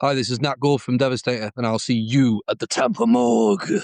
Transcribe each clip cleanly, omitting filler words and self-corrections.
Hi, this is Nachtghul from Devastator, and I'll see you at the Tampa Morgue.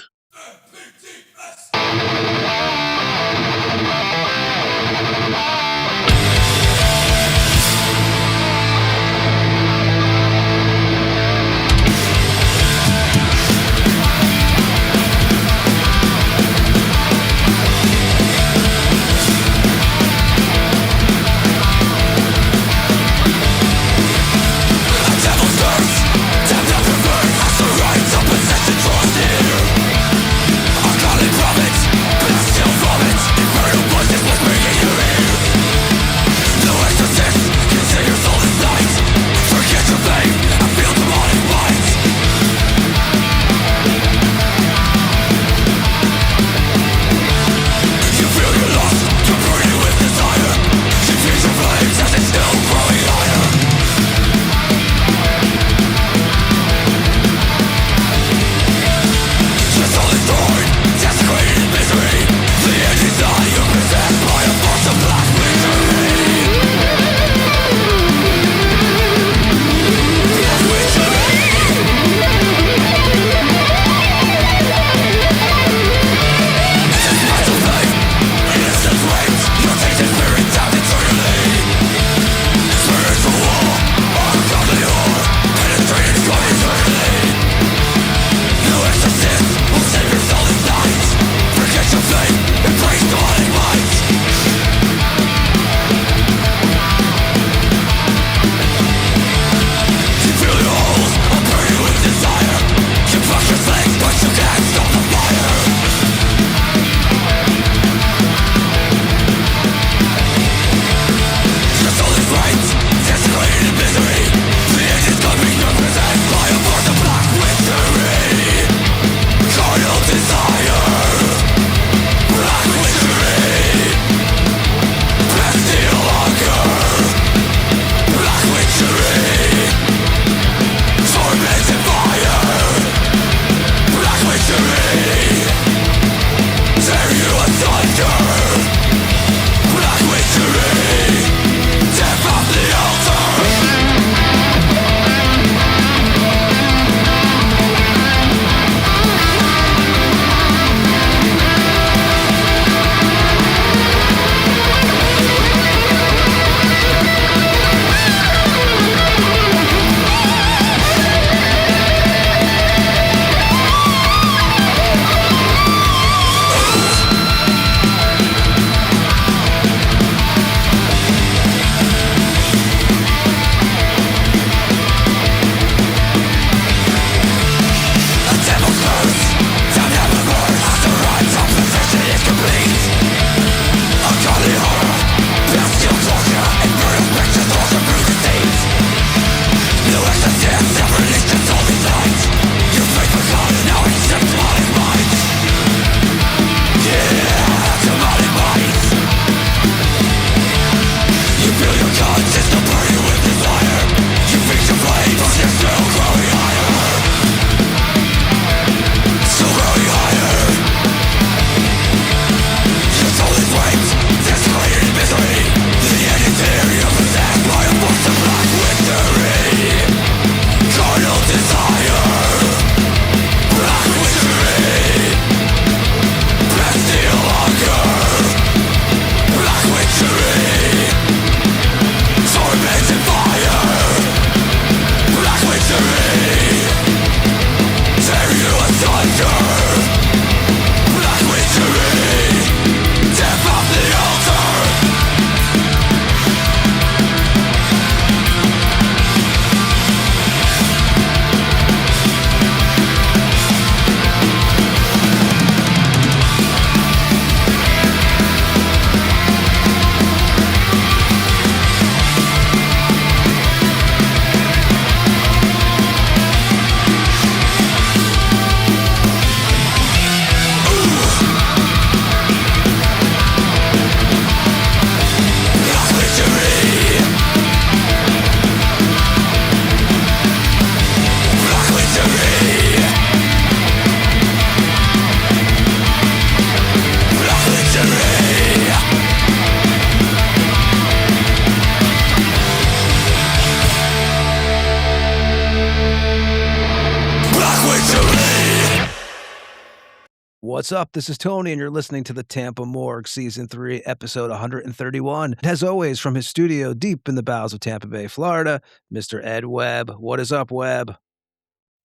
What's up? This is Tony, and you're listening to the Tampa Morgue Season 3, Episode 131. As always, from his studio deep in the bowels of Tampa Bay, Florida, Mr. Ed Webb. What is up, Webb?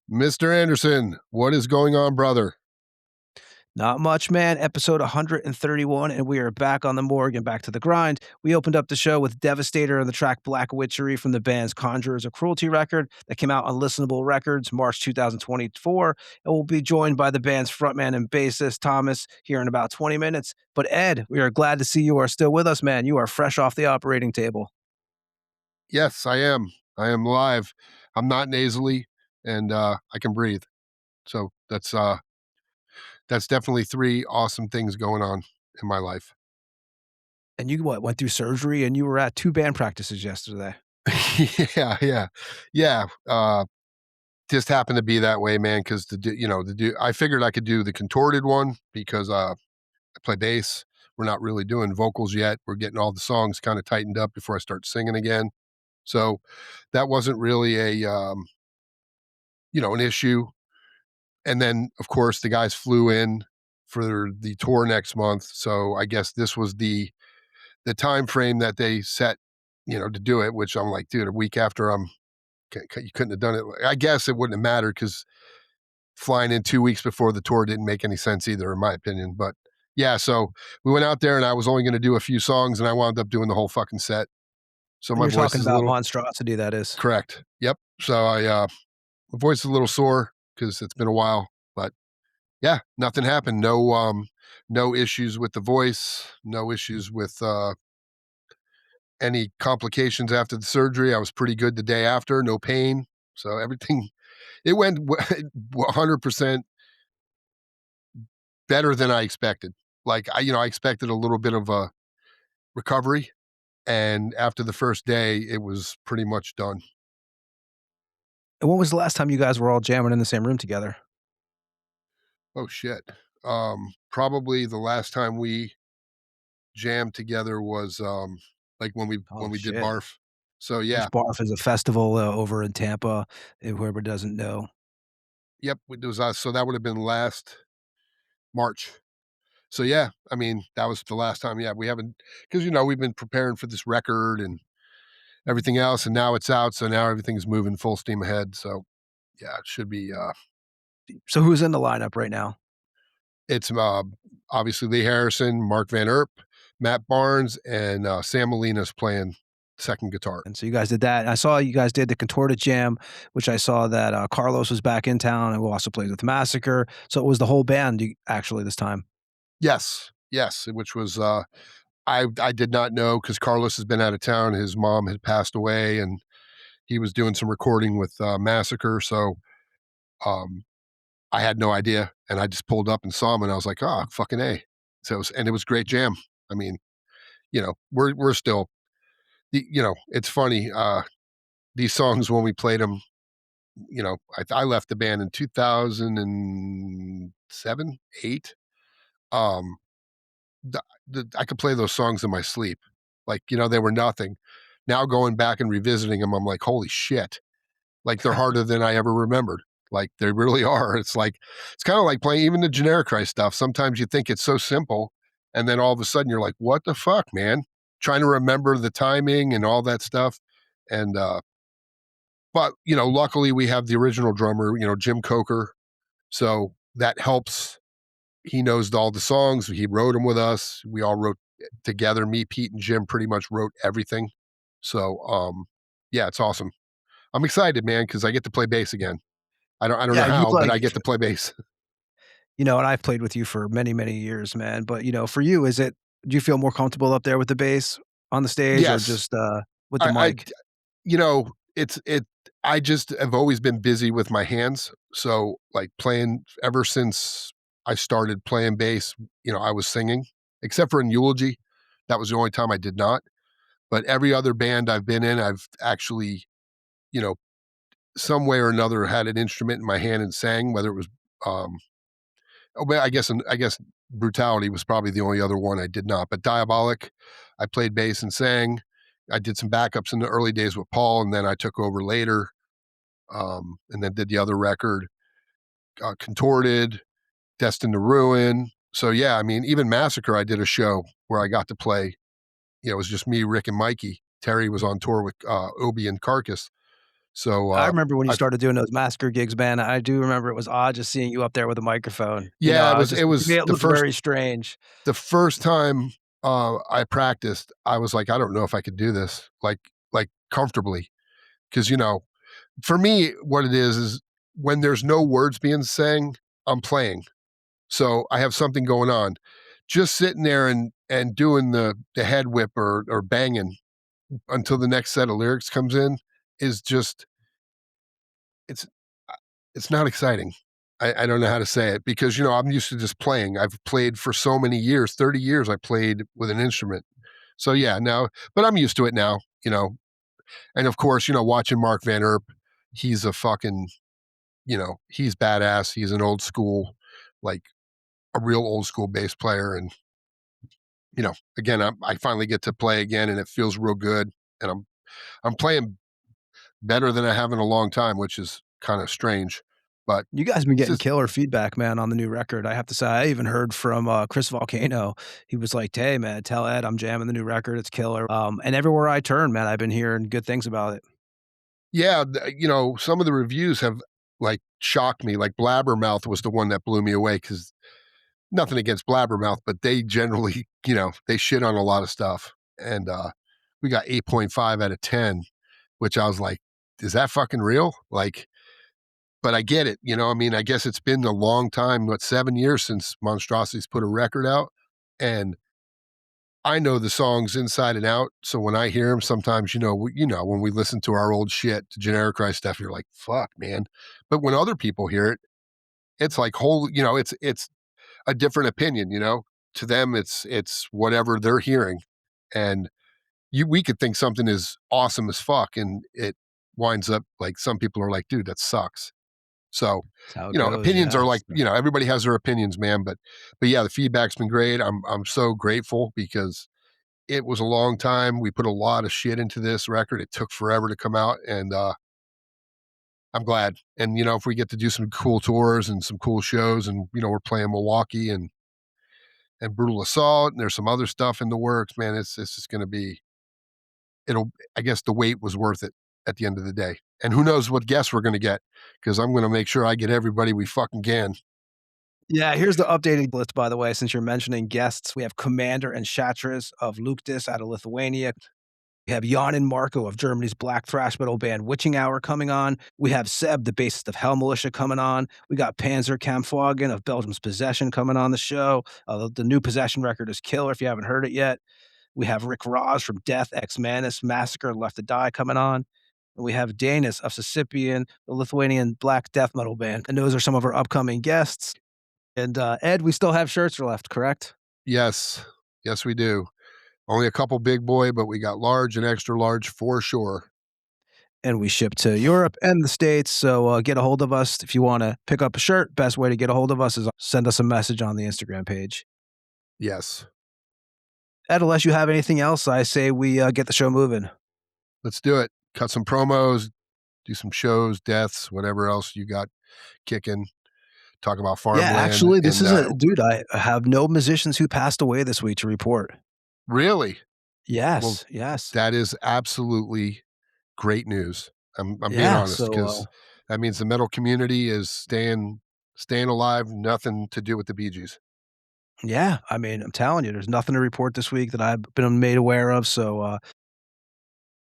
Mr. Anderson, what is going on, brother? Not much, man. Episode 131, and we are back on the morgue and back to the grind. We opened up the show with Devastator and the track Black Witchery from the band's Conjurers, a Cruelty record that came out on Listenable Records March 2024. And we'll be joined by the band's frontman and bassist, Thomas, here in about 20 minutes. But Ed, we are glad to see you are still with us, man. You are fresh off the operating table. Yes, I am. I am live. I'm not nasally, and I can breathe. So that's definitely three awesome things going on in my life. And you went through surgery, and you were at 2 band practices yesterday. Yeah. Just happened to be that way, man. Because I figured I could do the contorted one because I play bass. We're not really doing vocals yet. We're getting all the songs kind of tightened up before I start singing again. So that wasn't really an issue. And then, of course, the guys flew in for the tour next month. So I guess this was the time frame that they set, to do it, which I'm like, dude, a week after you couldn't have done it. I guess it wouldn't have mattered because flying in 2 weeks before the tour didn't make any sense either, in my opinion. But yeah, so we went out there and I was only going to do a few songs and I wound up doing the whole fucking set. So my You're voice talking is about a little monstrosity, that is. correct. Yep. So my voice is a little sore because it's been a while, but yeah, nothing happened. No issues with the voice, no issues with any complications after the surgery. I was pretty good the day after, no pain. So everything, it went 100% better than I expected. Like I expected a little bit of a recovery, and after the first day, it was pretty much done. And when was the last time you guys were all jamming in the same room together? Oh shit. Probably the last time we jammed together was like when we Oh, did shit. Barf. So Which yeah, Barf is a festival, over in Tampa, whoever doesn't know. yep, it was us. So that would have been last March. So yeah, I mean that was the last time. Yeah, we haven't because we've been preparing for this record and everything else, and now it's out. So now everything's moving full steam ahead. So yeah, it should be. So who's in the lineup right now? It's obviously Lee Harrison, Mark Van Erp, Matt Barnes, and Sam Molina's playing second guitar. And so you guys did that. I saw you guys did the Contorted Jam, which I saw that Carlos was back in town and who also plays with Massacre. So it was the whole band actually this time. Yes, which was I did not know because Carlos has been out of town. His mom had passed away, and he was doing some recording with Massacre. So I had no idea, and I just pulled up and saw him, and I was like, "Oh, fucking A." So it was a great jam. I mean, we're still, it's funny. These songs when we played them, I left the band in 2007, 8. Um, I could play those songs in my sleep, like they were nothing. Now going back and revisiting them, I'm like, holy shit! Like they're harder than I ever remembered. Like they really are. It's kind of like playing even the generic Christ stuff. Sometimes you think it's so simple, and then all of a sudden you're like, what the fuck, man? Trying to remember the timing and all that stuff. And but luckily we have the original drummer, Jim Coker, so that helps. He knows all the songs. He wrote them with us. We all wrote together. Me, Pete, and Jim pretty much wrote everything. So yeah, it's awesome. I'm excited, man, because I get to play bass again. I don't know Yeah, you how, but I get to play bass. and I've played with you for many, many years, man. But for you, do you feel more comfortable up there with the bass on the stage or Yes, just with the I mic? it's it. I just have always been busy with my hands. So like playing ever since I started playing bass, I was singing, except for in Eulogy. That was the only time I did not. But every other band I've been in, I've actually, you know, some way or another had an instrument in my hand and sang, whether it was well, I guess Brutality was probably the only other one I did not. But Diabolic, I played bass and sang. I did some backups in the early days with Paul, and then I took over later, and then did the other record, Contorted, Destined to Ruin. So yeah, I mean, even Massacre, I did a show where I got to play, it was just me, Rick, and Mikey. Terry was on tour with Obi and Carcass. So I remember when you started doing those Massacre gigs, man. I do remember it was odd just seeing you up there with a microphone. Yeah, it was it looked very strange. The first time I practiced, I was like, I don't know if I could do this like comfortably. Because, for me, what it is when there's no words being sang, I'm playing. So I have something going on. Just sitting there and doing the head whip or banging until the next set of lyrics comes in is just, it's not exciting. I don't know how to say it because, I'm used to just playing. I've played for so many years, 30 years I played with an instrument. So yeah, now, but I'm used to it now, And of course, watching Mark Van Erp, he's a fucking, he's badass. He's an old school, like a real old school bass player. And, again, I finally get to play again and it feels real good. And I'm playing better than I have in a long time, which is kind of strange. But you guys been getting killer feedback, man, on the new record. I have to say, I even heard from Chris Volcano. He was like, "Hey, man, tell Ed I'm jamming the new record. It's killer." And everywhere I turn, man, I've been hearing good things about it. Yeah, some of the reviews have like shocked me. Like Blabbermouth was the one that blew me away because nothing against Blabbermouth, but they generally, they shit on a lot of stuff. And we got 8.5 out of 10, which I was like, is that fucking real? Like, but I get it, I guess it's been a long time, 7 years since Monstrosities put a record out, and I know the songs inside and out. So when I hear them, sometimes, when we listen to our old shit, to Generic Cry stuff, you're like, fuck, man. But when other people hear it, it's like it's a different opinion, to them, it's whatever they're hearing. And we could think something is awesome as fuck. And it winds up like some people are like, dude, that sucks. So, opinions are like, everybody has their opinions, man. But yeah, the feedback's been great. I'm so grateful because it was a long time. We put a lot of shit into this record. It took forever to come out, and I'm glad. And if we get to do some cool tours and some cool shows, and we're playing Milwaukee and Brutal Assault, and there's some other stuff in the works, man. It's just going to be. I guess the wait was worth it at the end of the day. And who knows what guests we're going to get, because I'm going to make sure I get everybody we fucking can. Yeah, here's the updated list, by the way, since you're mentioning guests. We have Commander and Shatras of Luktis out of Lithuania. We have Jan and Marco of Germany's black thrash metal band Witching Hour coming on. We have Seb, the bassist of Hell Militia, coming on. We got Panzer Kampfwagen of Belgium's Possession coming on the show. The new Possession record is killer if you haven't heard it yet. We have Rick Ross from Death, Ex-Manus, Massacre, and Left to Die coming on. And we have Danis of Sisypian, the Lithuanian black death metal band. And those are some of our upcoming guests. And Ed, we still have shirts left, correct? Yes. Yes, we do. Only a couple big boy, but we got large and extra large for sure. And we ship to Europe and the States. So get a hold of us if you want to pick up a shirt. Best way to get a hold of us is send us a message on the Instagram page. Yes. Ed, unless you have anything else, I say we get the show moving. Let's do it. Cut some promos, do some shows, deaths, whatever else you got kicking. Talk about farmland. Yeah, actually, this is dude, I have no musicians who passed away this week to report. Really? Yes, well, yes. That is absolutely great news. I'm being honest, because that means the metal community is staying alive, nothing to do with the Bee Gees. Yeah, I mean, I'm telling you, there's nothing to report this week that I've been made aware of. So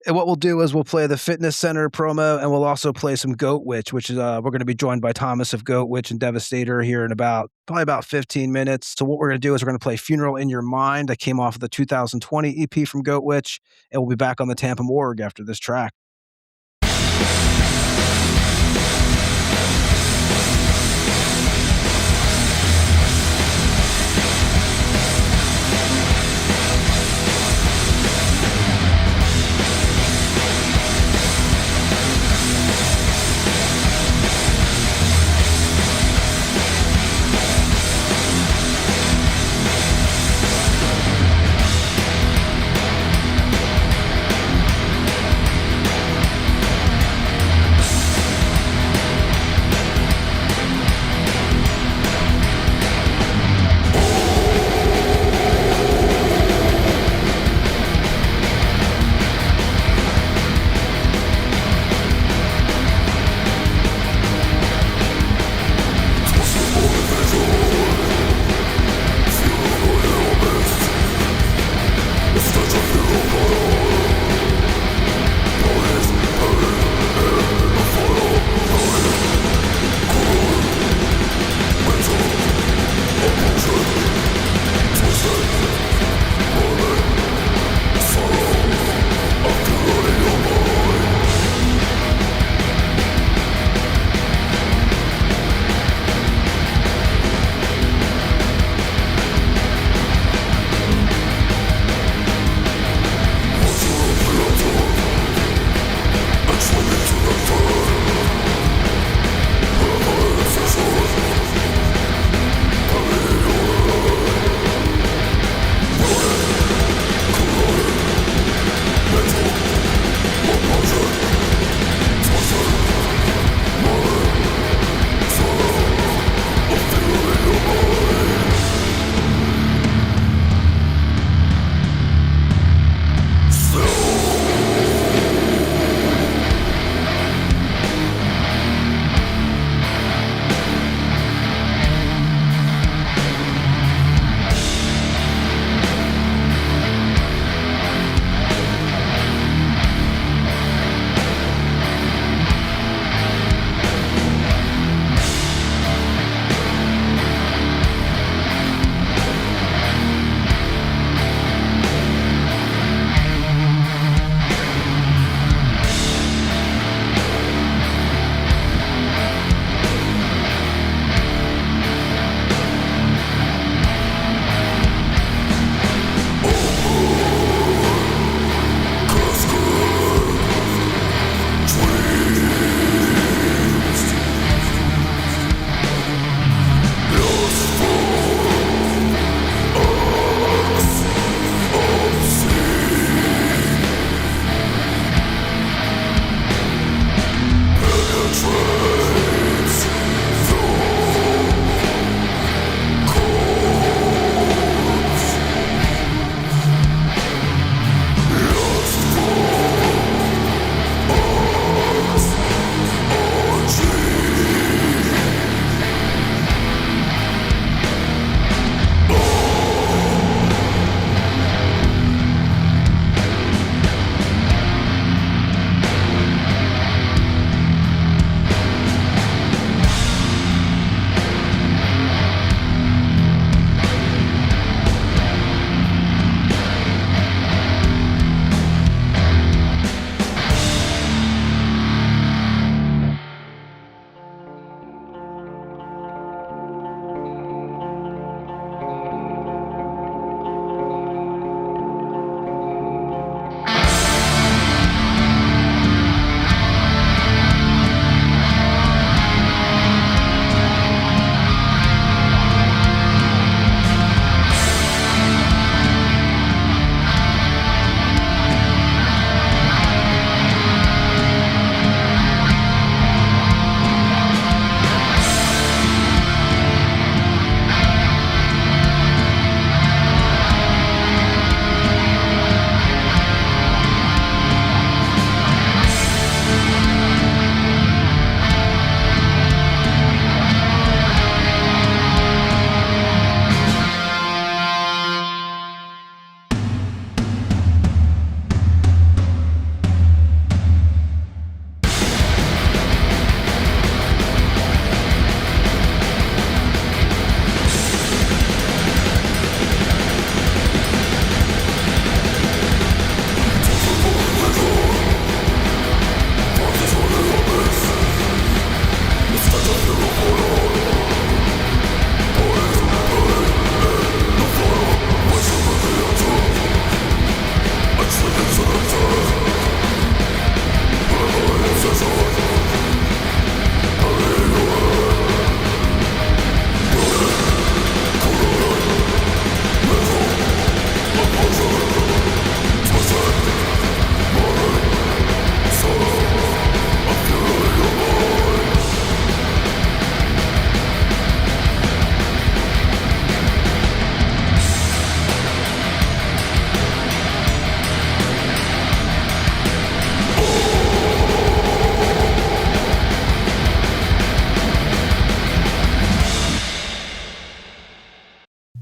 and what we'll do is we'll play the Fitness Center promo, and we'll also play some Goat Witch, which is we're going to be joined by Thomas of Goat Witch and Devastator here in probably about 15 minutes. So what we're going to do is we're going to play Funeral in Your Mind that came off of the 2020 EP from Goat Witch, and we'll be back on the Tampa Morgue after this track.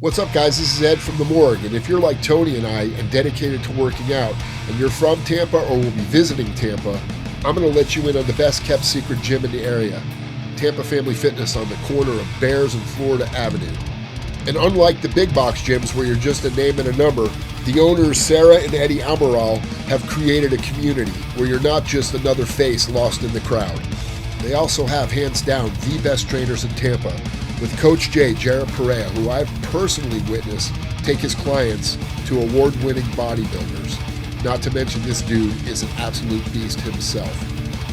What's up, guys? This is Ed from the Morgue, and if you're like Tony and I and dedicated to working out, and you're from Tampa or will be visiting Tampa, I'm going to let you in on the best-kept secret gym in the area, Tampa Family Fitness on the corner of Bears and Florida Avenue. And unlike the big box gyms where you're just a name and a number, the owners, Sarah and Eddie Amaral, have created a community where you're not just another face lost in the crowd. They also have, hands down, the best trainers in Tampa, with Coach J, Jared Perea, who I've personally witnessed take his clients to award-winning bodybuilders. Not to mention this dude is an absolute beast himself.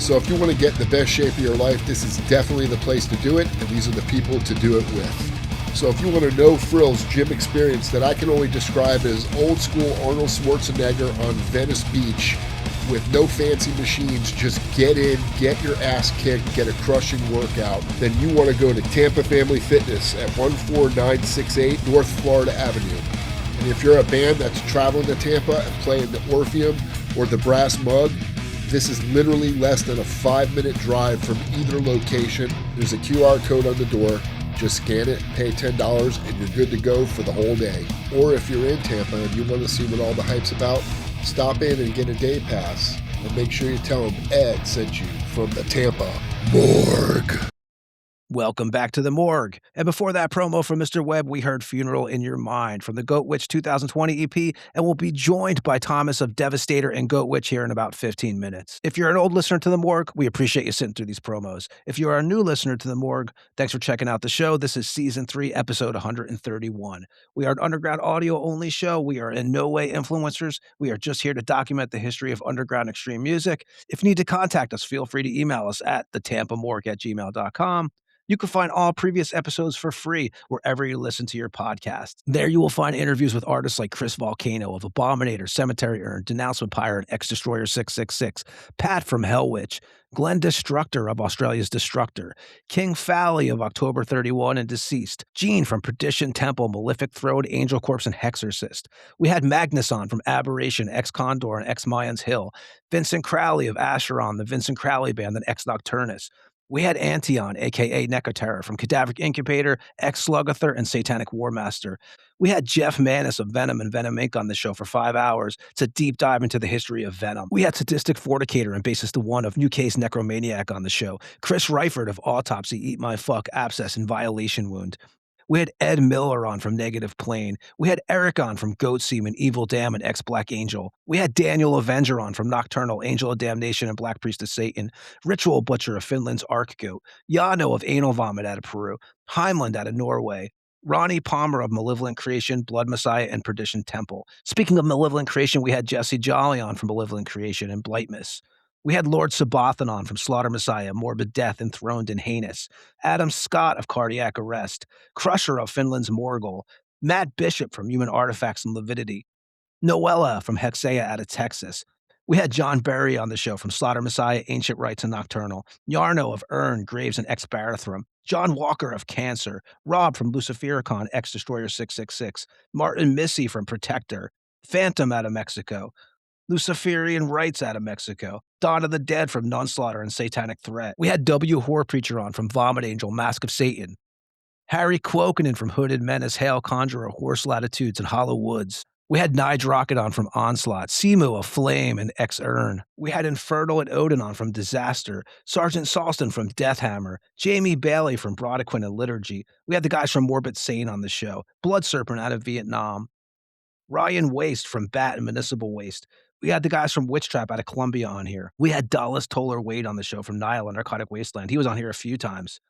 So if you want to get in the best shape of your life, this is definitely the place to do it, and these are the people to do it with. So if you want a no-frills gym experience that I can only describe as old-school Arnold Schwarzenegger on Venice Beach, with no fancy machines, just get in, get your ass kicked, get a crushing workout, then you want to go to Tampa Family Fitness at 14968 North Florida Avenue. And if you're a band that's traveling to Tampa and playing the Orpheum or the Brass Mug, this is literally less than a 5-minute drive from either location. There's a QR code on the door. Just scan it, pay $10, and you're good to go for the whole day. Or if you're in Tampa and you want to see what all the hype's about, stop in and get a day pass, and make sure you tell them Ed sent you from the Tampa Morgue. Welcome back to the Morgue. And before that promo from Mr. Webb, we heard Funeral in Your Mind from the Goat Witch 2020 EP, and we'll be joined by Thomas of Devastator and Goat Witch here in about 15 minutes. If you're an old listener to the Morgue, we appreciate you sitting through these promos. If you are a new listener to the Morgue, thanks for checking out the show. This is Season 3, Episode 131. We are an underground audio-only show. We are in no way influencers. We are just here to document the history of underground extreme music. If you need to contact us, feel free to email us at thetampamorgue@gmail.com. You can find all previous episodes for free wherever you listen to your podcast. There you will find interviews with artists like Chris Volcano of Abominator, Cemetery Urn, Denouncement Pirate, Ex-Destroyer 666, Pat from Hell Witch, Glenn Destructor of Australia's Destructor, King Fally of October 31 and Deceased, Gene from Perdition Temple, Malefic Throne, Angel Corpse, and Hexorcist. We had Magnus on from Aberration, Ex-Condor, and Ex-Mayans Hill, Vincent Crowley of Acheron, the Vincent Crowley Band, and Ex-Nocturnus. We had Antion, a.k.a. Necoterra, from Cadaveric Incubator, Ex-Slugother, and Satanic Warmaster. We had Jeff Manis of Venom and Venom Inc. on the show for 5 hours. It's a deep dive into the history of Venom. We had Sadistic Fornicator and bassist one of New Case Necromaniac on the show. Chris Reifert of Autopsy, Eat My Fuck, Abscess, and Violation Wound. We had Ed Miller on from Negative Plane. We had Eric on from Goat Semen, Evil Dam, and Ex-Black Angel. We had Daniel Avenger on from Nocturnal, Angel of Damnation, and Black Priest of Satan. Ritual Butcher of Finland's Ark Goat. Yano of Anal Vomit out of Peru. Heimland out of Norway. Ronnie Palmer of Malevolent Creation, Blood Messiah, and Perdition Temple. Speaking of Malevolent Creation, we had Jesse Jolly on from Malevolent Creation and Blightmas. We had Lord Sabathan on from Slaughter Messiah, Morbid Death, Enthroned and Heinous. Adam Scott of Cardiac Arrest. Crusher of Finland's Morgul. Matt Bishop from Human Artifacts and Levidity. Noella from Hexea out of Texas. We had John Berry on the show from Slaughter Messiah, Ancient Rites, and Nocturnal. Yarno of Urn, Graves, and Ex-Barathrum. John Walker of Cancer. Rob from Lucifericon, Ex-Destroyer 666. Martin Missy from Protector. Phantom out of Mexico. Luciferian Rites out of Mexico. Dawn of the Dead from Nunslaughter and Satanic Threat. We had W. Whore Preacher on from Vomit Angel, Mask of Satan. Harry Quokinen from Hooded Menace, Hail Conjurer, Horse Latitudes, and Hollow Woods. We had Nige Rocket on from Onslaught, Simu of Flame and Ex-Urn. We had Infernal and Odin on from Disaster, Sergeant Salston from Deathhammer, Jamie Bailey from Brodequin and Liturgy. We had the guys from Morbid Sane on the show, Blood Serpent out of Vietnam, Ryan Waste from Bat and Municipal Waste. We had the guys from Witch Trap out of Columbia on here. We had Dallas Toller Wade on the show from Nile and Narcotic Wasteland. He was on here a few times.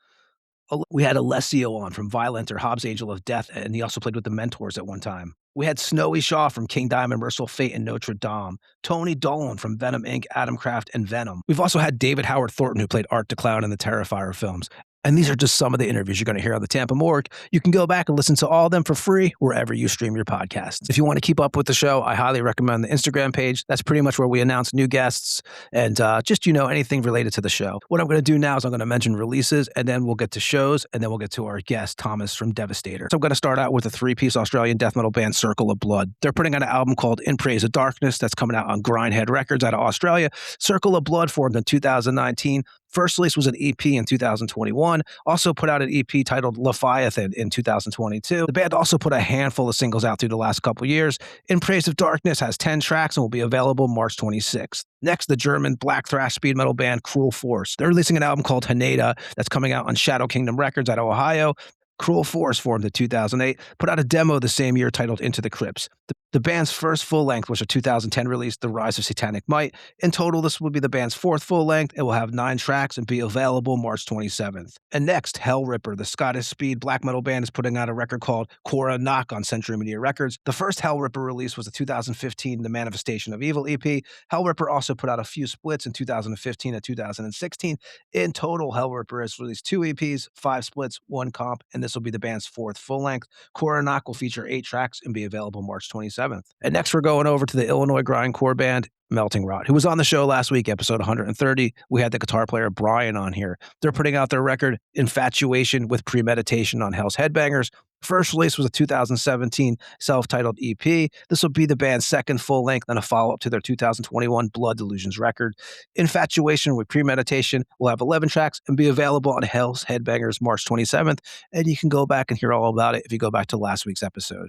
We had Alessio on from Violent or Hobbs Angel of Death, and he also played with the Mentors at one time. We had Snowy Shaw from King Diamond, Merciful Fate, and Notre Dame. Tony Dolan from Venom Inc., Adam Craft, and Venom. We've also had David Howard Thornton, who played Art DeClown in the Terrifier films. And these are just some of the interviews you're going to hear on the Tampa Morgue. You can go back and listen to all of them for free wherever you stream your podcasts. If you want to keep up with the show, I highly recommend the Instagram page. That's pretty much where we announce new guests and just, anything related to the show. What I'm going to do now is I'm going to mention releases, and then we'll get to shows, and then we'll get to our guest, Thomas from Devastator. So I'm going to start out with a 3-piece Australian death metal band, Circle of Blood. They're putting out an album called In Praise of Darkness that's coming out on Grindhead Records out of Australia. Circle of Blood formed in 2019. First release was an EP in 2021, also put out an EP titled Leviathan in 2022. The band also put a handful of singles out through the last couple years. In Praise of Darkness has 10 tracks and will be available March 26th. Next, the German black thrash speed metal band Cruel Force. They're releasing an album called Haneda that's coming out on Shadow Kingdom Records out of Ohio. Cruel Force, formed in 2008, put out a demo the same year titled Into the Crypts. The band's first full-length was a 2010 release, The Rise of Satanic Might. In total, this would be the band's fourth full-length. It will have 9 tracks and be available March 27th. And next, Hell Ripper, the Scottish speed black metal band, is putting out a record called Cora Knock on Century Media Records. The first Hell Ripper release was the 2015 The Manifestation of Evil EP. Hell Ripper also put out a few splits in 2015 and 2016. In total, Hell Ripper has released 2 EPs, 5 splits, 1 comp, and this will be the band's fourth full-length. Cora Knock will feature 8 tracks and be available March 27th. And next, we're going over to the Illinois grindcore band Melting Rot, who was on the show last week, episode 130. We had the guitar player Brian on here. They're putting out their record Infatuation with Premeditation on Hell's Headbangers. First release was a 2017 self-titled EP. This will be the band's second full-length and a follow-up to their 2021 Blood Delusions record. Infatuation with Premeditation will have 11 tracks and be available on Hell's Headbangers March 27th, and you can go back and hear all about it if you go back to last week's episode.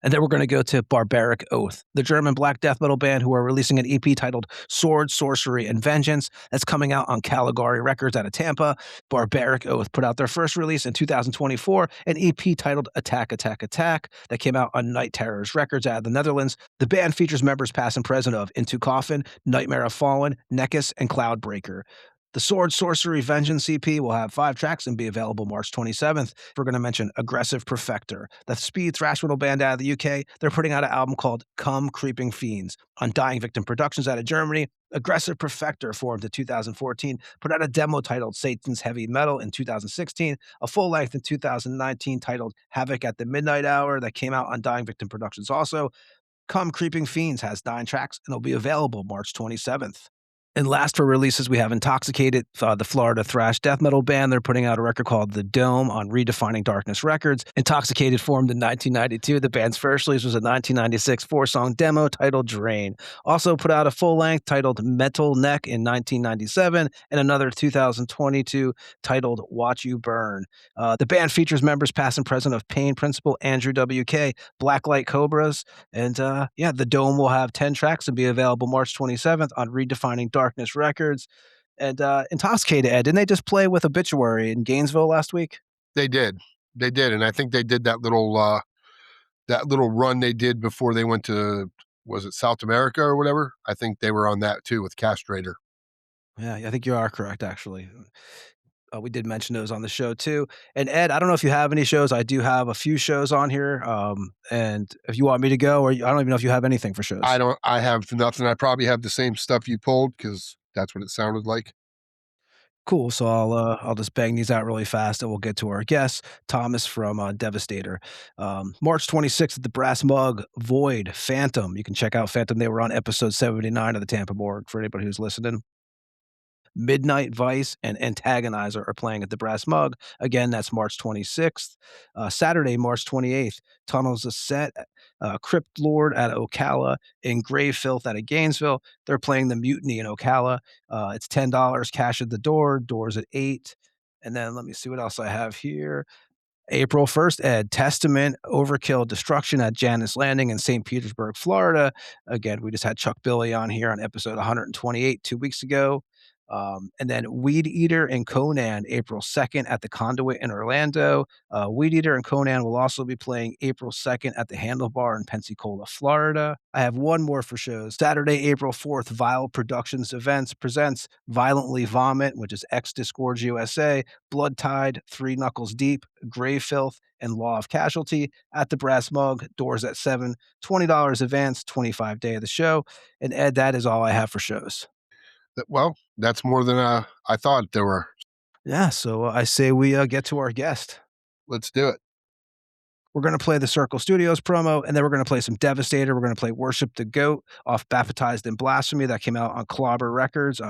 And then we're going to go to Barbaric Oath, the German black death metal band who are releasing an EP titled Sword, Sorcery, and Vengeance that's coming out on Caligari Records out of Tampa. Barbaric Oath put out their first release in 2024, an EP titled Attack, Attack, Attack that came out on Night Terrors Records out of the Netherlands. The band features members past and present of Into Coffin, Nightmare of Fallen, Nekis, and Cloudbreaker. The Sword, Sorcery, Vengeance EP will have 5 tracks and be available March 27th. We're going to mention Aggressive Perfector, the speed thrash metal band out of the UK. They're putting out an album called Come Creeping Fiends on Dying Victim Productions out of Germany. Aggressive Perfector, formed in 2014, put out a demo titled Satan's Heavy Metal in 2016, a full-length in 2019 titled Havoc at the Midnight Hour that came out on Dying Victim Productions also. Come Creeping Fiends has 9 tracks and will be available March 27th. And last for releases, we have Intoxicated, the Florida thrash death metal band. They're putting out a record called The Dome on Redefining Darkness Records. Intoxicated formed in 1992. The band's first release was a 1996 4-song demo titled Drain. Also put out a full-length titled Metal Neck in 1997 and another 2022 titled Watch You Burn. The band features members past and present of Pain Principle, Andrew WK, Blacklight Cobras, and The Dome will have 10 tracks and be available March 27th on Redefining Darkness Records. And Intoxicated, Ed, didn't they just play with Obituary in Gainesville last week? They did, and I think they did that little run they did before they went to, was it South America or whatever? I think they were on that too with Castrator. Yeah, I think you are correct, actually. We did mention those on the show too. And Ed, I don't know if you have any shows. I do have a few shows on here. And if you want me to go, or I don't even know if you have anything for shows. I have nothing. I probably have the same stuff you pulled because that's what it sounded like. Cool. So I'll just bang these out really fast and we'll get to our guests. Thomas from Devastator. March 26th at the Brass Mug, Void, Phantom. You can check out Phantom. They were on episode 79 of the Tampa Morgue for anybody who's listening. Midnight Vice and Antagonizer are playing at the Brass Mug. Again, that's March 26th. Saturday, March 28th, Tunnels of Set, Crypt Lord at Ocala, and Grave Filth at Gainesville. They're playing the Mutiny in Ocala. It's $10, cash at the door, doors at 8. And then let me see what else I have here. April 1st, Ed, Testament, Overkill, Destruction at Janus Landing in St. Petersburg, Florida. Again, we just had Chuck Billy on here on episode 128 2 weeks ago. And then Weed Eater and Conan, April 2nd at the Conduit in Orlando. Weed Eater and Conan will also be playing April 2nd at the Handlebar in Pensacola, Florida. I have one more for shows. Saturday, April 4th, Vile Productions Events presents Violently Vomit, which is Ex-Disgorge USA, Blood Tide, Three Knuckles Deep, Grave Filth, and Law of Casualty at the Brass Mug. Doors at 7, $20 advance, 25 day of the show. And Ed, that is all I have for shows. Well, that's more than I thought there were. Yeah, so I say we get to our guest. Let's do it. We're going to play the Circle Studios promo, and then we're going to play some Devastator. We're going to play Worship the Goat off Baptized in Blasphemy that came out on Clobber Records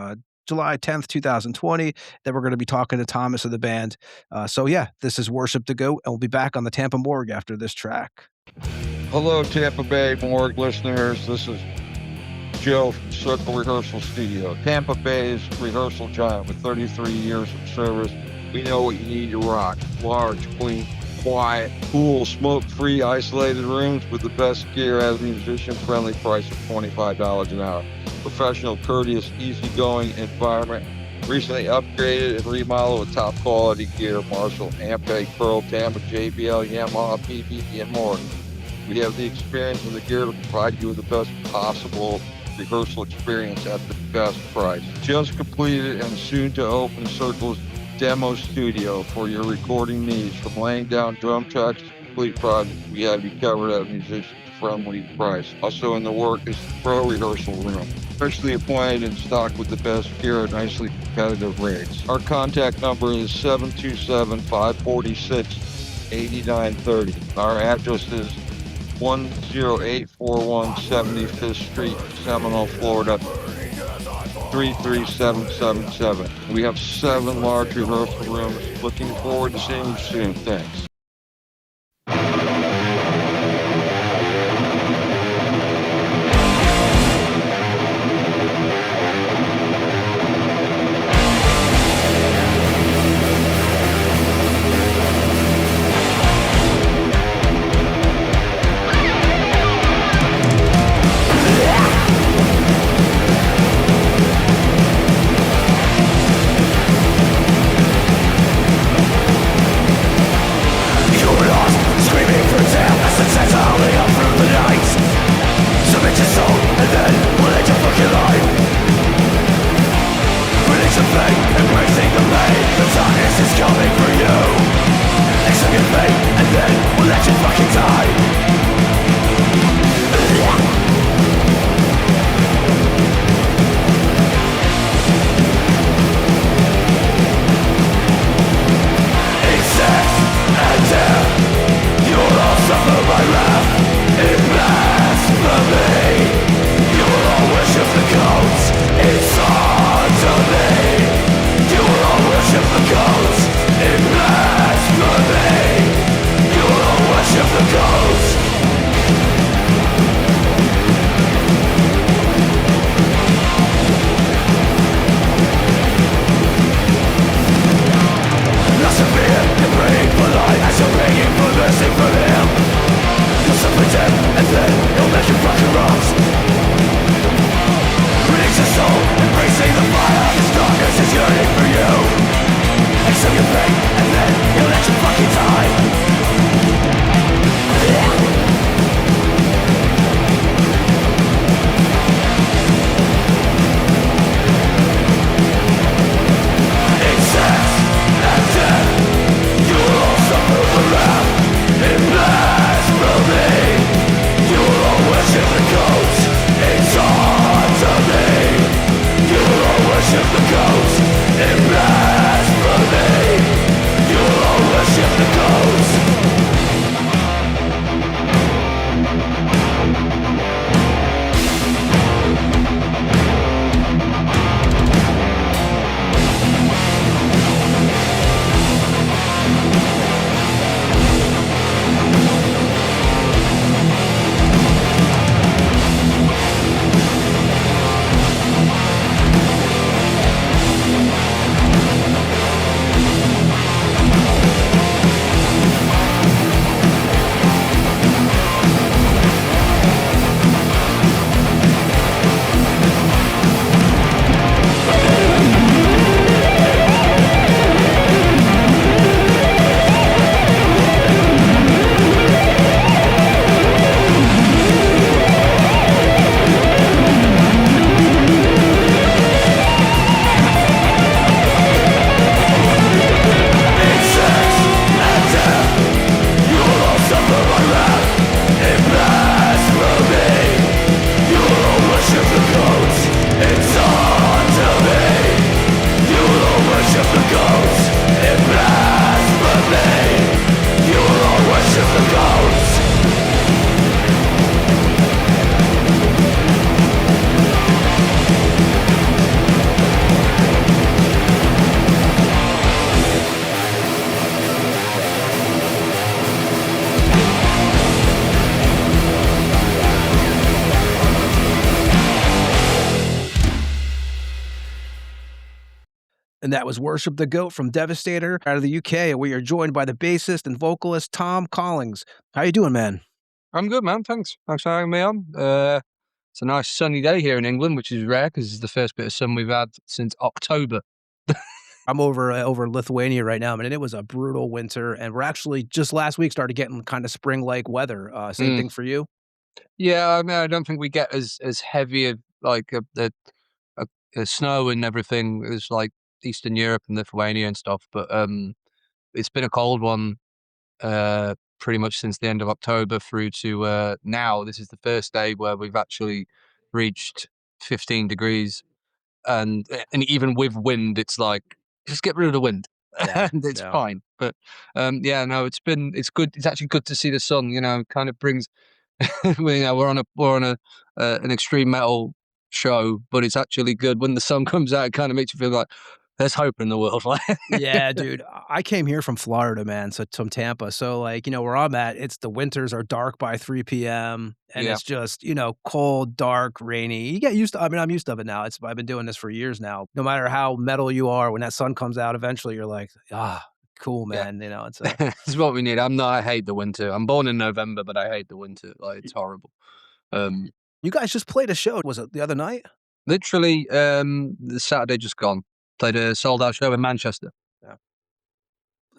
July 10th, 2020. Then we're going to be talking to Thomas of the band. So yeah, this is Worship the Goat, and we'll be back on the Tampa Morgue after this track. Hello, Tampa Bay Morgue listeners. This is Joe from Circle Rehearsal Studio, Tampa Bay's rehearsal giant with 33 years of service. We know what you need to rock. Large, clean, quiet, cool, smoke-free, isolated rooms with the best gear at a musician-friendly price of $25 an hour. Professional, courteous, easygoing environment. Recently upgraded and remodeled with top-quality gear, Marshall, Ampeg, Pearl, Tampa, JBL, Yamaha, PPE, and more. We have the experience and the gear to provide you with the best possible rehearsal experience at the best price. Just completed and soon to open Circle's demo studio for your recording needs. From laying down drum tracks to complete projects, we have you covered at a musician-friendly price. Also in the work is the pro rehearsal room, freshly appointed and stocked with the best gear at nicely competitive rates. Our contact number is 727-546-8930. Our address is 10841 75th Street, Seminole, Florida, 33777. We have 7 large rehearsal rooms. Looking forward to seeing you soon. Thanks. And that was Worship the Goat from Devastator out of the UK. And we are joined by the bassist and vocalist Tom Colling. How you doing, man? I'm good, man. Thanks for having me on. It's a nice sunny day here in England, which is rare because it's the first bit of sun we've had since October. I'm over Lithuania right now, man, and it was a brutal winter. And we're actually just last week started getting kind of spring-like weather. Same thing for you? Yeah, I mean, I don't think we get as heavy of like a snow and everything as like Eastern Europe and Lithuania and stuff. But it's been a cold one pretty much since the end of October through to now. This is the first day where we've actually reached 15 degrees, and even with wind, it's like just get rid of the wind, and it's fine. But yeah, no, it's good. It's actually good to see the sun. You know, kind of brings. We're on an extreme metal show, but it's actually good when the sun comes out. It kind of makes you feel like there's hope in the world. Yeah, dude. I came here from Florida, man, so from Tampa. So like, where I'm at, it's the winters are dark by 3 p.m. and it's just, cold, dark, rainy. You get used to I'm used to it now. I've been doing this for years now. No matter how metal you are, when that sun comes out, eventually you're like, cool, man. It's it's what we need. I hate the winter. I'm born in November, but I hate the winter. Like, it's horrible. You guys just played a show. Was it the other night? Literally, the Saturday just gone. Played a sold-out show in Manchester.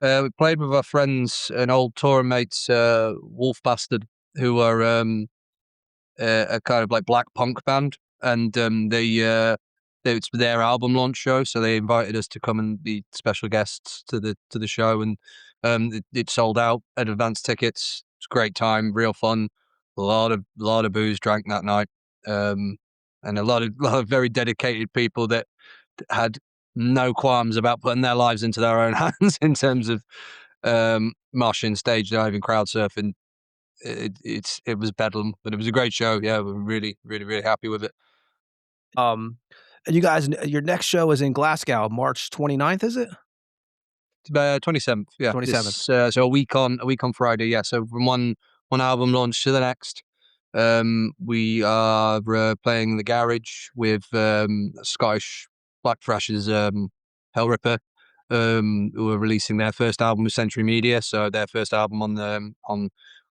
We played with our friends and old touring mates, Wolf Bastard, who are a kind of like black punk band, and it's their album launch show, so they invited us to come and be special guests to the show, and it sold out at advance tickets. It's a great time, real fun, a lot of booze drank that night, and a lot of very dedicated people that had no qualms about putting their lives into their own hands in terms of moshing, stage diving, crowd surfing. It was bedlam, but it was a great show. Yeah, we're really, really, really happy with it. And you guys, your next show is in Glasgow, March 29th, is it? 27th, yeah. 27th. So a week on Friday, yeah. So from one album launch to the next, we are playing the Garage with Scottish Black Thrash's Hell Ripper, who are releasing their first album with Century Media. So their first album on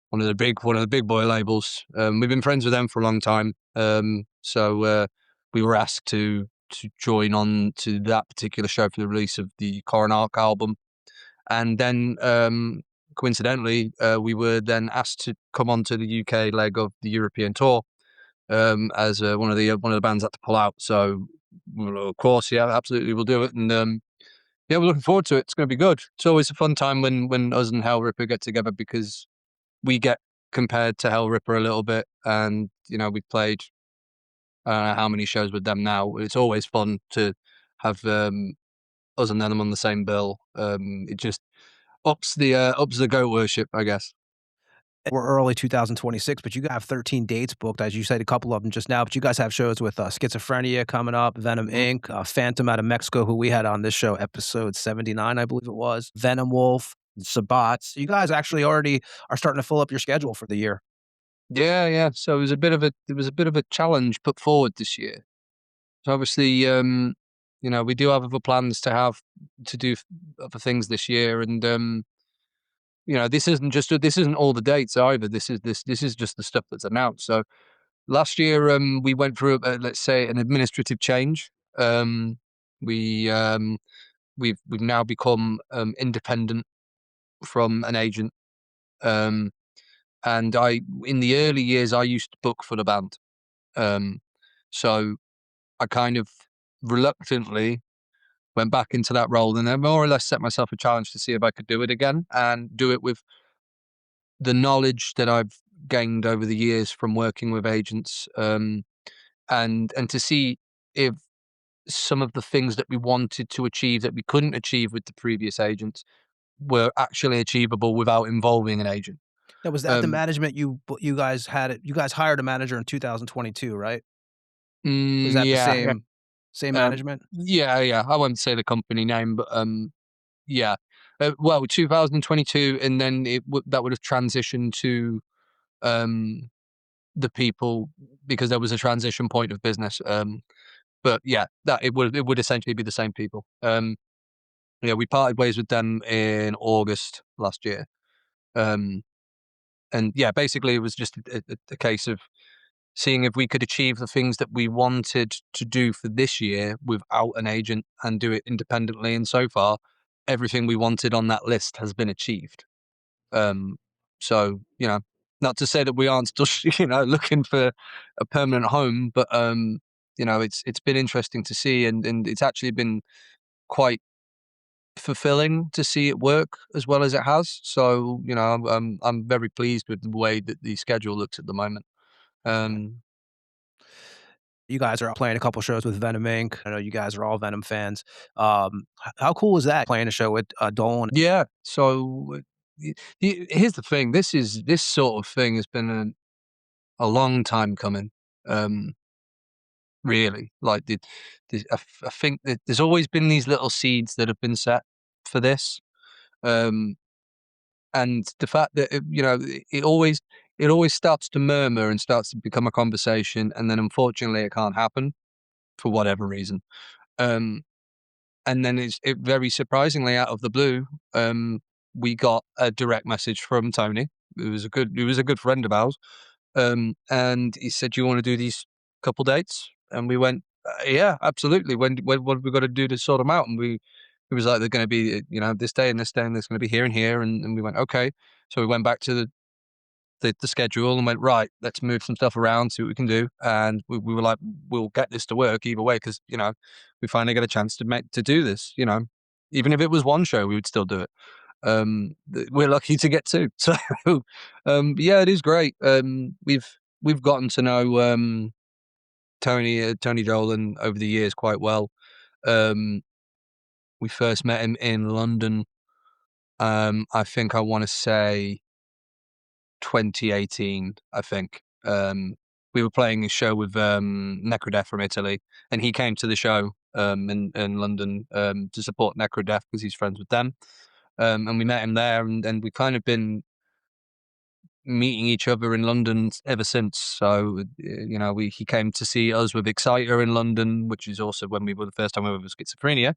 one of the big boy labels. We've been friends with them for a long time. So we were asked to join on to that particular show for the release of the Coronach album. And then coincidentally, we were then asked to come on to the UK leg of the European tour as one of the bands had to pull out. So of course, yeah, absolutely, we'll do it. And yeah, we're looking forward to it. It's going to be good. It's always a fun time when us and Hell Ripper get together, because we get compared to Hell Ripper a little bit, and we played I don't know how many shows with them now. It's always fun to have us and them on the same bill. It just ups the goat worship, I guess. We're early 2026, but you have 13 dates booked, as you said, a couple of them just now. But you guys have shows with Schizophrenia coming up, Venom Inc., Phantom out of Mexico, who we had on this show, episode 79, I believe it was, Venom Wolf, Sabbats. You guys actually already are starting to fill up your schedule for the year. Yeah. So it was a bit of a challenge put forward this year. So obviously, we do have other plans to do other things this year, and this isn't all the dates either. This is just the stuff that's announced. So last year, we went through let's say an administrative change. We've now become independent from an agent. And in the early years, I used to book for the band. So I kind of reluctantly went back into that role, and I more or less set myself a challenge to see if I could do it again, and do it with the knowledge that I've gained over the years from working with agents, and to see if some of the things that we wanted to achieve that we couldn't achieve with the previous agents were actually achievable without involving an agent. Now, was that the management you guys had? You guys hired a manager in 2022, right? Was that the same management? Yeah. I won't say the company name, but yeah. Well, 2022, and then that would have transitioned to the people, because there was a transition point of business. but yeah, that it would essentially be the same people. Yeah, we parted ways with them in August last year. And yeah, basically it was just a case of seeing if we could achieve the things that we wanted to do for this year without an agent and do it independently. And so far, everything we wanted on that list has been achieved. So, you know, not to say that we aren't still, you know, looking for a permanent home, but, you know, it's been interesting to see, and it's actually been quite fulfilling to see it work as well as it has. So, you know, I'm very pleased with the way that the schedule looks at the moment. You guys are playing a couple shows with Venom Inc. I know you guys are all Venom fans. How cool was that playing a show with Dolan? Yeah. So here's the thing. This sort of thing has been a long time coming. Really, like I think that there's always been these little seeds that have been set for this. And the fact that you know, it always starts to murmur and starts to become a conversation, and then unfortunately it can't happen for whatever reason. And then it very surprisingly, out of the blue, we got a direct message from Tony, who was a good friend of ours, and he said, "Do you want to do these couple dates?" And we went, "Yeah, absolutely. When what have we got to do to sort them out?" And it was like, they're going to be, you know, this day and this day, and there's going to be here and here, and we went, okay. So we went back to the schedule and went, right, let's move some stuff around, see what we can do. And we were like, we'll get this to work either way, because, you know, we finally get a chance to do this, you know. Even if it was one show, we would still do it. We're lucky to get two. So yeah, it is great. We've gotten to know Tony Dolan over the years quite well. We first met him in London. I think I want to say 2018, I think. We were playing a show with Necrodeath from Italy, and he came to the show in London to support Necrodeath because he's friends with them. And we met him there, and we've kind of been meeting each other in London ever since. So, you know, he came to see us with Exciter in London, which is also when we were the first time we were with Schizophrenia.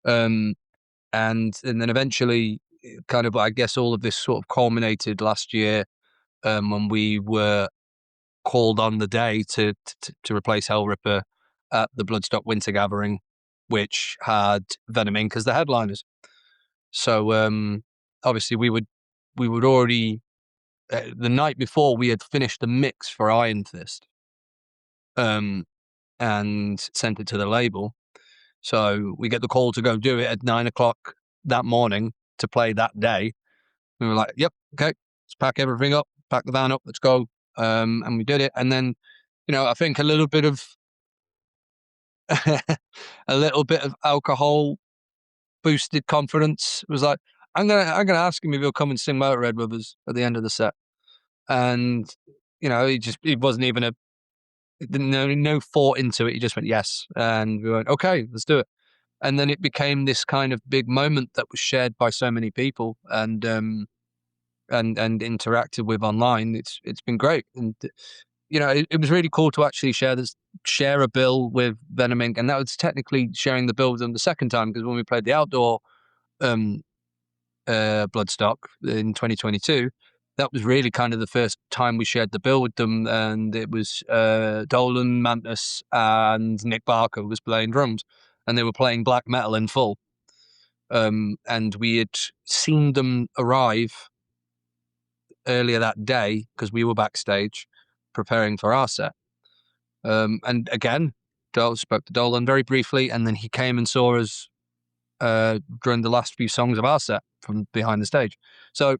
And then eventually, kind of, I guess all of this sort of culminated last year when we were called on the day to replace Hellripper at the Bloodstock Winter Gathering, which had Venom Inc. as the headliners. So obviously we would already the night before we had finished the mix for Iron Fist and sent it to the label. So we get the call to go do it at 9:00 that morning to play that day. We were like, yep, okay, let's pack everything up, pack the van up, let's go. And we did it. And then, you know, I think a little bit of alcohol boosted confidence. It was like, I'm gonna ask him if he'll come and sing Motorhead with us at the end of the set. And, you know, he wasn't even no thought into it. He just went, yes. And we went, okay, let's do it. And then it became this kind of big moment that was shared by so many people and interacted with online. It's been great. And, you know, it was really cool to actually share a bill with Venom Inc. And that was technically sharing the bill with them the second time, because when we played the outdoor Bloodstock in 2022, that was really kind of the first time we shared the bill with them. And it was Dolan, Mantis, and Nick Barker was playing drums, and they were playing black metal in full. And we had seen them arrive earlier that day because we were backstage preparing for our set. And again, spoke to Dolan very briefly, and then he came and saw us during the last few songs of our set from behind the stage. So,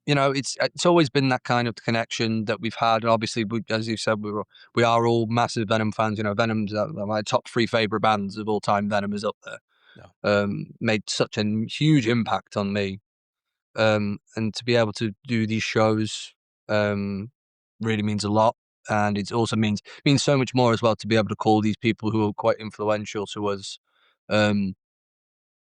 you know, it's always been that kind of connection that we've had. And obviously, as you said, we are all massive Venom fans. You know, Venom's my top 3 favorite bands of all time. Venom is up there. Yeah. Made such a huge impact on me. And to be able to do these shows really means a lot. And it also means so much more as well to be able to call these people who are quite influential to us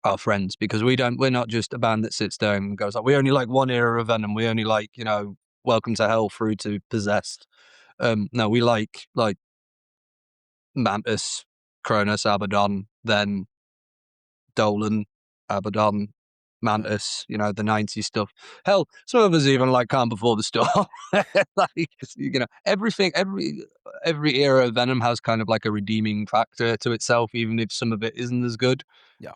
our friends, because we're not just a band that sits there and goes like, we only like one era of Venom, we only like, you know, Welcome to Hell through to Possessed. No, we like Mantis, Cronus, Abaddon, then Dolan, Abaddon, Mantis, the 90s stuff. Hell, some of us even like Calm Before the Storm. Like, everything, every era of Venom has kind of like a redeeming factor to itself, even if some of it isn't as good. Yeah.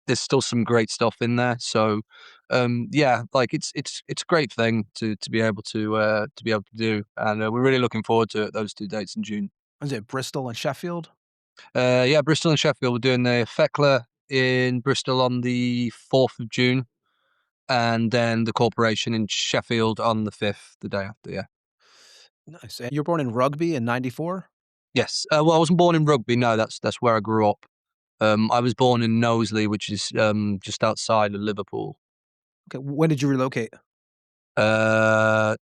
There's still some great stuff in there. So, like it's a great thing to be able to do, and we're really looking forward to those 2 dates in June. Is it Bristol and Sheffield? Yeah, Bristol and Sheffield. We're doing the Fekla in Bristol on the 4th of June, and then the Corporation in Sheffield on the 5th, the day after. Yeah. Nice. And you were born in Rugby in '94? Yes. Well, I wasn't born in Rugby. No, that's where I grew up. I was born in Knowsley, which is just outside of Liverpool. Okay. When did you relocate? I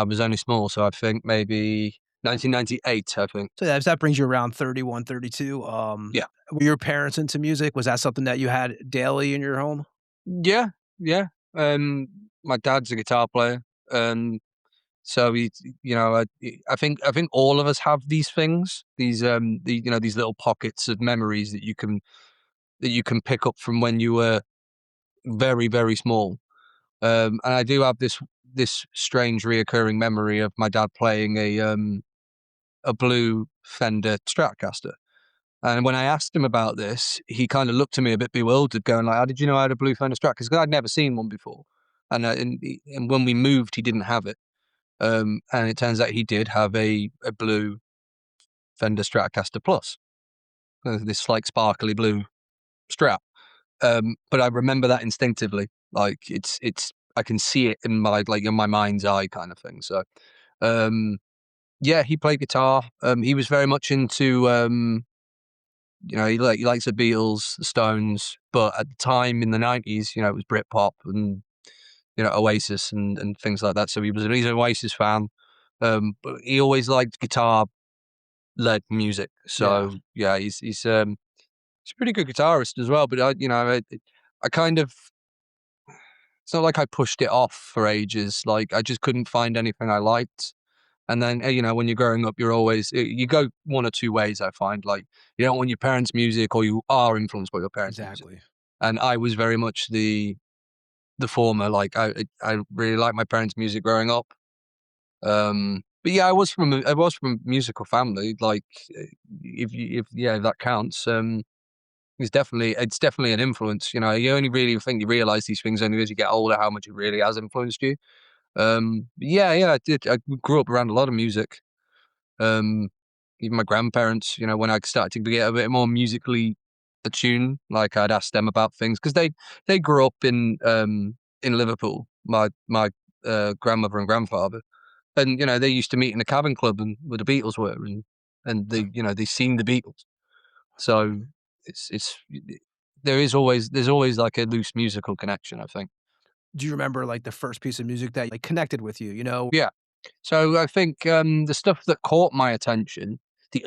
was only small, so I think maybe 1998, I think. So that brings you around 31, 32. Yeah. Were your parents into music? Was that something that you had daily in your home? Yeah, yeah. My dad's a guitar player, so I think all of us have these things, these these little pockets of memories that you can pick up from when you were very, very small. And I do have this strange reoccurring memory of my dad playing a blue Fender Stratocaster. And when I asked him about this, he kind of looked at me a bit bewildered, going like, "How did you know I had a blue Fender Stratocaster?" Because I'd never seen one before. And when we moved, he didn't have it. And it turns out he did have a blue Fender Stratocaster Plus, this like sparkly blue Strat. But I remember that instinctively, like it's I can see it in my mind's eye kind of thing. So, yeah, he played guitar. He was very much into he likes the Beatles, the Stones, but at the time in the 90s, it was Britpop and Oasis and things like that. So he's an Oasis fan, but he always liked guitar-led music. So yeah, he's a pretty good guitarist as well. But I kind of, it's not like I pushed it off for ages. Like I just couldn't find anything I liked. And then, when you're growing up, you go one or two ways, I find. Like, you don't want your parents' music, or you are influenced by your parents' music. Exactly. And I was very much the former. Like, I really liked my parents' music growing up. But yeah, I was from a musical family. Like, if that counts. It's definitely an influence. You only really think you realize these things only as you get older, how much it really has influenced you. I did. I grew up around a lot of music. Even my grandparents, when I started to get a bit more musically attuned, like I'd ask them about things because they grew up in Liverpool. My grandmother and grandfather, and they used to meet in a cabin club and where the Beatles were, and they seen the Beatles. So it's there's always like a loose musical connection, I think. Do you remember like the first piece of music that like connected with you? Yeah. So I think the stuff that caught my attention, the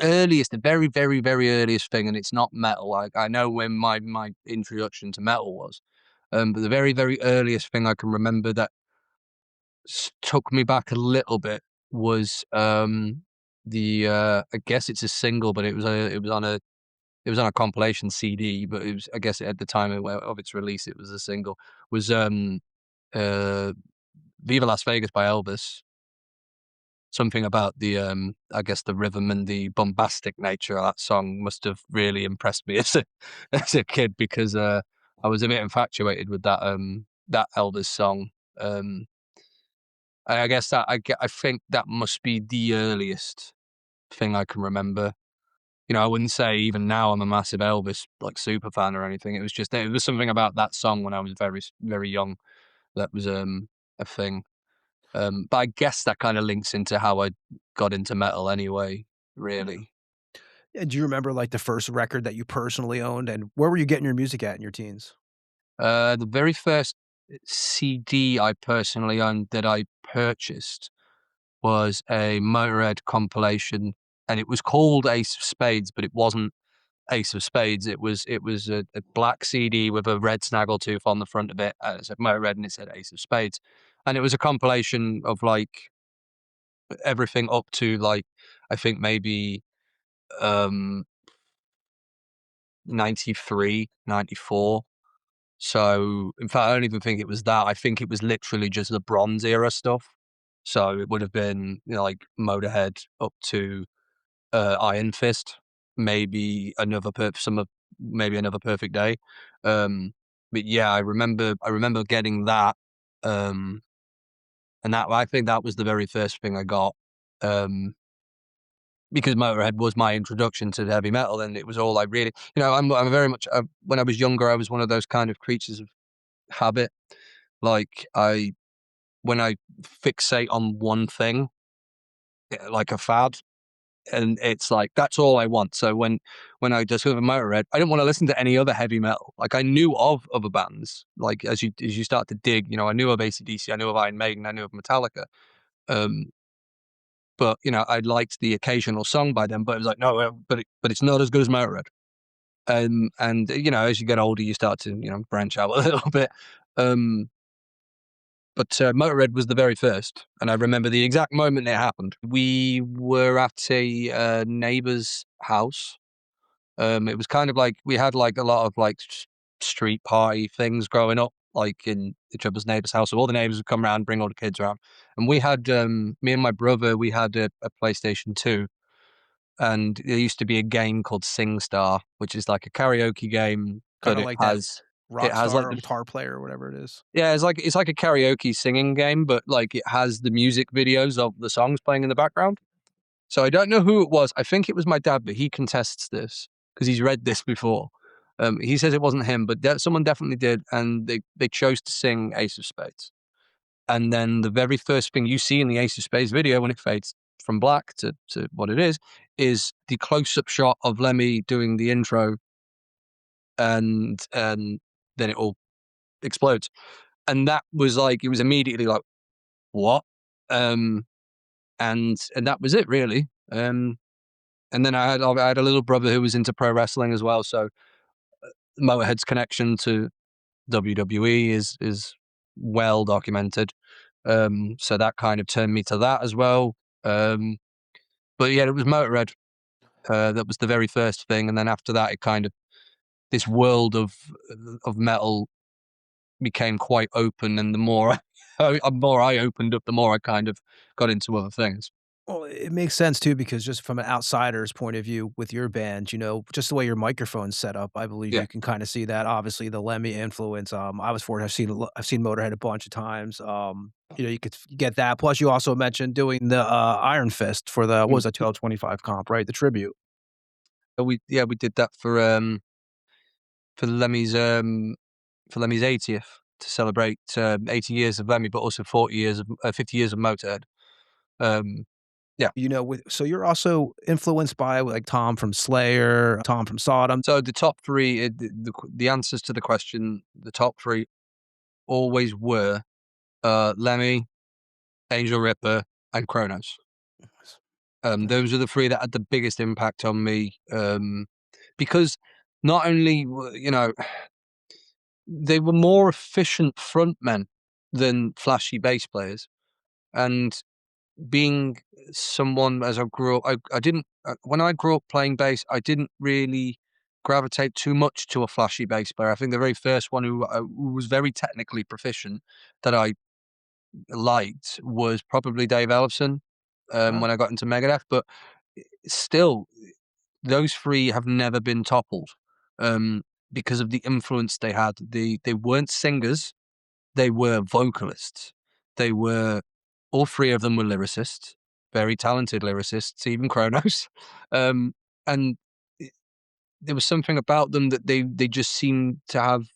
very, very, very earliest thing, and it's not metal. Like I know when my introduction to metal was, but the very, very earliest thing I can remember that took me back a little bit was I guess it's a single, but it was on a compilation CD, but it was, I guess at the time of its release, it was a single. Was Viva Las Vegas by Elvis. Something about the I guess the rhythm and the bombastic nature of that song must have really impressed me as a kid, because I was a bit infatuated with that Elvis song. I guess that I think that must be the earliest thing I can remember. I wouldn't say even now I'm a massive Elvis like super fan or anything. It was something about that song when I was very, very young that was a thing. But I guess that kind of links into how I got into metal anyway, really. Do you remember like the first record that you personally owned, and where were you getting your music at in your teens? The very first CD I personally owned that I purchased was a Motorhead compilation, and it was called Ace of Spades, but it wasn't Ace of Spades. It was a black CD with a red snaggletooth on the front of it. It said Motorhead and it said Ace of Spades. And it was a compilation of like everything up to like I think maybe 93, 94. So in fact, I don't even think it was that. I think it was literally just the Bronze era stuff. So it would have been, you know, like Motorhead up to Iron Fist, maybe another maybe another Perfect Day. But yeah, I remember getting that, and that I think that was the very first thing I got, because Motorhead was my introduction to heavy metal, and it was all I really, you know, I'm very much when I was younger, I was one of those kind of creatures of habit. Like when I fixate on one thing, like a fad, and it's like that's all I want. So when I discovered Motorhead, I didn't want to listen to any other heavy metal. Like I knew of other bands. Like as you start to dig, you know, I knew of AC/DC, I knew of Iron Maiden, I knew of Metallica. But you know, I liked the occasional song by them. But it was like no, but it's not as good as Motorhead. And you know, as you get older, you start to, you know, branch out a little bit. But Motorhead was the very first, and I remember the exact moment it happened. We were at a neighbour's house. It was kind of like we had like a lot of like street party things growing up, like in each other's neighbour's house. So all the neighbours would come around, bring all the kids around, and we had me and my brother. We had a PlayStation 2, and there used to be a game called SingStar, which is like a karaoke game, Kind but of it like has that like Rockstar or the Guitar Player or whatever it is. yeah, it's like a karaoke singing game, but like it has the music videos of the songs playing in the background. So I don't know who it was. I think it was my dad, but he contests this because he's read this before. He says it wasn't him, but someone definitely did, and they chose to sing Ace of Spades. And then the very first thing you see in the Ace of Spades video when it fades from black to what it is the close-up shot of Lemmy doing the intro, and then it all explodes. And that was like, it was immediately like, what? And that was it really. And then I had a little brother who was into pro wrestling as well. So Motorhead's connection to WWE is well documented. So that kind of turned me to that as well. But yeah, it was Motorhead. That was the very first thing. And then after that, it kind of, this world of metal became quite open, and the more I opened up, the more I kind of got into other things. Well, it makes sense too, because just from an outsider's point of view with your band, you know, just the way your microphone's set up, I believe Yeah. you can kind of see that. Obviously, the Lemmy influence. I was fortunate. I've seen Motorhead a bunch of times. You know, you could get that. Plus, you also mentioned doing the Iron Fist for the what was that 1225 comp, right? The tribute. We did that for Lemmy's 80th, to celebrate 80 years of Lemmy, but also 50 years of Motorhead. Yeah. You know, so you're also influenced by like Tom from Slayer, Tom from Sodom. So the top three, the answers to the question, the top three always were Lemmy, Angel Ripper, and Kronos. Those are the three that had the biggest impact on me, because not only, you know, they were more efficient frontmen than flashy bass players. And being someone, as I grew up, I didn't, when I grew up playing bass, I didn't really gravitate too much to a flashy bass player. I think the very first one who was very technically proficient that I liked was probably Dave Ellefson, when I got into Megadeth. But still, those three have never been toppled, because of the influence they had. They weren't singers, they were vocalists. They were, all three of them were lyricists, very talented lyricists, even Kronos. And there was something about them that they just seemed to have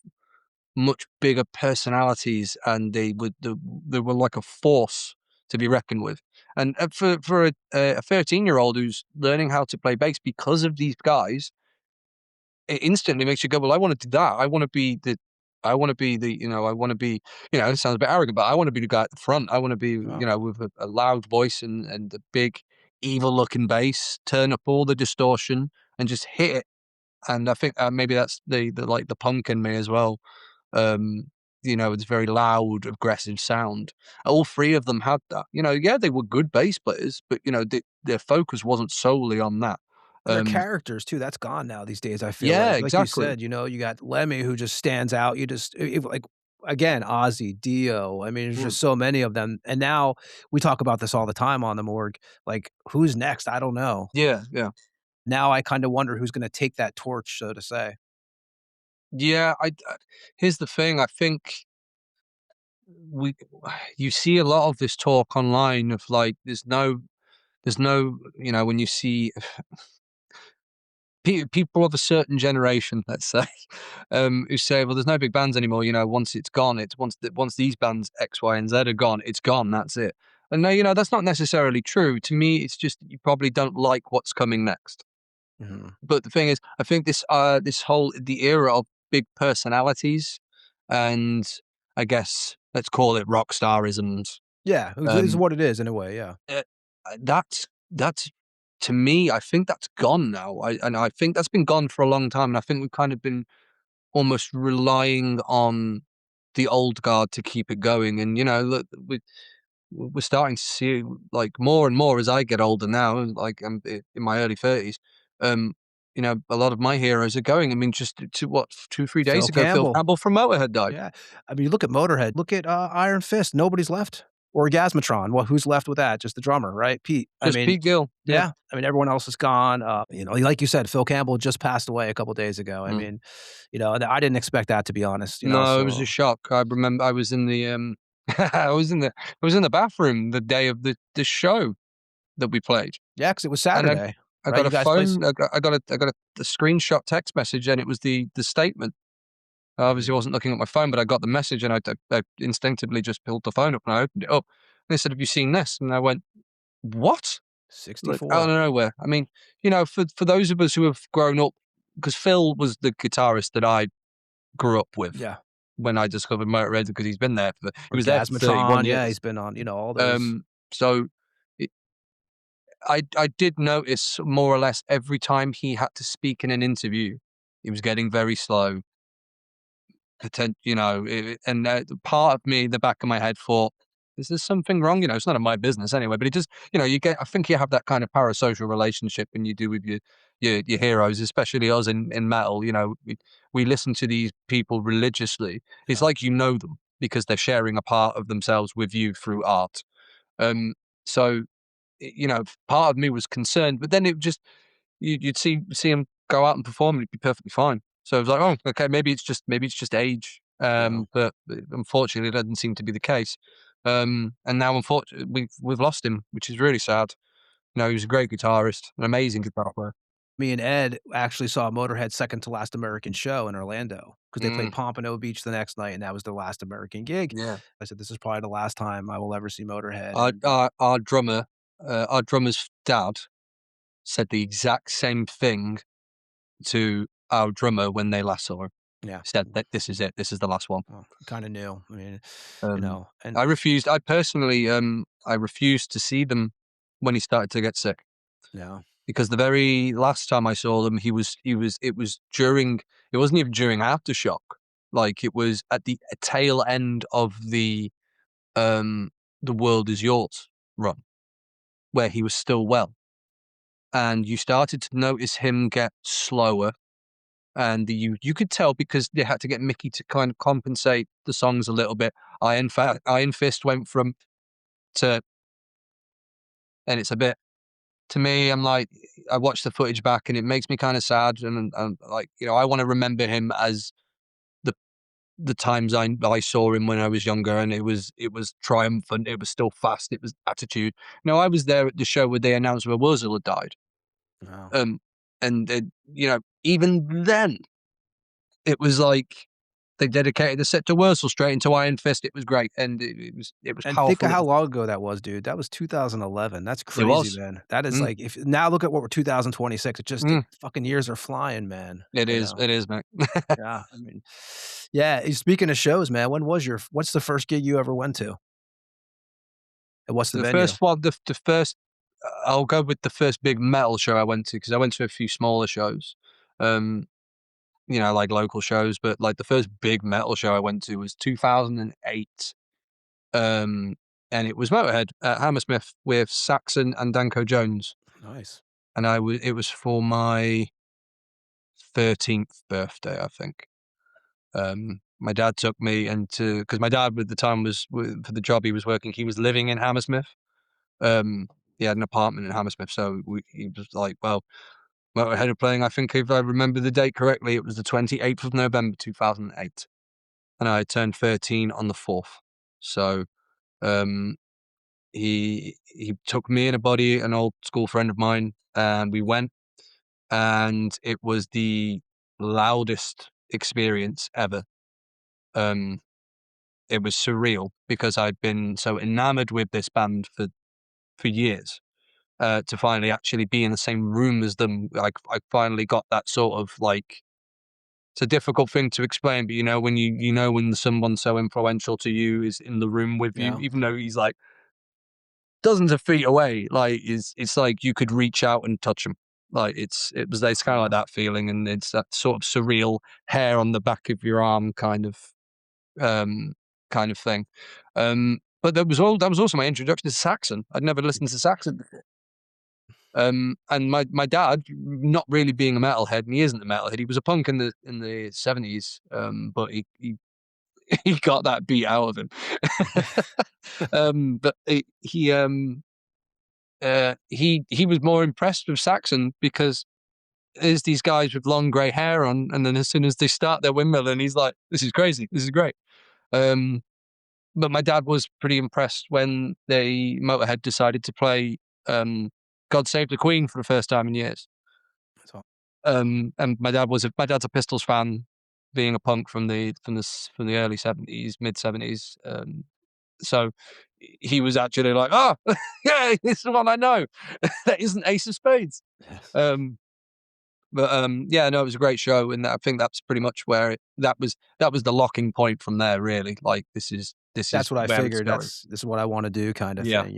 much bigger personalities, and they were like a force to be reckoned with. And for a 13-year-old who's learning how to play bass because of these guys, it instantly makes you go, well, I want to do that. I want to be the, you know, it sounds a bit arrogant, but I want to be the guy at the front. I want to be, you know, with a loud voice and a big evil looking bass, turn up all the distortion and just hit it. And I think maybe that's the like the punk in me as well. it's very loud, aggressive sound. All three of them had that. Yeah, they were good bass players, but their focus wasn't solely on that. They're characters too. That's gone now these days. I feel Yeah, like you exactly. said, you got Lemmy who just stands out. You just like again Ozzy, Dio. I mean, there's just so many of them. And now we talk about this all the time on the Morgue. Like, who's next? I don't know. Yeah. Now I kind of wonder who's going to take that torch, so to say. Yeah, here's the thing. I think you see a lot of this talk online of like there's no when you see people of a certain generation, let's say, who say, well, there's no big bands anymore. Once it's gone, it's once these bands X, Y, and Z are gone, it's gone. That's it. And no, that's not necessarily true. To me, it's just you probably don't like what's coming next. Mm-hmm. But the thing is, I think this whole the era of big personalities, and I guess let's call it rock starisms. Yeah, it's what it is in a way. Yeah, that's to me, I think that's gone now. I think that's been gone for a long time, and I think we've kind of been almost relying on the old guard to keep it going. And look, we're starting to see like more and more as I get older now. Like I'm in my early 30s. A lot of my heroes are going. I mean, just to what 2-3 days ago, Phil Campbell from Motorhead died. Yeah, I mean, you look at Motorhead. Look at Iron Fist. Nobody's left. Orgasmatron. Well, who's left with that? Just the drummer, right? Pete. Pete Gill. Yeah. I mean, everyone else is gone. Like you said, Phil Campbell just passed away a couple days ago. I mean, I didn't expect that, to be honest. No, it was a shock. I remember I was in the I was in the bathroom the day of the show that we played. Yeah, because it was Saturday. I got a phone. I got a screenshot text message, and it was the statement. I obviously wasn't looking at my phone, but I got the message, and I instinctively just pulled the phone up and I opened it up. And they said, "Have you seen this?" And I went, "What?" 64. Like, out of nowhere. I mean, for those of us who have grown up, because Phil was the guitarist that I grew up with. Yeah. When I discovered Motorhead, because he's been there he was there for 31 years. Yeah, he's been on, all those. So I did notice more or less every time he had to speak in an interview, he was getting very slow. And part of me, the back of my head thought, is there something wrong? It's none of my business anyway. But it just, I think you have that kind of parasocial relationship when you do with your heroes, especially us in metal. We listen to these people religiously. It's like you know them because they're sharing a part of themselves with you through art. So, part of me was concerned, but then it just you'd see him go out and perform, and it'd be perfectly fine. So I was like, oh, okay, maybe it's just age. But unfortunately, it doesn't seem to be the case. And now, unfortunately, we've lost him, which is really sad. He was a great guitarist, an amazing guitar player. Me and Ed actually saw Motorhead's second to last American show in Orlando because they played Pompano Beach the next night, and that was their last American gig. Yeah, I said, this is probably the last time I will ever see Motorhead. Our drummer's dad said the exact same thing to our drummer when they last saw him. Yeah, said that this is it. This is the last one. Well, kind of knew. I mean, and I refused. I personally, I refused to see them when he started to get sick. Yeah, because the very last time I saw them, it was during. It wasn't even during Aftershock. Like it was at the tail end of the World Is Yours run, where he was still well, and you started to notice him get slower. And you could tell because they had to get Mickey to kind of compensate the songs a little bit. Iron Fist went from to, and it's a bit, to me, I'm like, I watched the footage back and it makes me kind of sad. And like, I want to remember him as the times I saw him when I was younger, and it was triumphant. It was still fast. It was attitude. I was there at the show where they announced where Wurzel had died. Wow. And even then, it was like they dedicated the set to Wurzel straight into Iron Fist. It was great, and it was and powerful. Think of how long ago that was, dude. That was 2011. That's crazy, man. That is like, if now look at what we're 2026. It just fucking years are flying, man. It is, man. Yeah, I mean, yeah. Speaking of shows, man, what's the first gig you ever went to? And what's the venue? First one? The first. I'll go with the first big metal show I went to, because I went to a few smaller shows. like local shows, but like the first big metal show I went to was 2008. And it was Motorhead at Hammersmith with Saxon and Danko Jones. Nice. And it was for my 13th birthday, I think. My dad took me because my dad at the time was, for the job he was working, he was living in Hammersmith. He had an apartment in Hammersmith, so he was like, well, Motorhead are playing, I think if I remember the date correctly, it was the 28th of November 2008. And I turned 13 on the 4th. So he took me and a buddy, an old school friend of mine, and we went, and it was the loudest experience ever. It was surreal because I'd been so enamored with this band for years. To finally actually be in the same room as them, I finally got that sort of like, it's a difficult thing to explain, but when someone so influential to you is in the room with you, even though he's like dozens of feet away, like it's like you could reach out and touch him. Like it's kind of like that feeling, and it's that sort of surreal hair on the back of your arm kind of thing. But that was also my introduction to Saxon. I'd never listened to Saxon before. And my dad, not really being a metalhead, and he isn't a metalhead. He was a punk in the 70s, but he got that beat out of him. But he was more impressed with Saxon because there's these guys with long grey hair on, and then as soon as they start their windmill, and he's like, "This is crazy. This is great." But my dad was pretty impressed when Motorhead decided to play God Save the Queen for the first time in years. And my dad's a Pistols fan, being a punk from the early 70s, mid 70s. So he was actually like, "Oh, yeah, this is the one I know." That isn't Ace of Spades. Yes. Yeah, no, it was a great show, and I think that's pretty much where that was the locking point from there. Really, like that's what I figured. This is what I want to do, kind of thing,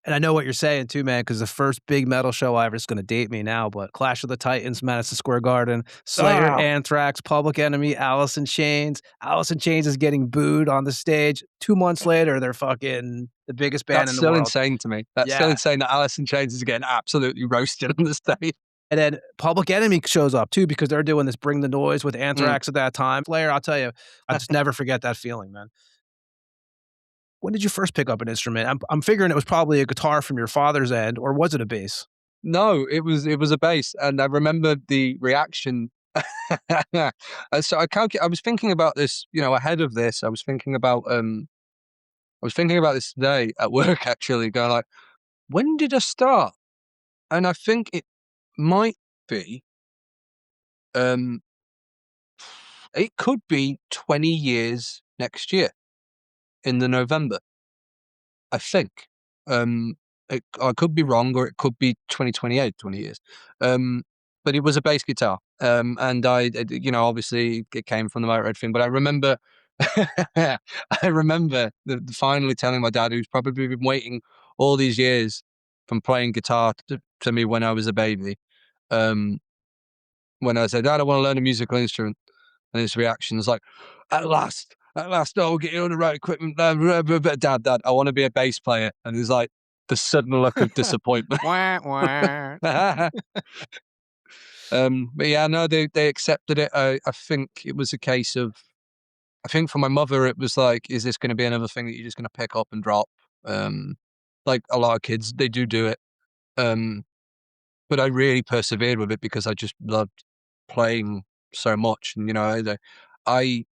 And I know what you're saying too, man, because the first big metal show I ever, is going to date me now, but Clash of the Titans, Madison Square Garden, Slayer, Anthrax, Public Enemy, Alice in Chains. Alice in Chains is getting booed on the stage. 2 months later, they're fucking the biggest band in the world. That's still insane to me. That's still insane that Alice in Chains is getting absolutely roasted on the stage. And then Public Enemy shows up too, because they're doing this Bring the Noise with Anthrax at that time. Slayer, I'll tell you, I just never forget that feeling, man. When did you first pick up an instrument? I'm figuring it was probably a guitar from your father's end, or was it a bass? No, it was a bass, and I remember the reaction. So I was thinking about this, ahead of this. I was thinking about this today at work, actually, going like, when did I start? And I think it might be, it could be 20 years next year in the November, I think. I could be wrong, or it could be 2028, 20 years. But it was a bass guitar. And obviously it came from the Motorhead thing, but I remember, finally telling my dad, who's probably been waiting all these years from playing guitar to me when I was a baby. When I said, "Dad, I want to learn a musical instrument," and his reaction was like, at last, I'll get you on the right equipment. Dad, I want to be a bass player. And it was like the sudden look of disappointment. But yeah, no, they accepted it. I think it was a case of, I think for my mother, it was like, is this going to be another thing that you're just going to pick up and drop? Like a lot of kids, they do it. But I really persevered with it because I just loved playing so much. And, I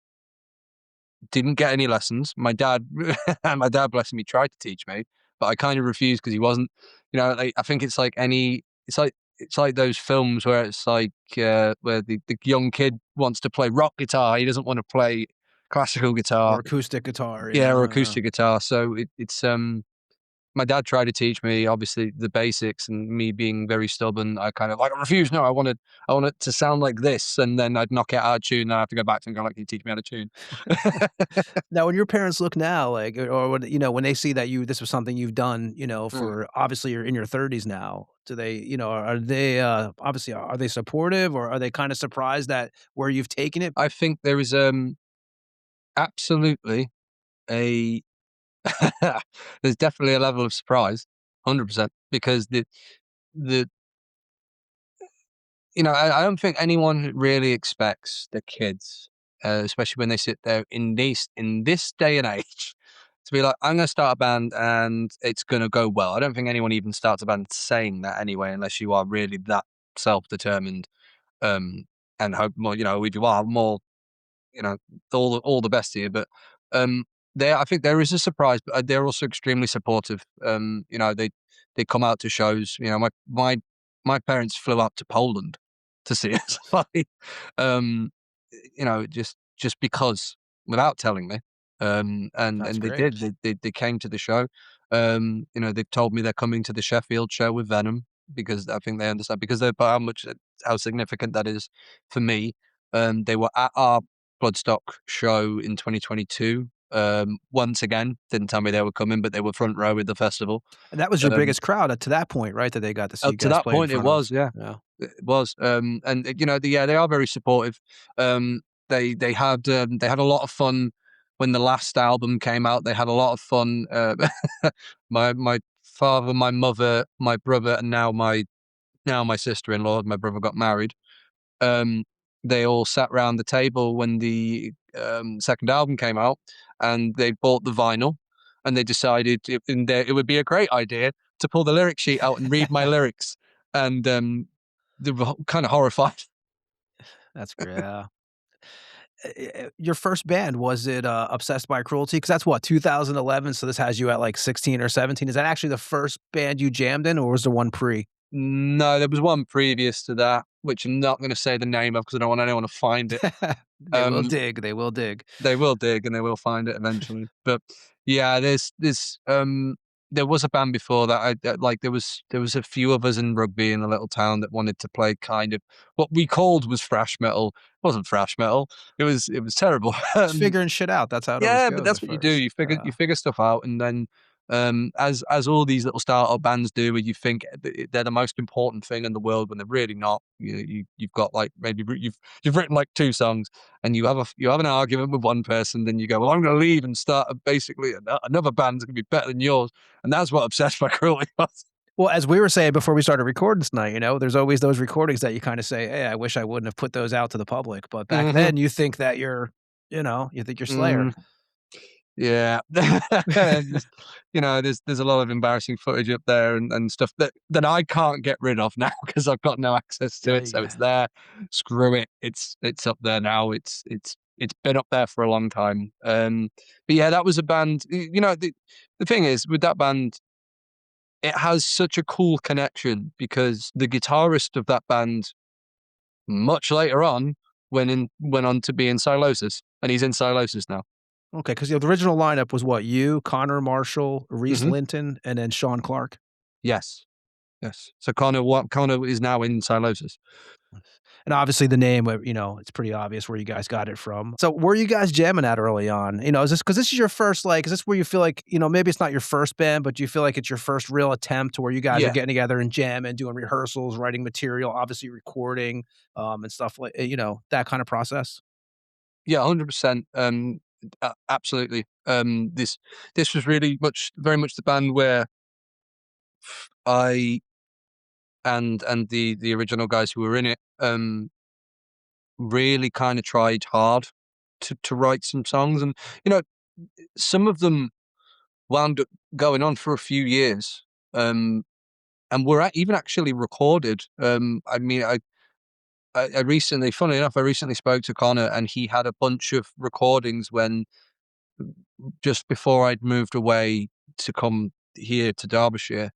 didn't get any lessons. My dad, bless him, he tried to teach me, but I kind of refused because he wasn't, I think it's like it's like those films where it's like, where the young kid wants to play rock guitar. He doesn't want to play classical guitar. Or acoustic guitar. Or acoustic guitar. So it's, my dad tried to teach me obviously the basics, and me being very stubborn, I kind of like, I refuse. No, I want it to sound like this, and then I'd knock it out of tune, and I have to go back to him and go like, can you teach me how to tune? Now, when your parents look now, like, or when, when they see that this was something you've done, for obviously you're in your 30s now, do they, are they, obviously, are they supportive, or are they kind of surprised at where you've taken it? I think there is absolutely a there's definitely a level of surprise, 100%, because the I don't think anyone really expects the kids, especially when they sit there in this day and age, to be like, I'm going to start a band and it's going to go well. I don't think anyone even starts a band saying that anyway, unless you are really that self-determined, and hope more. If you are more, all the best to you. But I think there is a surprise, but they're also extremely supportive. They come out to shows. My parents flew out to Poland to see us play. Just because, without telling me. And That's they great. did. They came to the show. They've told me they're coming to the Sheffield show with Venom, because I think they understand, because how significant that is for me. They were at our Bloodstock show in 2022. Once again, didn't tell me they were coming, but they were front row with the festival. And that was your biggest crowd up to that point, right? That they got to see you To guys that play in point, it front of. was, yeah. Yeah. It was. And they are very supportive. They had a lot of fun when the last album came out. They had a lot of fun. My father, my mother, my brother, and now my sister-in-law. My brother got married. They all sat round the table when the second album came out, and they bought the vinyl, and they decided it would be a great idea to pull the lyric sheet out and read my lyrics, and they were kind of horrified. That's great. Yeah. Your first band, was it Obsessed by Cruelty? Because that's what, 2011. So this has you at like 16 or 17. Is that actually the first band you jammed in, or was there one pre? No, there was one previous to that, which I'm not going to say the name of because I don't want anyone to find it. They will dig. They will dig. They will dig and they will find it eventually. But yeah, there was a band before that. There was a few of us in rugby in a little town that wanted to play kind of what we called was thrash metal. It wasn't thrash metal. It was terrible. Just figuring shit out. That's how it always Yeah, goes but that's at what you do. first. You figure stuff out, and then as all these little startup bands do, where you think they're the most important thing in the world when they're really not. You've got like maybe you've written like 2 songs, and you have an argument with one person, then you go, well, I'm going to leave and start basically another band's going to be better than yours, and that's what Obsessed by Cruelty was. Well, as we were saying before we started recording tonight, there's always those recordings that you kind of say, hey, I wish I wouldn't have put those out to the public. But back then you think that you think you're Slayer. Yeah. There's a lot of embarrassing footage up there and stuff that I can't get rid of now because I've got no access to it. So it's there. Screw it. It's up there now. It's been up there for a long time. But yeah, that was a band. The thing is with that band, it has such a cool connection because the guitarist of that band, much later on, went on to be in Silosis, and he's in Silosis now. Okay, because the original lineup was what? You, Connor Marshall, Reese Linton, and then Sean Clark. Yes. So Connor is now in Silosis. And obviously the name, it's pretty obvious where you guys got it from. So were you guys jamming at early on? Is this because this is your first, is this where you feel like, maybe it's not your first band, but you feel like it's your first real attempt to where you guys are getting together and jamming, doing rehearsals, writing material, obviously recording, and stuff like, that kind of process? Yeah, 100%. Absolutely. This was very much the band where I and the original guys who were in it really kind of tried hard to write some songs, and some of them wound up going on for a few years, and were even actually recorded. I recently, funnily enough, spoke to Connor, and he had a bunch of recordings when just before I'd moved away to come here to Derbyshire.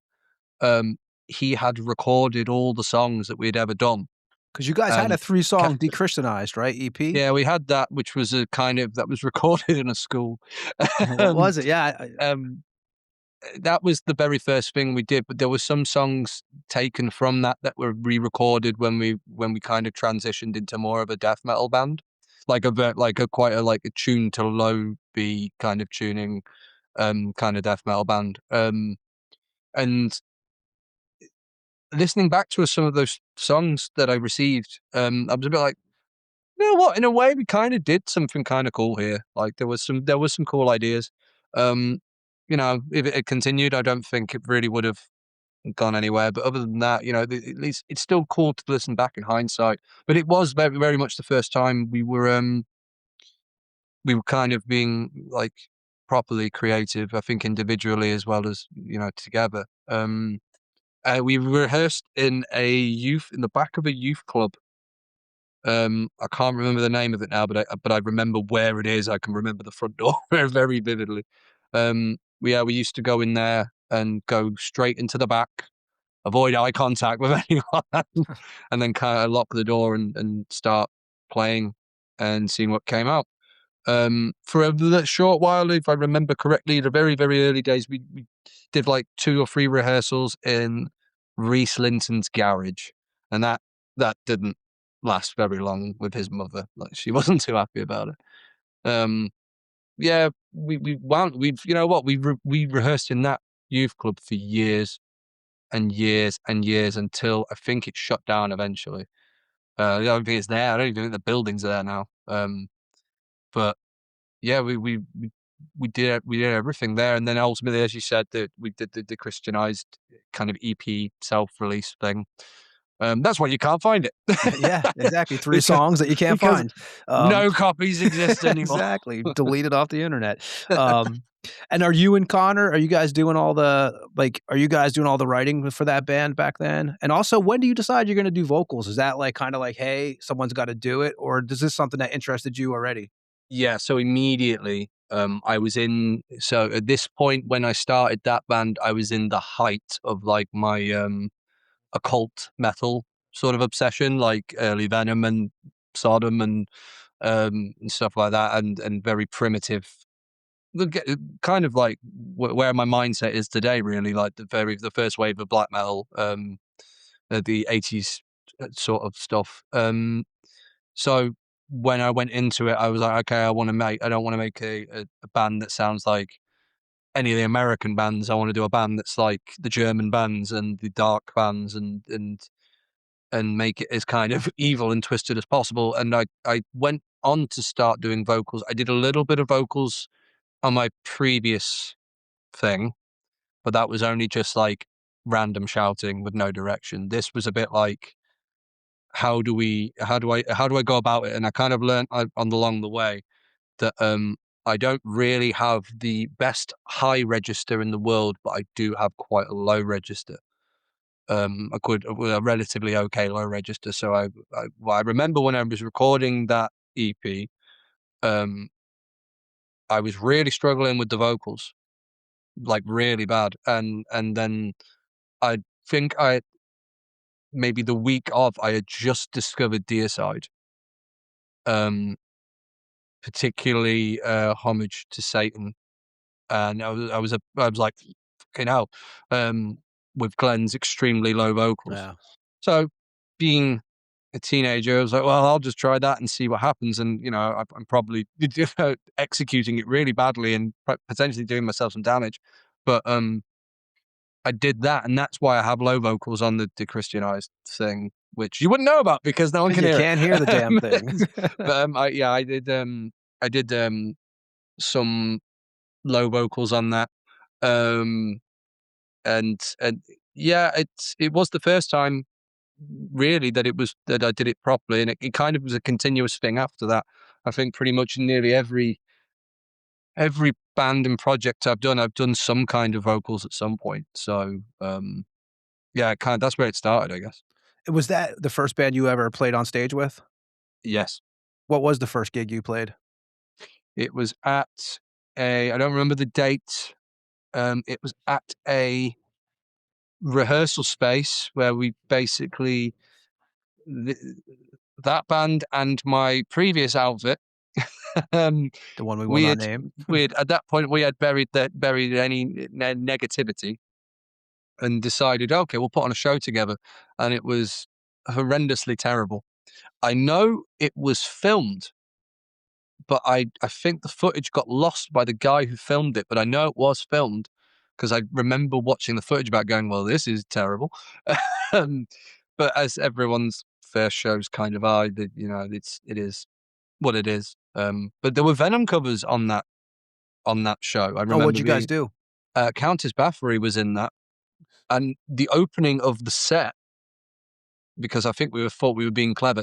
He had recorded all the songs that we'd ever done. Because you guys had a 3-song Dechristianized, right? EP? Yeah, we had that, which was that was recorded in a school. What was it? Yeah. that was the very first thing we did, but there were some songs taken from that were re-recorded when we kind of transitioned into more of a death metal band, like a tune to low B kind of tuning, kind of death metal band. And listening back to some of those songs that I received, I was a bit like, you know what? In a way, we kind of did something kind of cool here. Like there was some cool ideas. You know, if it had continued, I don't think it really would have gone anywhere. But other than that, you know, at least it's still cool to listen back in hindsight. But it was very, very much the first time we were kind of being like properly creative. I think individually as well as, you know, together. We rehearsed in the back of a youth club. I can't remember the name of it now, but I remember where it is. I can remember the front door very vividly. We used to go in there and go straight into the back, avoid eye contact with anyone, and then kind of lock the door and start playing and seeing what came out. For a short while, if I remember correctly, the very, very early days, we did like 2 or 3 rehearsals in Reese Linton's garage, and that didn't last very long with his mother. Like she wasn't too happy about it. Yeah, we've you know what, we rehearsed in that youth club for years and years and years until I think it shut down eventually. I don't think it's there. I don't even think the building's there now. But yeah, we did everything there, and then ultimately, as you said, that we did the Christianized kind of EP self-release thing. That's why you can't find it. Yeah, exactly. 3 songs that you can't find. No copies exist anymore. Exactly. Deleted off the internet. And are you and Connor, are you guys doing all the writing for that band back then? And also, when do you decide you're going to do vocals? Is that like kind of like, hey, someone's got to do it? Or is this something that interested you already? Yeah, so immediately, so at this point when I started that band, I was in the height of like my occult metal sort of obsession, like early Venom and Sodom and stuff like that, and very primitive, kind of like where my mindset is today, really, like the first wave of black metal, the 80s sort of stuff. So when I went into it, I was like, okay, I don't want to make a band that sounds like any of the American bands. I want to do a band that's like the German bands and the dark bands and make it as kind of evil and twisted as possible. And I went on to start doing vocals. I did a little bit of vocals on my previous thing, but that was only just like random shouting with no direction. This was a bit like, how do I go about it? And I kind of learned along the way that I don't really have the best high register in the world, but I do have quite a low register. A relatively okay low register. So I remember when I was recording that EP, I was really struggling with the vocals, like really bad. And then I think maybe the week of, I had just discovered Deicide. Particularly Homage to Satan. And I was like, fucking hell, with Glenn's extremely low vocals. Yeah. So being a teenager, I was like, well, I'll just try that and see what happens. And, you know, I'm probably executing it really badly and potentially doing myself some damage. But I did that, and that's why I have low vocals on the Christianized thing, which you wouldn't know about because no one can hear it. You can't hear the damn thing. But I did some low vocals on that. And yeah, it was the first time really that I did it properly, and it kind of was a continuous thing after that. I think pretty much nearly every band and project I've done some kind of vocals at some point. So yeah, that's where it started, I guess. Was that the first band you ever played on stage with? Yes. What was the first gig you played? It was at I don't remember the date. It was at a rehearsal space where we basically, that band and my previous outfit The one we will we not had name. at that point we had buried any negativity and decided, okay, we'll put on a show together, and it was horrendously terrible. I know it was filmed, but I think the footage got lost by the guy who filmed it, but I know it was filmed because I remember watching the footage back going, well, this is terrible. But as everyone's first shows kind of are, you know, it is what it is. But there were Venom covers on that show. I remember What'd you guys do? Countess Bathory was in that, and the opening of the set, because I think we thought we were being clever.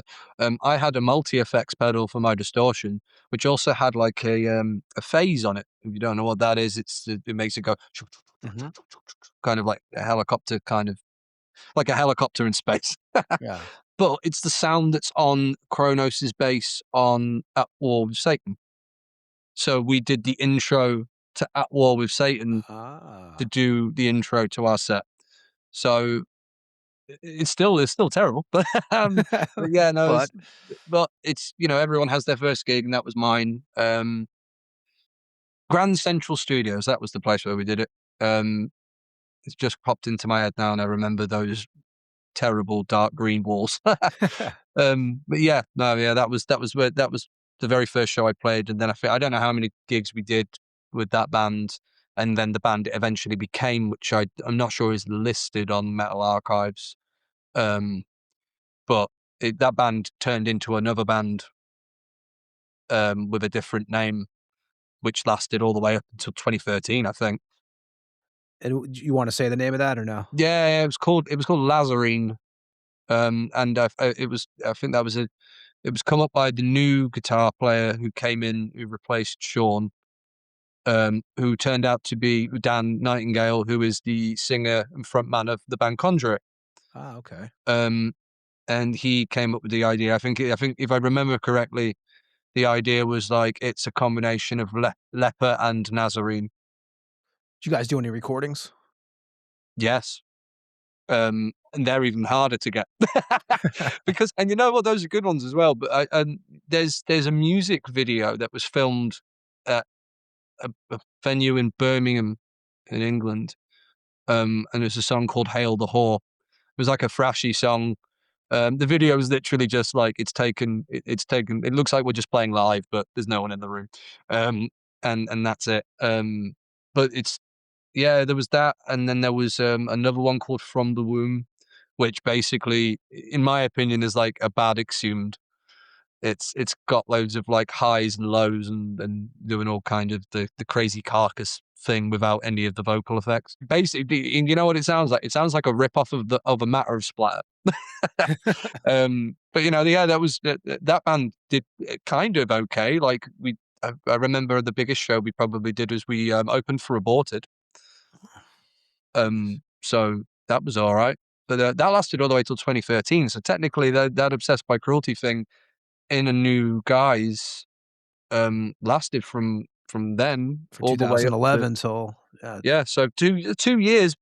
I had a multi-effects pedal for my distortion, which also had like a phase on it. If you don't know what that is, it makes it go kind of like a helicopter, kind of like a helicopter in space. Yeah. But it's the sound that's on Kronos' bass on At War with Satan. So we did the intro to At War with Satan to do the intro to our set. So it's still terrible, but yeah, no, but it's, you know, everyone has their first gig, and that was mine. Grand Central Studios, that was the place where we did it. It's just popped into my head now, and I remember those terrible dark green walls. But yeah, no, yeah, that was the very first show I played, and then I don't know how many gigs we did with that band, and then the band it eventually became, which I'm not sure is listed on Metal Archives. But that band turned into another band with a different name, which lasted all the way up until 2013, I think. And you want to say the name of that or no? Yeah, it was called Lazarine. And I think that was it was come up by the new guitar player who came in, who replaced Sean, who turned out to be Dan Nightingale, who is the singer and frontman of the band Conjure. Okay. And he came up with the idea. I think if I remember correctly, the idea was like it's a combination of leper and Nazarene. Did you guys do any recordings? Yes. And they're even harder to get because, and you know what, those are good ones as well. But there's a music video that was filmed at a venue in Birmingham, in England, and there's a song called "Hail the Whore." It was like a thrashy song. The video is literally just like it's taken. It looks like we're just playing live, but there's no one in the room, and that's it. But it's. Yeah, there was that, and then there was another one called From the Womb, which basically, in my opinion, is like a bad exhumed. It's got loads of like highs and lows and doing all kind of the crazy carcass thing without any of the vocal effects. Basically, you know what it sounds like? It sounds like a rip-off of a Matter of Splatter. But you know, yeah, that band did kind of okay. Like I remember the biggest show we probably did was we opened for Aborted. So that was all right, but that lasted all the way till 2013. So technically, that Obsessed by Cruelty thing in a new guise lasted from then For all the way up 2011 till yeah. So 2 years,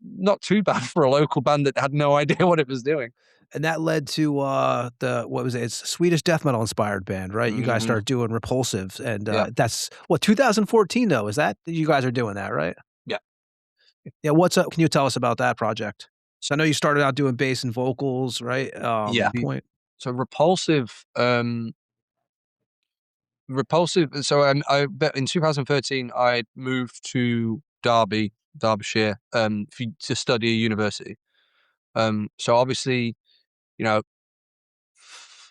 not too bad for a local band that had no idea what it was doing. and that led to what was it? It's a Swedish death metal inspired band, right? You guys started doing Repulsive, and that's what 2014 though. Is that you guys are doing that, right? Yeah. Yeah. What's up? Can you tell us about that project? So I know you started out doing bass and vocals, right? Yeah. Point. So Repulsive. Repulsive. So I in 2013 I moved to Derbyshire, to study at university. So obviously, you know,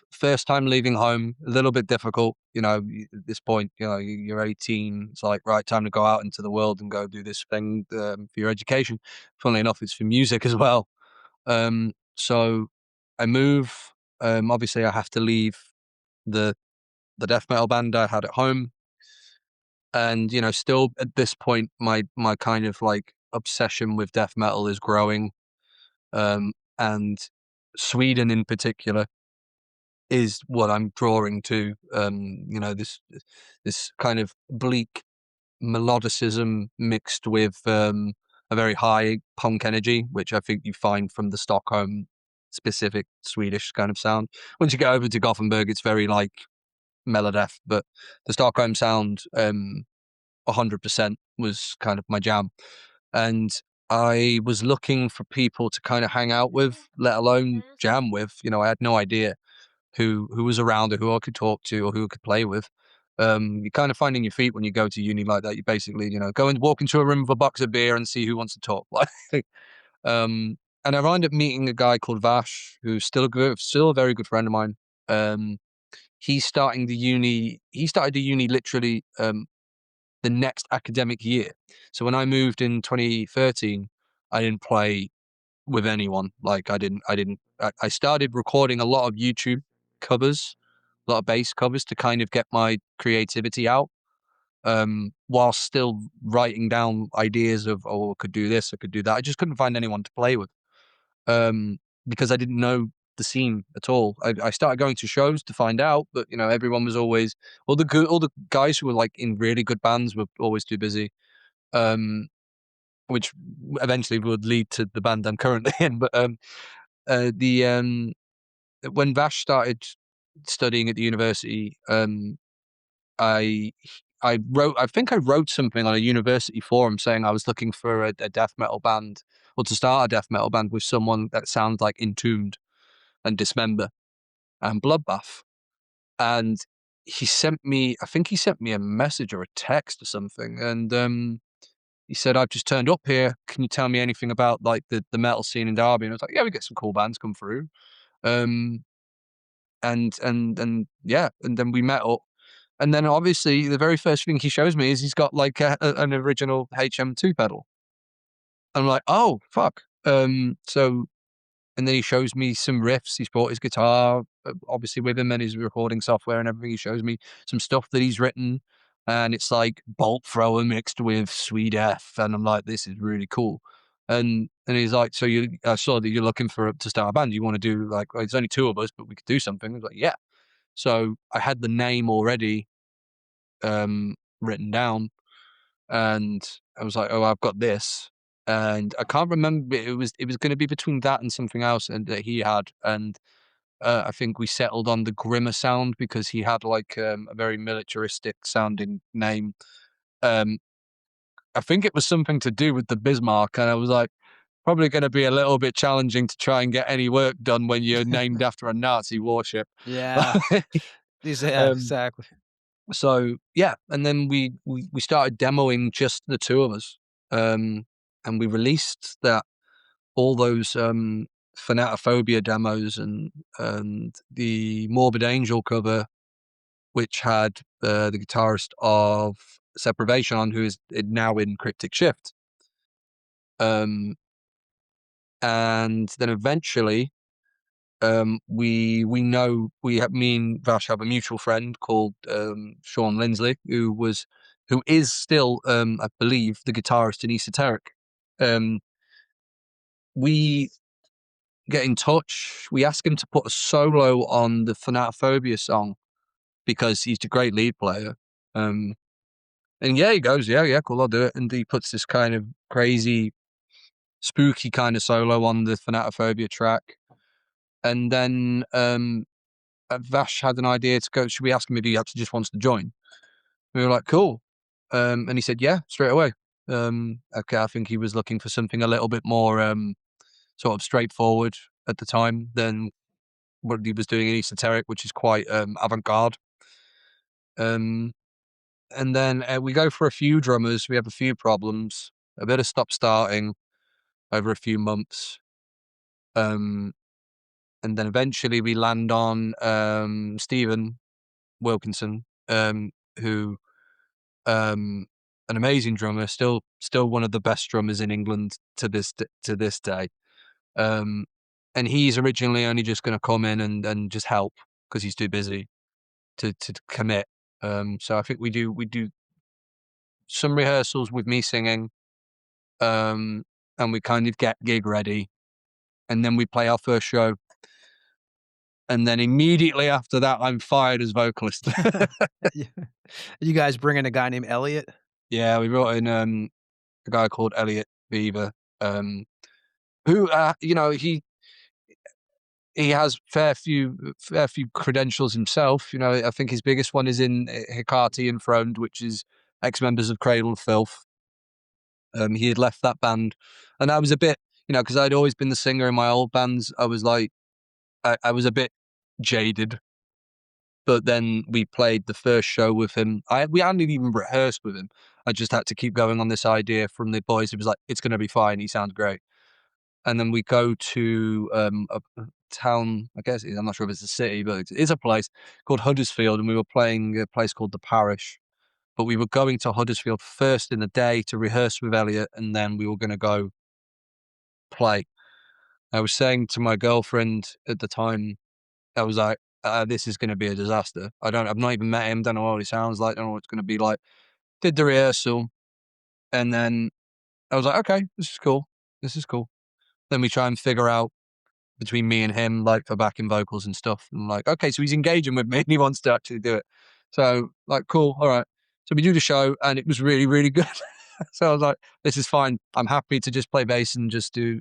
first time leaving home, a little bit difficult. You know, at this point, you know, you're 18. It's like, right, time to go out into the world and go do this thing for your education. Funnily enough, it's for music as well. So I move. Obviously, I have to leave the death metal band I had at home. And, you know, still at this point, my kind of like obsession with death metal is growing. And Sweden in particular is what I'm drawing to. You know, this kind of bleak melodicism mixed with a very high punk energy, which I think you find from the Stockholm specific Swedish kind of sound. Once you get over to Gothenburg, it's very like Melodeath, but the Stockholm sound 100% was kind of my jam. And I was looking for people to kind of hang out with, let alone jam with. You know, I had no idea who was around or who I could talk to or who I could play with. You're kind of finding your feet when you go to uni like that. You basically, you know, go and walk into a room with a box of beer and see who wants to talk. Like, and I wound up meeting a guy called Vash, who's still a very good friend of mine. He's starting the uni. He started the uni literally the next academic year. So when I moved in 2013, I didn't play with anyone. Like I started recording a lot of YouTube covers, a lot of bass covers to kind of get my creativity out, while still writing down ideas of, oh, I could do this, I could do that. I just couldn't find anyone to play with, because I didn't know the scene at all. I started going to shows to find out, but you know, everyone was always, all the guys who were like in really good bands were always too busy, which eventually would lead to the band I'm currently in. But when Vash started studying at the university, I think I wrote something on a university forum saying I was looking for a death metal band, or to start a death metal band with someone that sounds like Entombed and Dismember and Bloodbath. And he sent me a message or a text or something, and he said, I've just turned up here, can you tell me anything about like the metal scene in Derby? And I was like, yeah, we get some cool bands come through. And yeah, and then we met up. And then obviously the very first thing he shows me is he's got like an original HM2 pedal. I'm like, oh fuck. So, and then he shows me some riffs. He's brought his guitar, obviously with him, and his recording software and everything. He shows me some stuff that he's written, and it's like Bolt Thrower mixed with Sweet F, and I'm like, this is really cool. And he's like, so I saw that you're looking to start a band. You want to do like, well, there's only two of us, but we could do something. I was like, yeah. So I had the name already written down, and I was like, oh, I've got this. And I can't remember, it was going to be between that and something else and that he had, and I think we settled on the Grimmer sound because he had like a very militaristic sounding name. I think it was something to do with the Bismarck, and I was like, probably going to be a little bit challenging to try and get any work done when you're named after a Nazi warship. Yeah, exactly. So yeah, and then we started demoing just the two of us, and we released all those Fanatophobia demos and the Morbid Angel cover, which had the guitarist of Separation on, who is now in Cryptic Shift. And then eventually, me and Vash have a mutual friend called Sean Lindsley, who is still, I believe, the guitarist in Esoteric. We get in touch. We ask him to put a solo on the Fanatophobia song because he's a great lead player. And yeah, he goes, yeah, cool, I'll do it. And he puts this kind of crazy, spooky kind of solo on the Fanatophobia track. And then Vash had an idea to go, should we ask him if he actually just wants to join? We were like, cool. And he said, yeah, straight away. Okay, I think he was looking for something a little bit more sort of straightforward at the time than what he was doing in Esoteric, which is quite avant-garde. And then we go for a few drummers. We have a few problems, a bit of stop-starting over a few months. And then eventually we land on Stephen Wilkinson, who an amazing drummer, still one of the best drummers in England to this day. And he's originally only just going to come in and just help because he's too busy to commit. So I think we do some rehearsals with me singing, and we kind of get gig ready, and then we play our first show. And then immediately after that, I'm fired as vocalist. You guys bring in a guy named Elliot? Yeah, we brought in a guy called Elliot Beaver, who, he has fair few credentials himself. You know, I think his biggest one is in Hecate Enthroned, which is ex-members of Cradle of Filth. He had left that band, and I was a bit, you know, because I'd always been the singer in my old bands. I was like, I was a bit jaded. But then we played the first show with him. We hadn't even rehearsed with him. I just had to keep going on this idea from the boys. It was like, it's going to be fine. He sounds great. And then we go to a town, I guess, I'm not sure if it's a city, but it's a place called Huddersfield, and we were playing a place called The Parish. But we were going to Huddersfield first in the day to rehearse with Elliot, and then we were going to go play. I was saying to my girlfriend at the time, I was like, this is going to be a disaster. I've not even met him, don't know what he sounds like, don't know what it's going to be like. Did the rehearsal, and then I was like, okay, this is cool. Then we try and figure out between me and him, like, for backing vocals and stuff. And like, okay, so he's engaging with me and he wants to actually do it. So like, cool, all right. So we do the show, and it was really, really good. So I was like, this is fine. I'm happy to just play bass and just do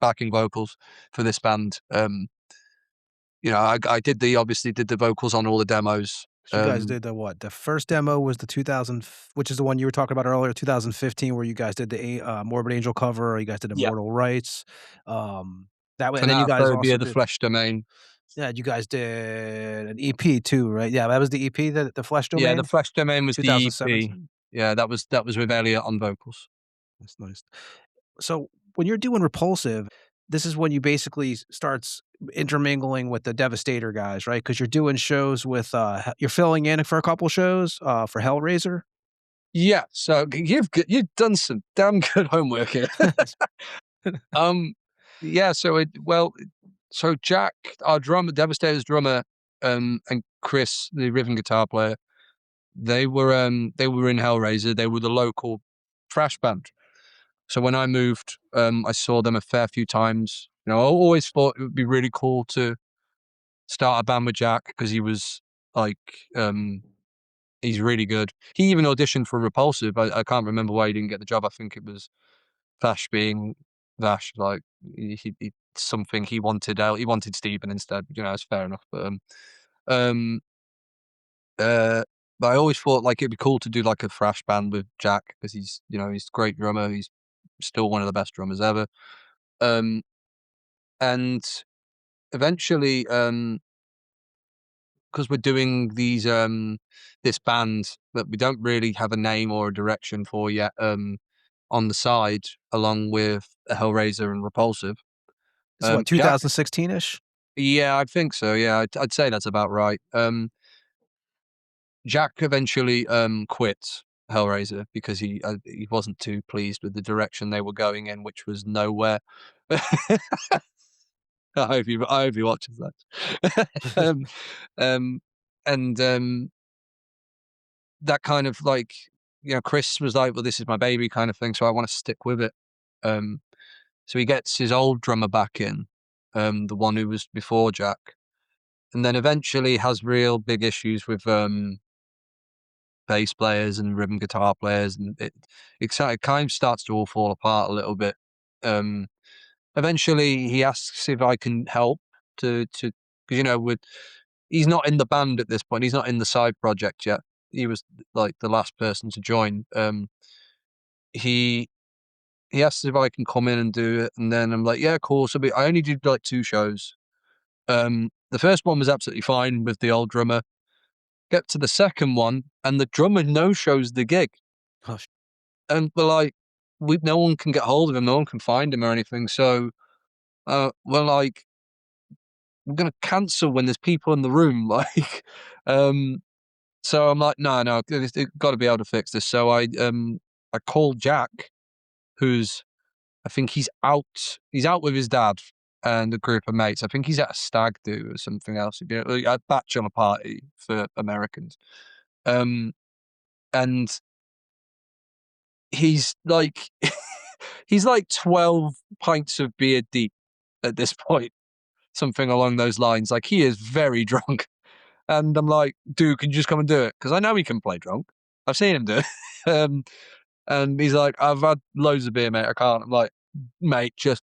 backing vocals for this band. You know, I obviously did the vocals on all the demos. So you guys did the what? The first demo was the 2000, which is the one you were talking about earlier, 2015, where you guys did the Morbid Angel cover, or you guys did Immortal Rights. That way, and then you guys also the Flesh Domain. Yeah, you guys did an EP too, right? Yeah, that was the EP, the Flesh Domain. Yeah, the Flesh Domain was the EP. Yeah, that was with Elliot on vocals. That's nice. So when you're doing Repulsive, this is when you basically starts intermingling with the Devastator guys, right? Because you're doing shows with, you're filling in for a couple shows for Hellraiser. Yeah, so you've done some damn good homework here. Yeah, so Jack, our drummer, Devastator's drummer, and Chris, the rhythm guitar player, they were in Hellraiser. They were the local thrash band. So when I moved, I saw them a fair few times. You know, I always thought it would be really cool to start a band with Jack, because he was like, he's really good. He even auditioned for Repulsive. I can't remember why he didn't get the job. I think it was Vash being Vash. Like he something he wanted out. He wanted Stephen instead. You know, it's fair enough. But but I always thought like it'd be cool to do like a thrash band with Jack, because he's a great drummer. He's still one of the best drummers ever. And eventually, because we're doing these this band that we don't really have a name or a direction for yet, on the side, along with Hellraiser and Repulsive. So what, 2016-ish? Yeah, I think so. Yeah, I'd say that's about right. Jack eventually quit Hellraiser because he wasn't too pleased with the direction they were going in, which was nowhere. I hope he watches that. That kind of like, Chris was like, well, this is my baby kind of thing, so I want to stick with it. So he gets his old drummer back in, the one who was before Jack, and then eventually has real big issues with bass players and rhythm guitar players, and it kind of starts to all fall apart a little bit. Eventually he asks if I can help to because he's not in the band at this point. He's not in the side project yet. He was like the last person to join. He asks if I can come in and do it, and then I'm like, yeah, cool. So I only did like 2 shows. The first one was absolutely fine with the old drummer. Get to the second one, and the drummer no-shows the gig. Oh, and we're like, no one can get hold of him, no one can find him or anything. So we're like, we're gonna cancel when there's people in the room. Like, so I'm like, no, it's got to be able to fix this. So I called Jack, who's, I think he's out with his dad and a group of mates. I think he's at a stag do or something else. A bachelor party for Americans. And he's like, he's like 12 pints of beer deep at this point, something along those lines. Like, he is very drunk. And I'm like, dude, can you just come and do it? Because I know he can play drunk. I've seen him do it. And he's like, I've had loads of beer, mate. I can't. I'm like, mate, just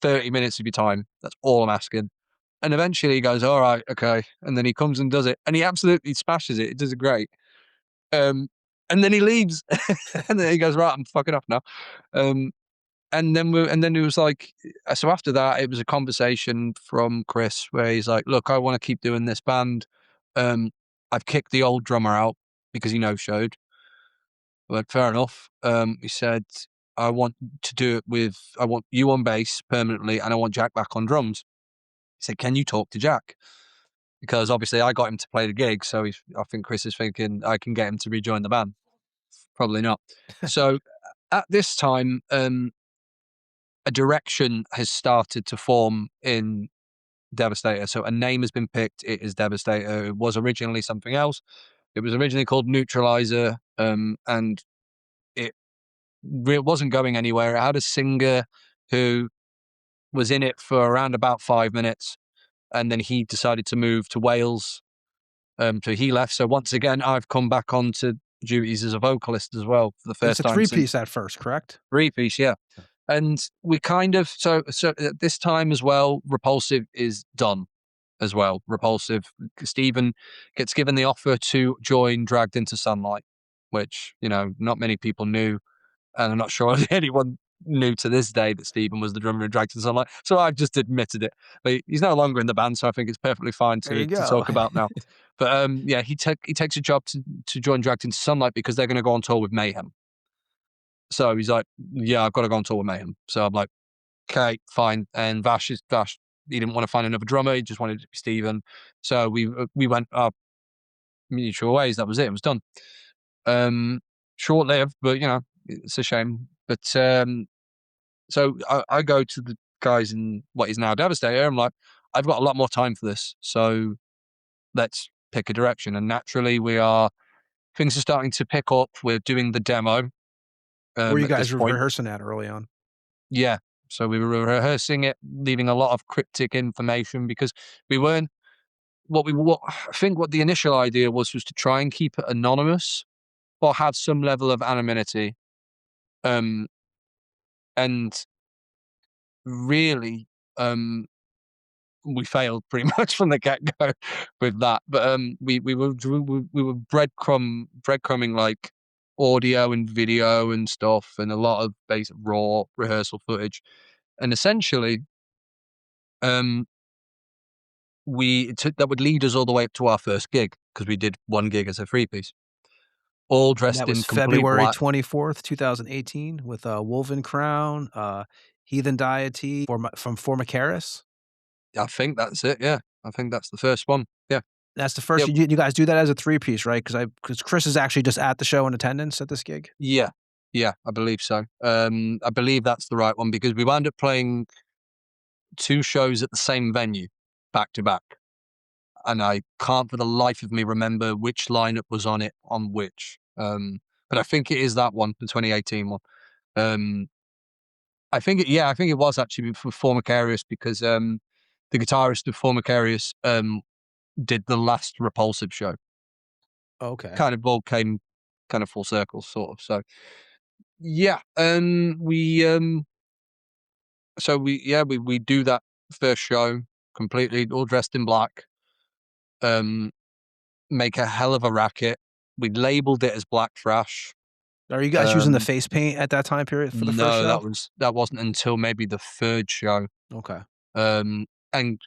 30 minutes of your time. That's all I'm asking. And eventually he goes, all right, okay. And then he comes and does it. And he absolutely smashes it. It does it great. And then he leaves. And then he goes, right, I'm fucking off now. And then it was like, so after that, it was a conversation from Chris where he's like, look, I want to keep doing this band. I've kicked the old drummer out because he no-showed. But fair enough. He said, I want to do it I want you on bass permanently and I want Jack back on drums. He said, can you talk to Jack? Because obviously I got him to play the gig. So I think Chris is thinking I can get him to rejoin the band. Probably not. So at this time, a direction has started to form in Devastator. So a name has been picked. It is Devastator. It was originally something else. It was originally called Neutralizer. And it wasn't going anywhere. It had a singer who was in it for around about 5 minutes, and then he decided to move to Wales. So he left. So once again, I've come back onto duties as a vocalist as well for the first time. It's a 3-piece at first, correct? 3-piece, yeah. And we kind of so at this time as well, Repulsive is done as well. Repulsive, Stephen gets given the offer to join Dragged into Sunlight, which, you know, not many people knew. And I'm not sure anyone knew to this day that Stephen was the drummer in Dragged into Sunlight. So I've just admitted it. But he's no longer in the band, so I think it's perfectly fine to talk about now. But yeah, he takes a job to join Dragged into Sunlight because they're going to go on tour with Mayhem. So he's like, yeah, I've got to go on tour with Mayhem. So I'm like, okay, fine. And Vash, he didn't want to find another drummer. He just wanted it to be Stephen. So we went our mutual ways. That was it. It was done. Short-lived, but, you know, it's a shame. But so I go to the guys in what is now Devastator. I'm like, I've got a lot more time for this. So let's pick a direction. And naturally, things are starting to pick up. We're doing the demo. Were you guys rehearsing at early on? Yeah. So we were rehearsing it, leaving a lot of cryptic information because we weren't, I think what the initial idea was to try and keep it anonymous, but have some level of anonymity. And really, we failed pretty much from the get-go with that. But we were breadcrumbing like audio and video and stuff, and a lot of basic raw rehearsal footage, and essentially, that would lead us all the way up to our first gig because we did one gig as a 3-piece, all dressed in complete February black. 24th, 2018, with Wolven Crown, Heathen Deity from Formicaris. I think that's it. Yeah, I think that's the first one. Yeah, that's the first. Yep. You guys do that as a 3-piece, right? Because Chris is actually just at the show in attendance at this gig. Yeah, I believe so. I believe that's the right one because we wound up playing 2 shows at the same venue, back to back, and I can't for the life of me remember which lineup was on which. But I think it is that one, the 2018 one. I think it was actually for Formicarius because the guitarist of Formicarius did the last Repulsive show. Okay. Kind of all came kind of full circle, sort of. So yeah, we do that first show completely all dressed in black. Make a hell of a racket. We labeled it as Black Thrash. Are you guys using the face paint at that time period for the first show? No, that wasn't until maybe the 3rd show. Okay. And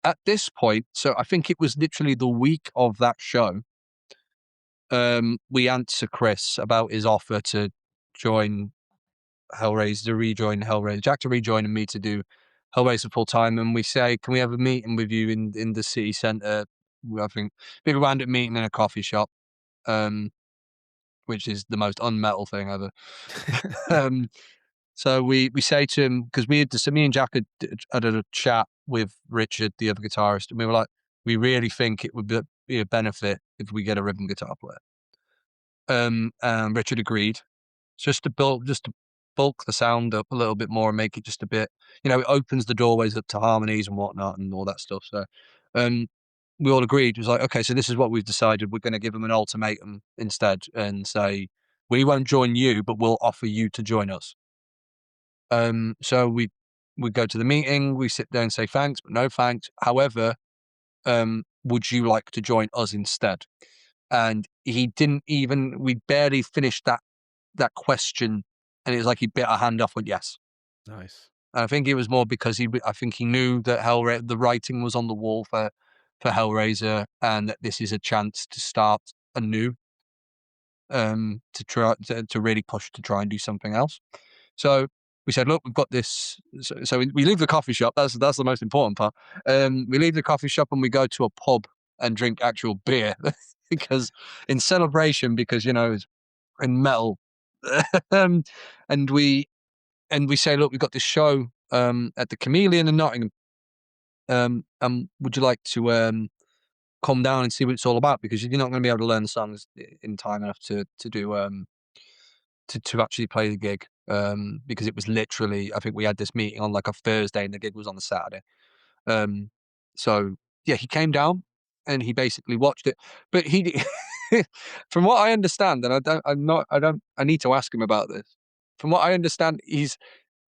at this point, so I think it was literally the week of that show, we answer Chris about his offer to rejoin Hellraiser, Jack to rejoin and me to do Hellraiser full time, and we say, can we have a meeting with you in the city centre? I think big random meeting in a coffee shop, which is the most unmetal thing ever. So we say to him, because me and Jack had a chat with Richard, the other guitarist, and we were like, we really think it would be a benefit if we get a rhythm guitar player. And Richard agreed, just to bulk the sound up a little bit more and make it just a bit, it opens the doorways up to harmonies and whatnot and all that stuff. So we all agreed. It was like, okay, so this is what we've decided. We're going to give them an ultimatum instead and say, we won't join you, but we'll offer you to join us. So we we go to the meeting, we sit there and say thanks, but no thanks. However, would you like to join us instead? And he didn't even, we barely finished that question, and it was like he bit our hand off with yes. Nice. And I think it was more because I think he knew that the writing was on the wall for Hellraiser, and that this is a chance to start anew, to try to really push to try and do something else. So we said, look, we've got this. So we leave the coffee shop. That's the most important part. We leave the coffee shop and we go to a pub and drink actual beer because in celebration, because it's in metal, and we say, look, we've got this show at the Chameleon in Nottingham. Would you like to come down and see what it's all about? Because you're not going to be able to learn the songs in time enough to do to actually play the gig. Because it was literally, I think we had this meeting on like a Thursday and the gig was on the Saturday. So yeah, he came down and he basically watched it, but he, from what I understand, and I need to ask him about this. From what I understand,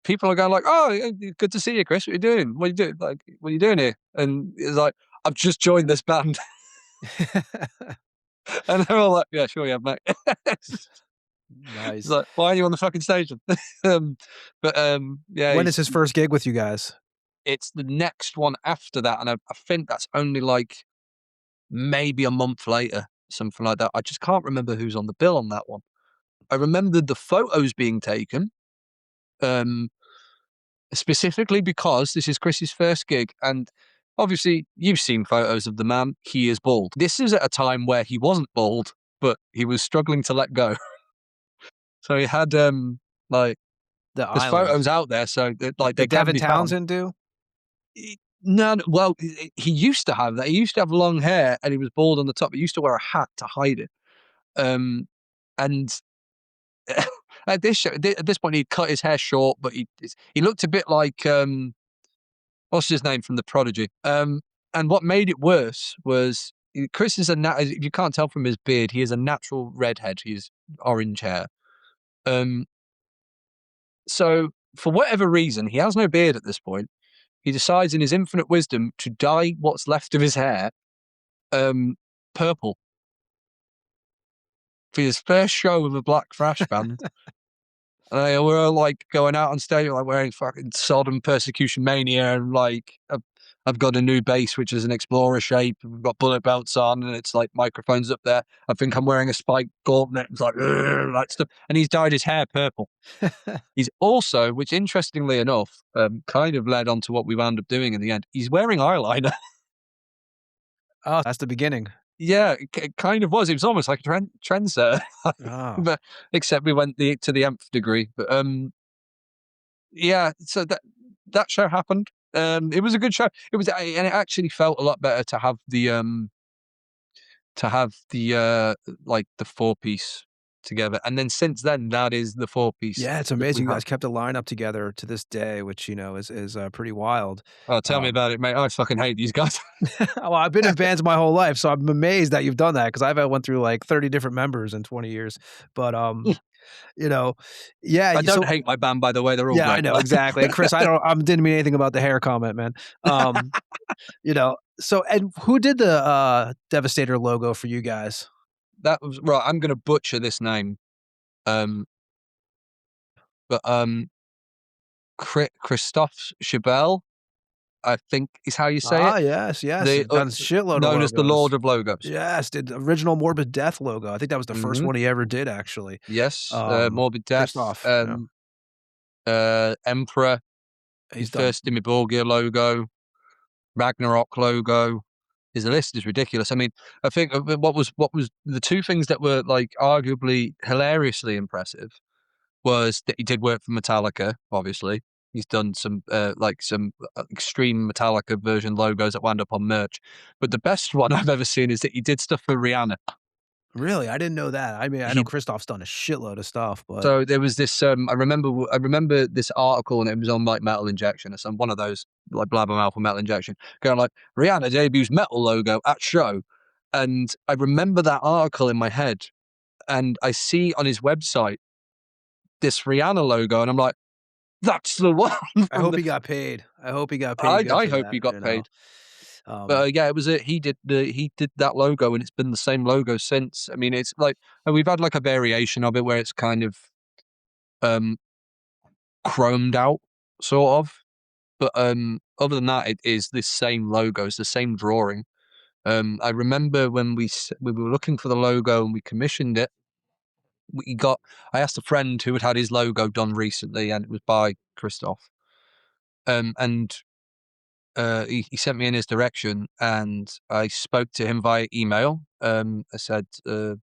people are going like, "Oh, good to see you, Chris. What are you doing? What are you doing? Like, what are you doing here?" And it's like, "I've just joined this band," and they're all like, "Yeah, sure, yeah, mate." Nice. It's like, why are you on the fucking station? Yeah. When is his first gig with you guys? It's the next one after that, and I think that's only like maybe a month later, something like that. I just can't remember who's on the bill on that one. I remember the photos being taken, specifically because this is Chris's first gig, and obviously you've seen photos of the man. He is bald. This is at a time where he wasn't bald, but he was struggling to let go. So he had like there's photos out there, so like they did can Devin be found. Townsend do? No, well, he used to have that. He used to have long hair, and he was bald on the top. He used to wear a hat to hide it. And at this point, he'd cut his hair short, but he looked a bit like what's his name from The Prodigy. And what made it worse was Chris is if you can't tell from his beard, he is a natural redhead. He's orange hair. So for whatever reason, he has no beard at this point. He decides in his infinite wisdom to dye what's left of his hair purple for his first show with a black thrash band. And we're all like going out on stage, like wearing fucking Sodom Persecution Mania, and like I've got a new bass which is an Explorer shape. We've got bullet belts on, and it's like microphones up there. I think I'm wearing a spiked gauntlet. It's like that stuff, and he's dyed his hair purple. He's also, which interestingly enough, kind of led on to what we wound up doing in the end. He's wearing eyeliner. Oh, that's the beginning. Yeah, it kind of was. It was almost like a trendsetter, but except we went to the nth degree. But yeah, so that show happened. It was a good show. It was, and it actually felt a lot better to have the like the 4-piece together. And then since then, that is the 4-piece. Yeah, it's amazing. You guys kept a lineup together to this day, which is pretty wild. Oh, tell me about it, mate. I fucking hate these guys. Well, I've been in bands my whole life, so I'm amazed that you've done that, because I've went through like 30 different members in 20 years. But yeah. I don't hate my band, by the way. They're all great. I know, exactly. And Chris, I didn't mean anything about the hair comment, man. So, and who did the Devastator logo for you guys? That was right. I'm going to butcher this name, but Christophe Chabel, I think is how you say it. Yes. Done a shitload known of as the Lord of Logos. Yes, did the original Morbid Death logo. I think that was the first one he ever did, actually. Yes, Morbid Death. Emperor, his first Dimmiborgia logo, Ragnarok logo. His list is ridiculous. I mean, I think what was the two things that were like arguably hilariously impressive was that he did work for Metallica. Obviously, he's done some extreme Metallica version logos that wound up on merch. But the best one I've ever seen is that he did stuff for Rihanna. Really? I didn't know that. I mean, I know Christoph's done a shitload of stuff, but so there was this. I remember this article, and it was on like Metal Injection or some one of those like blabbermouth or Metal Injection, going like Rihanna debuts metal logo at show, and I remember that article in my head, and I see on his website this Rihanna logo, and I'm like, that's the one. I hope he got paid. I hope he got paid. I hope he got paid. But yeah, it was he did that logo, and it's been the same logo since. I mean, it's like, and we've had like a variation of it where it's kind of chromed out, sort of. But other than that, it is the same logo. It's the same drawing. I remember when we were looking for the logo and we commissioned it. I asked a friend who had his logo done recently, and it was by Christoph. And he sent me in his direction, and I spoke to him via email. I said, we're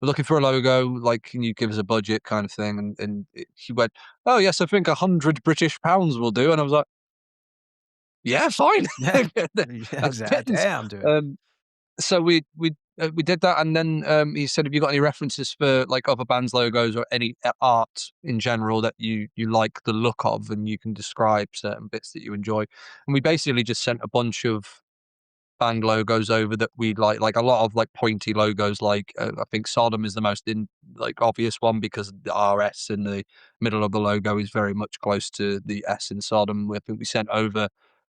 looking for a logo, like, can you give us a budget, kind of thing? And he went, oh yes, I think £100 British will do. And I was like, yeah, fine. Yeah, exactly. Damn, dude. So we did that, and then he said, have you got any references for like other bands' logos or any art in general that you like the look of, and you can describe certain bits that you enjoy? And we basically just sent a bunch of band logos over that we like a lot of like pointy logos, like I think Sodom is the most obvious one, because the RS in the middle of the logo is very much close to the S in Sodom. I think we sent over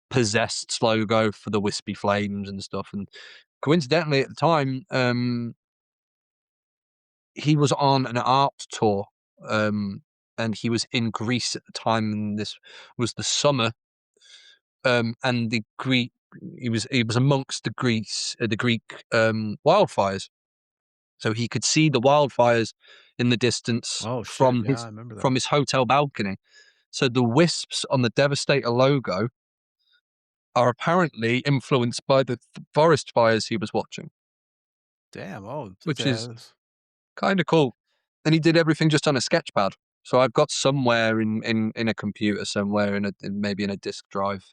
Possessed's logo for the Wispy Flames and stuff. And coincidentally, at the time, he was on an art tour, and he was in Greece at the time, and this was the summer, and the Greek. He was amongst the Greek wildfires, so he could see the wildfires in the distance from his hotel balcony. So the wisps on the Devastator logo are apparently influenced by the forest fires he was watching. Damn! Which is kind of cool. And he did everything just on a sketch pad. So I've got somewhere in a computer somewhere, maybe in a disk drive,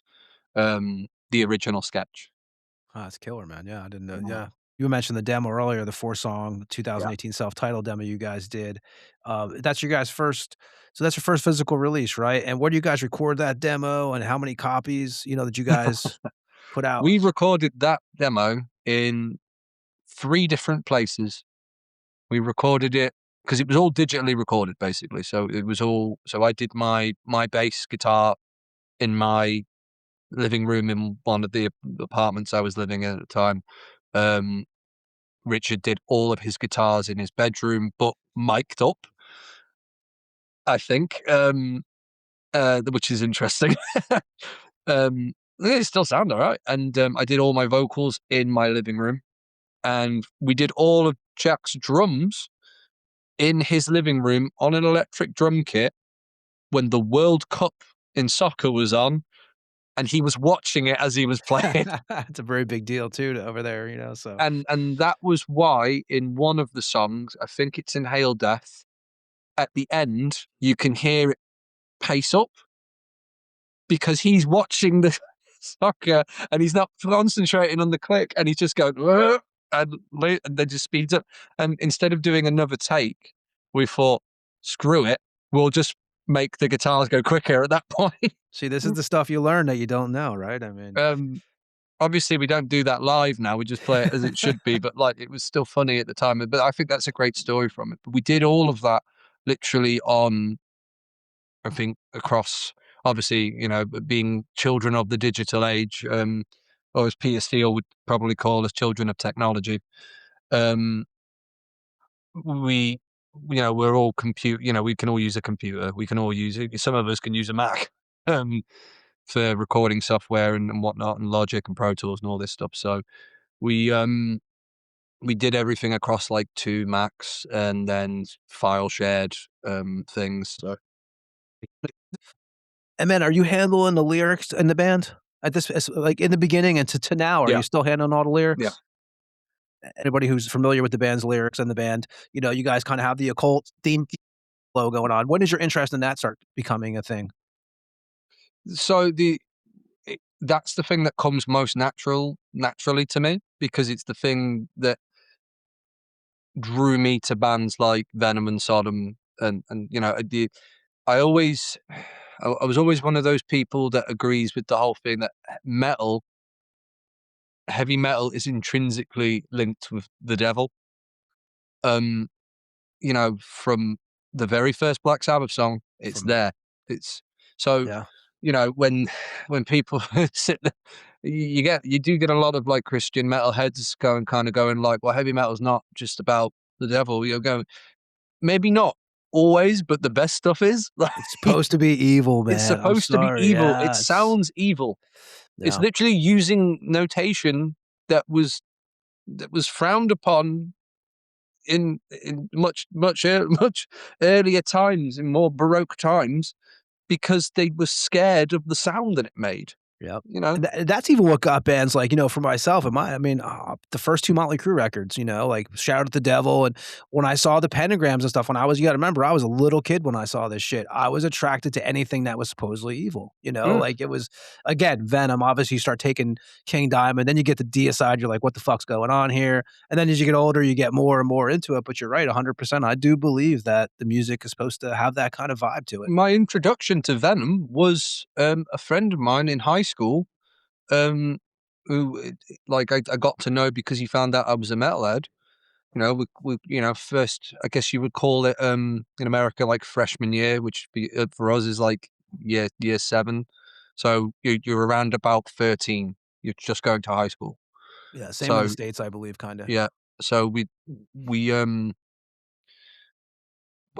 the original sketch. Oh, that's killer, man. Yeah, I didn't know. Yeah. You mentioned the demo earlier, the 4-song 2018 self-titled demo you guys did. That's your guys' first, so that's your first physical release, right? And where do you guys record that demo, and how many copies, that you guys put out? We recorded that demo in 3 different places. We recorded it because it was all digitally recorded, basically. So it was all. So I did my bass guitar in my living room in one of the apartments I was living in at the time. Richard did all of his guitars in his bedroom, but mic'd up, I think, which is interesting. It still sound all right. And I did all my vocals in my living room, and we did all of Jack's drums in his living room on an electric drum kit when the World Cup in soccer was on, and he was watching it as he was playing. It's a very big deal too over there, so. And that was why in one of the songs, I think it's in Hail Death, at the end you can hear it pace up, because he's watching the soccer and he's not concentrating on the click, and he's just going, and then just speeds up. And instead of doing another take, we thought, screw it, we'll just make the guitars go quicker at that point. See, this is the stuff you learn that you don't know, right? I mean, obviously we don't do that live now. We just play it as it should be, but like, it was still funny at the time. But I think that's a great story from it. But we did all of that literally on, I think, across, obviously, being children of the digital age, or as Peter Steele would probably call us, children of technology. We're all we can all use a computer. We can all use it. Some of us can use a Mac for recording software and whatnot, and Logic and Pro Tools and all this stuff. So we did everything across like 2 Macs, and then file shared things. So. And man, are you handling the lyrics in the band at this, like in the beginning and to now? Are you still handling all the lyrics? Yeah. Anybody who's familiar with the band's lyrics and the band, you guys kind of have the occult theme flow going on. When does your interest in that start becoming a thing? So that's the thing that comes most naturally to me, because it's the thing that drew me to bands like Venom and Sodom, and I was always one of those people that agrees with the whole thing that heavy metal is intrinsically linked with the devil. From the very first Black Sabbath song, it's there. It's So, Yeah. you know, when people sit there, you do get a lot of like Christian metalheads going like, well, heavy metal's not just about the devil. You're going, maybe not always, but the best stuff is. Like, It's supposed to be evil, man. it's I'm supposed to be sorry. evil. Yeah, It sounds evil. It's yeah. literally using notation that was frowned upon in much earlier times, in more baroque times, because they were scared of the sound that it made. Yep. You know, And that's even what got bands like, for myself, the first 2 Motley Crue records, like Shout at the Devil. And when I saw the pentagrams and stuff, you got to remember, I was a little kid when I saw this shit. I was attracted to anything that was supposedly evil, like it was, again, Venom. Obviously, you start taking King Diamond, then you get the deicide. You're like, what the fuck's going on here? And then as you get older, you get more and more into it. But you're right, 100%. I do believe that the music is supposed to have that kind of vibe to it. my introduction to Venom was a friend of mine in high school, who like I got to know because he found out I was a metalhead. You know, first, I guess you would call it in America like freshman year, which for us is like year 7. So you're around about 13. You're just going to high school. Yeah, same in So the States, I believe, kind of. yeah, so we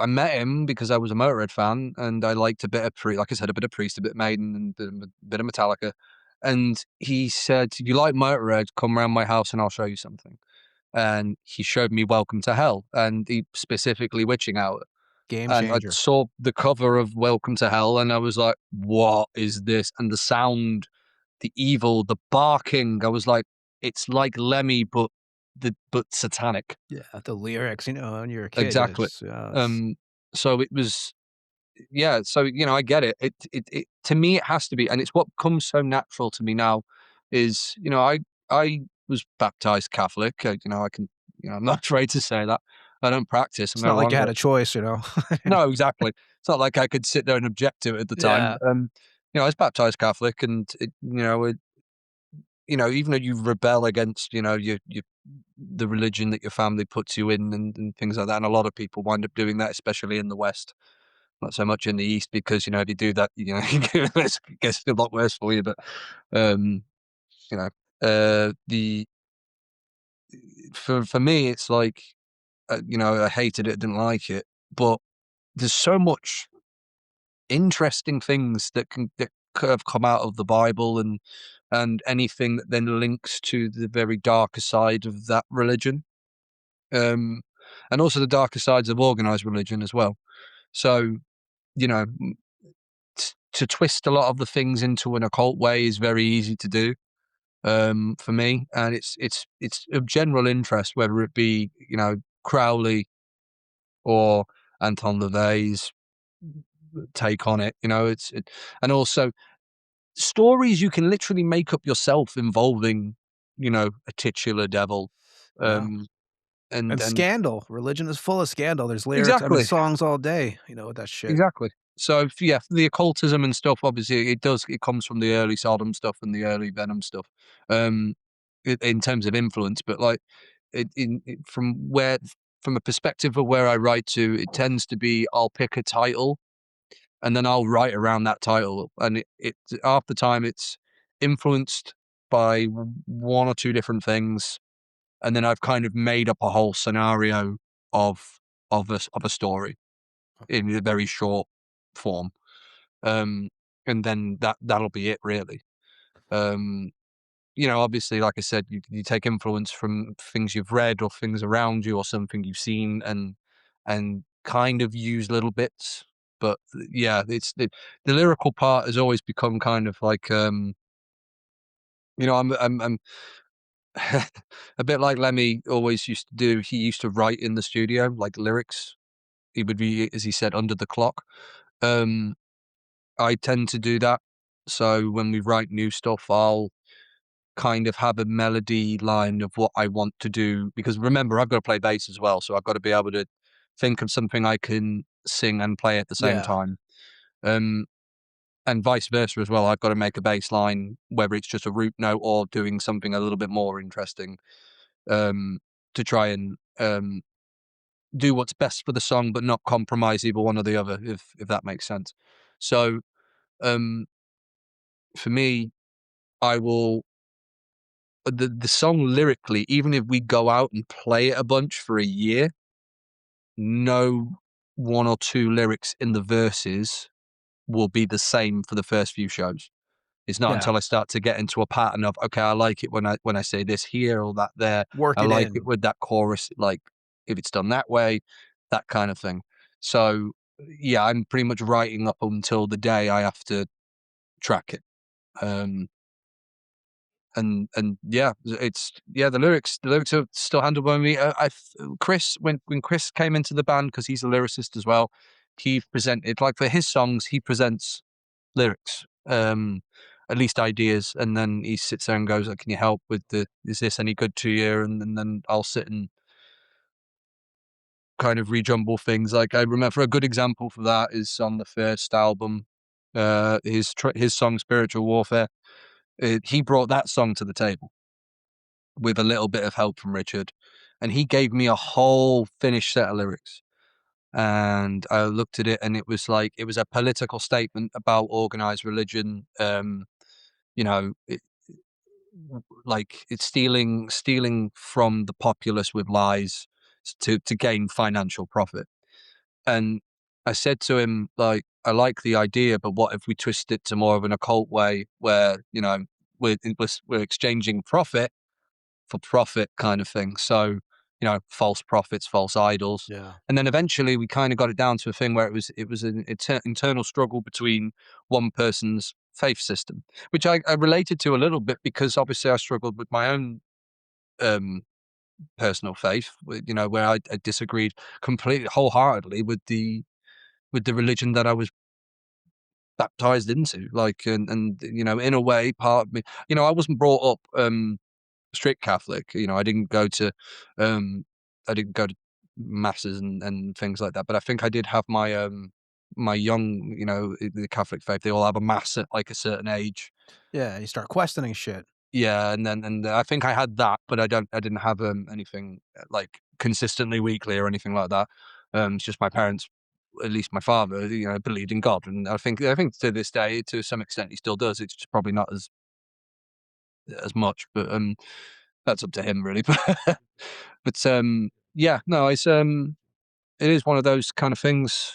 I met him because I was a Motorhead fan, and I liked a bit of like I said, a bit of Priest, a bit of Maiden, and a bit of Metallica. And he said, "You like Motorhead? Come around my house, and I'll show you something." And he showed me Welcome to Hell, and he specifically Witching Hour. Game And I changer. saw the cover of Welcome to Hell, and I was like, "What is this?" And the sound, the evil, the barking. I was like, "It's like Lemmy, but satanic." Yeah, the lyrics, when you're a kid. Exactly. So it was, yeah. So I get it. It to me it has to be, and it's what comes so natural to me now. Is I was baptized Catholic. I can. I'm not afraid to say that. I don't practice. I'm It's no not like you longer. had a choice, No, exactly. It's not like I could sit there and object to it at the time. Yeah. I was baptized Catholic, and even though you rebel against, the religion that your family puts you in and things like that, and a lot of people wind up doing that, especially in the West, not so much in the East, because, if you do that, it gets a lot worse for you. But, for me, it's like, I hated it, didn't like it, but there's so much interesting things that could have come out of the Bible, and anything that then links to the very darker side of that religion, and also the darker sides of organized religion as well. So, to twist a lot of the things into an occult way is very easy to do, for me, and it's of general interest, whether it be Crowley or Anton LaVey's take on it. And also stories you can literally make up yourself involving, a titular devil. Wow. And scandal. Religion is full of scandal. There's lyrics, exactly, songs all day, with that shit. exactly. So yeah, the occultism and stuff, obviously it comes from the early Sodom stuff and the early Venom stuff, in terms of influence. But like, from a perspective of where I write to, it tends to be, I'll pick a title and then I'll write around that title, and it half the time it's influenced by one or two different things, and then I've kind of made up a whole scenario of a story in a very short form, and then that'll be it, really. Obviously, like I said, you take influence from things you've read or things around you or something you've seen, and kind of use little bits. But yeah, it's the lyrical part has always become kind of like, I'm a bit like Lemmy always used to do. He used to write in the studio, like lyrics. He would be, as he said, under the clock. I tend to do that. So when we write new stuff, I'll kind of have a melody line of what I want to do. Because remember, I've got to play bass as well. So I've got to be able to think of something I can sing and play at the same time. And vice versa as well. I've got to make a bass line, whether it's just a root note or doing something a little bit more interesting, to try and do what's best for the song, but not compromise either one or the other, if that makes sense. So for me, I will the song lyrically, even if we go out and play it a bunch for a year, no one or two lyrics in the verses will be the same for the first few shows. It's not until I start to get into a pattern of, okay, I like it when I say this here or that there. Work I it like in. it with that chorus, like if it's done that way, that kind of thing. So yeah, I'm pretty much writing up until the day I have to track it. And yeah, the lyrics are still handled by me. Chris, when Chris came into the band, because he's a lyricist as well, he presented, like, for his songs, he presents lyrics, at least ideas, and then he sits there and goes, like, can you help with is this any good to you? And then I'll sit and kind of rejumble things. Like, I remember a good example for that is on the first album, his song Spiritual Warfare. He brought that song to the table with a little bit of help from Richard, and he gave me a whole finished set of lyrics. And I looked at it, and it was a political statement about organized religion. You know, it's stealing from the populace with lies to gain financial profit. And I said to him, like, I like the idea, but what if we twist it to more of an occult way, where, you know, we're exchanging profit for profit kind of thing. So, you know, false prophets, false idols. Yeah. And then eventually we kind of got it down to a thing where it was an internal struggle between one person's faith system, which I related to a little bit, because obviously I struggled with my own personal faith, you know, where I disagreed completely wholeheartedly with the religion that I was baptized into. Like, and you know, in a way, part of me, you know, I wasn't brought up strict Catholic. You know, I didn't go to masses and things like that. But I think I did have my my young, you know, the Catholic faith. They all have a mass at like a certain age. Yeah, you start questioning shit. Yeah, and I think I had that, but I didn't have anything like consistently weekly or anything like that. It's just my parents, at least my father, you know, believed in God, and I think to this day, to some extent, he still does. It's just probably not as much, but that's up to him, really. But yeah, no, it's it is one of those kind of things.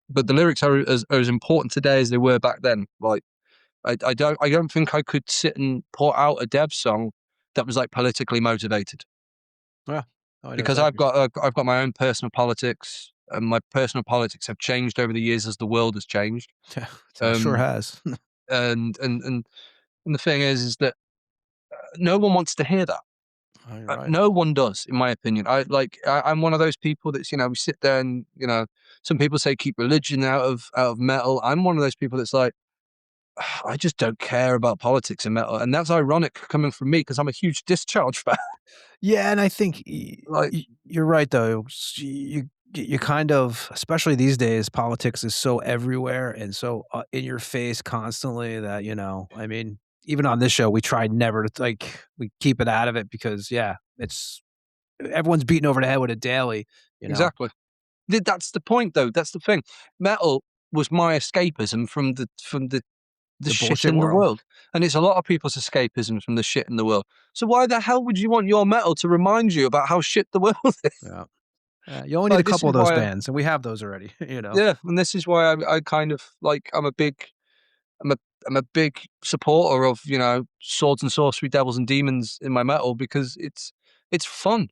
But the lyrics are as important today as they were back then. Like, I don't think I could sit and put out a Dev song that was like politically motivated. Yeah, oh, because I've got my own personal politics, and my personal politics have changed over the years as the world has changed. Yeah, it sure has. And the thing is that no one wants to hear that. Oh, you're right. No one does, in my opinion. I'm one of those people that's, you know, we sit there and, you know, some people say keep religion out of metal. I'm one of those people that's like, I just don't care about politics and metal, and that's ironic coming from me, because I'm a huge Discharge fan. Yeah, and I think Like, you're right though. You kind of, especially these days, politics is so everywhere and so in your face constantly that, you know, I mean, even on this show, we try never to, like, we keep it out of it because, yeah, it's everyone's beating over the head with it daily. You know, exactly. That's the point, though. That's the thing. Metal was my escapism from the shit bullshit in the world. world, and it's a lot of people's escapism from the shit in the world. So why the hell would you want your metal to remind you about how shit the world is? Yeah. You only need Like, a this couple is of those why bands, and we have those already. You know. Yeah, and this is why I kind of like, I'm a big supporter of, you know, swords and sorcery, devils and demons in my metal, because it's fun.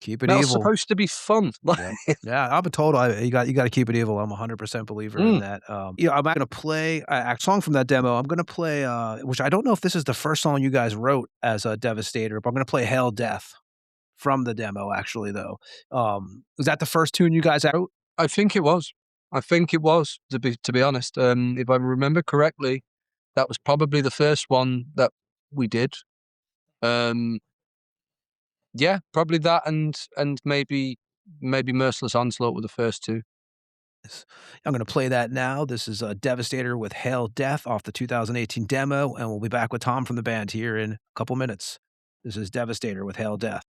Keep it Metal's evil. supposed to be fun. Yeah, yeah. I've been told you got to keep it evil. I'm 100% believer in that. Yeah, I'm gonna play a song from that demo. I'm gonna play, which I don't know if this is the first song you guys wrote as a Devastator, but I'm gonna play "Hail Death" from the demo. Actually, though, was that the first tune you guys wrote? I think it was. To be honest. If I remember correctly, that was probably the first one that we did. Yeah, probably that, and maybe Merciless Onslaught were the first two. I'm going to play that now. This is Devastator with "Hail Death" off the 2018 demo, and we'll be back with Tom from the band here in a couple minutes. This is Devastator with "Hail Death."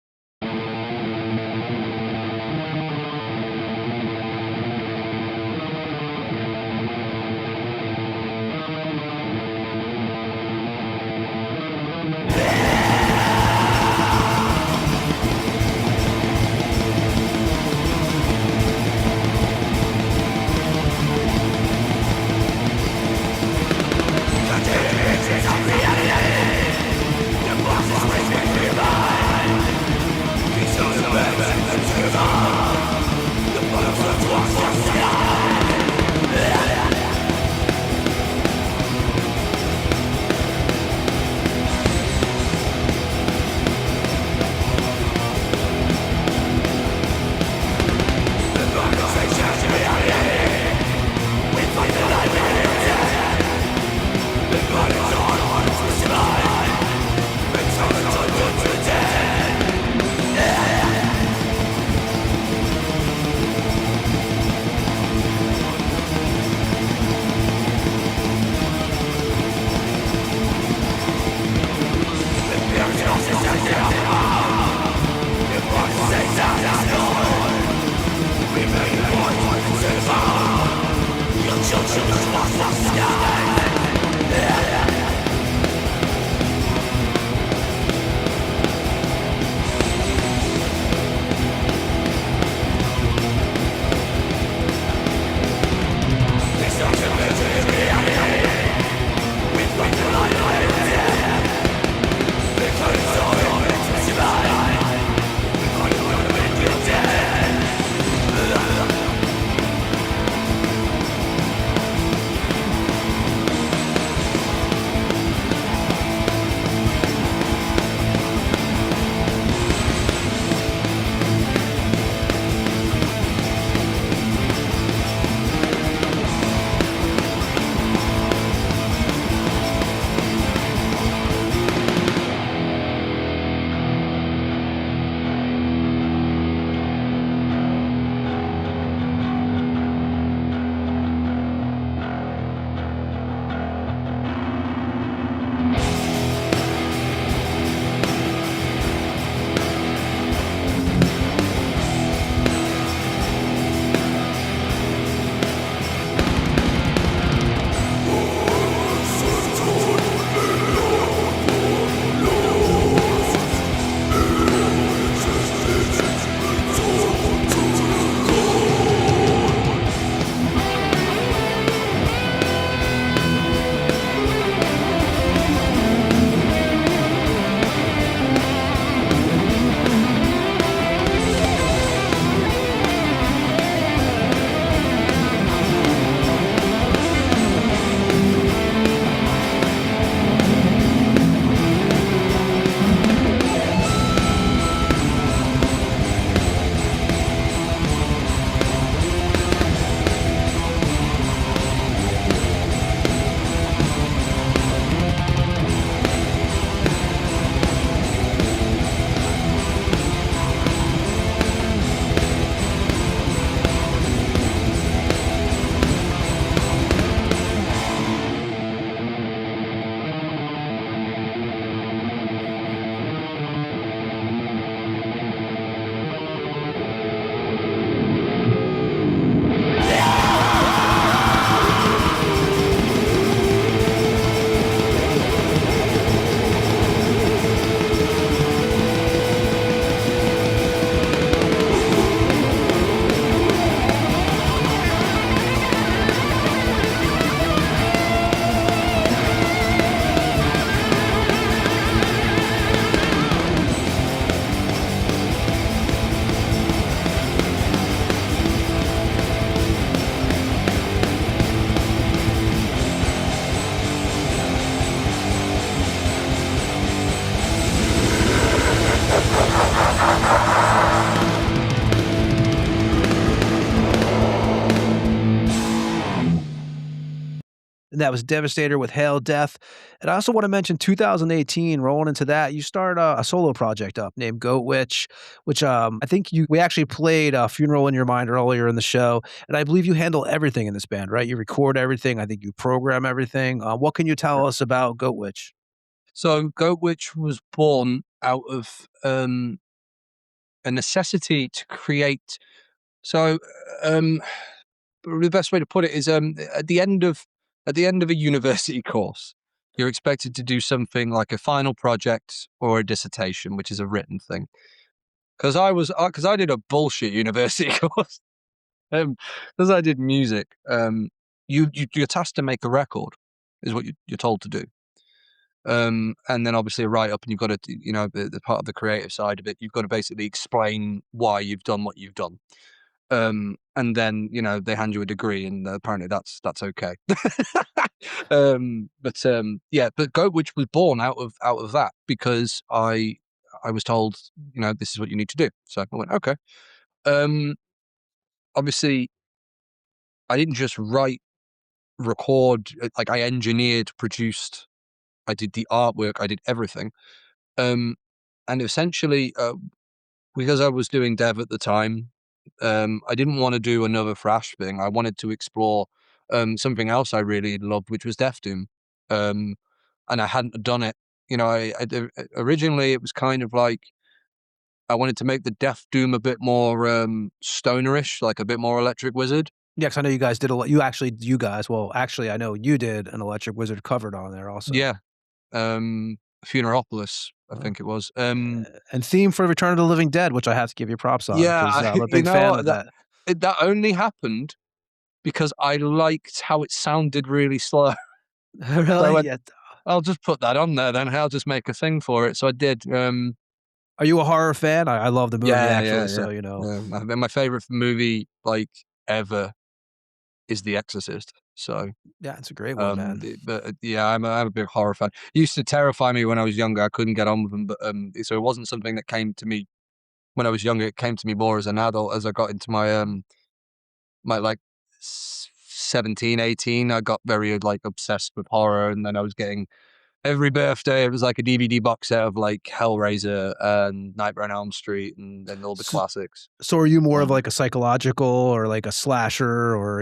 And that was Devastator with Hail Death. And I also want to mention 2018, rolling into that, you started a solo project up named Goat Witch, which I think we actually played Funeral in Your Mind earlier in the show. And I believe you handle everything in this band, right? You record everything. I think you program everything. What can you tell us about Goat Witch? So Goat Witch was born out of a necessity to create. So the best way to put it is at the end of a university course, you're expected to do something like a final project or a dissertation, which is a written thing. Because I did a bullshit university course. Because I did music. You're tasked to make a record, is what you're told to do. And then obviously a write up, and you've got to, the part of the creative side of it, you've got to basically explain why you've done what you've done. And then, they hand you a degree, and apparently that's okay. But Goat Witch was born out of that, because I was told, this is what you need to do. So I went, okay. Obviously I didn't just write, record, like I engineered, produced, I did the artwork, I did everything. And essentially, because I was doing dev at the time, I didn't want to do another thrash thing. I wanted to explore something else I really loved, which was Death Doom. And I hadn't done it. Originally it was kind of like I wanted to make the Death Doom a bit more stonerish, like a bit more Electric Wizard. Yeah, because I know you guys did a lot. Well, actually, I know you did an Electric Wizard covered on there also. Yeah. Funeralopolis, I think it was. And theme for Return of the Living Dead, which I have to give you props on. Yeah, 'Cause I'm a big fan of that. that only happened because I liked how it sounded really slow. So I Really? went, Yeah. I'll just put that on there then. I'll just make a thing for it. So I did. Are you a horror fan? I love the movie actually, so Yeah. My favorite movie like ever is The Exorcist. So yeah, it's a great one, man. but yeah, I'm a big horror fan. It used to terrify me when I was younger. I couldn't get on with them, but so it wasn't something that came to me when I was younger. It came to me more as an adult as I got into my my like 17, 18. I got very like obsessed with horror, and then I was getting every birthday it was like a DVD box set of like Hellraiser and Nightmare on Elm Street and all the classics. So are you more of like a psychological or like a slasher or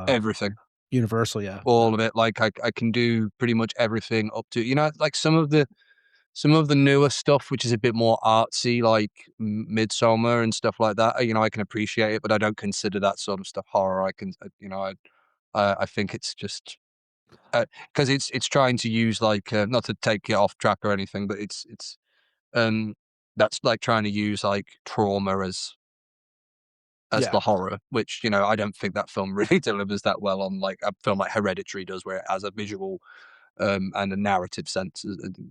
Everything. Universal? Yeah, All of it. Like I can do pretty much everything up to like some of the newer stuff, which is a bit more artsy, like Midsommar and stuff like that. I can appreciate it, but I don't consider that sort of stuff horror. I think it's just because it's trying to use like not to take it off track or anything, but it's that's like trying to use like trauma as the horror, which I don't think that film really delivers that well on like a film like Hereditary does, where it has a visual and a narrative sense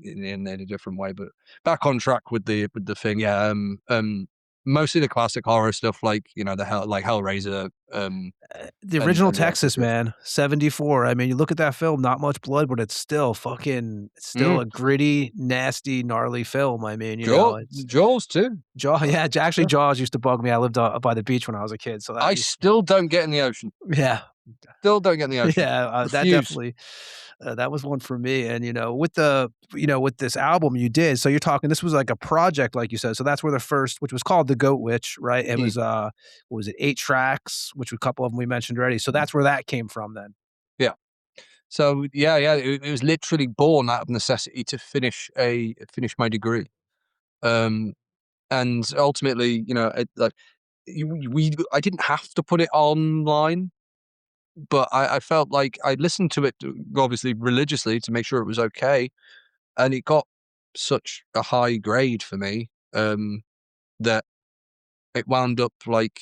in a different way. But back on track with the thing, yeah. Mostly the classic horror stuff, like Hellraiser. the original and Texas, man, 74. I mean, you look at that film, not much blood, but it's still a gritty, nasty, gnarly film. I mean, Jaws too. Yeah, actually, Jaws used to bug me. I lived by the beach when I was a kid, so I still don't get in the ocean. Yeah. Still don't get in the ocean. Yeah, that definitely that was one for me. And with this album you did, so you're talking this was like a project, like you said. So that's where the first, which was called The Goat Witch, right? It was what was it, 8 tracks, which a couple of them we mentioned already. So that's where that came from then. Yeah. So yeah, it was literally born out of necessity to finish my degree, and ultimately, I didn't have to put it online, but I felt like I listened to it obviously religiously to make sure it was okay, and it got such a high grade for me that it wound up like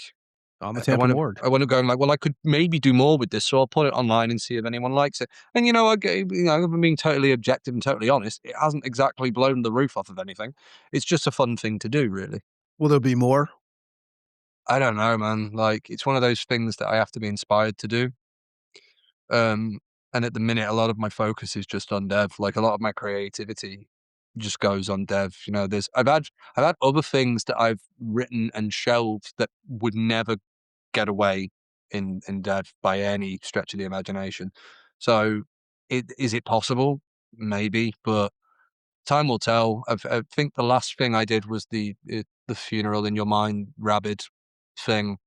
On the Tampa Morgue. I wound up going like, well, I could maybe do more with this, so I'll put it online and see if anyone likes it. And I'm being totally objective and totally honest, it hasn't exactly blown the roof off of anything. It's just a fun thing to do, really. Will there be more? I don't know, man. Like, it's one of those things that I have to be inspired to do. And at the minute, a lot of my focus is just on dev. Like, a lot of my creativity just goes on dev. I've had other things that I've written and shelved that would never get away in dev by any stretch of the imagination. So, is it possible? Maybe, but time will tell. I think the last thing I did was the Funeral in Your Mind Rabid thing,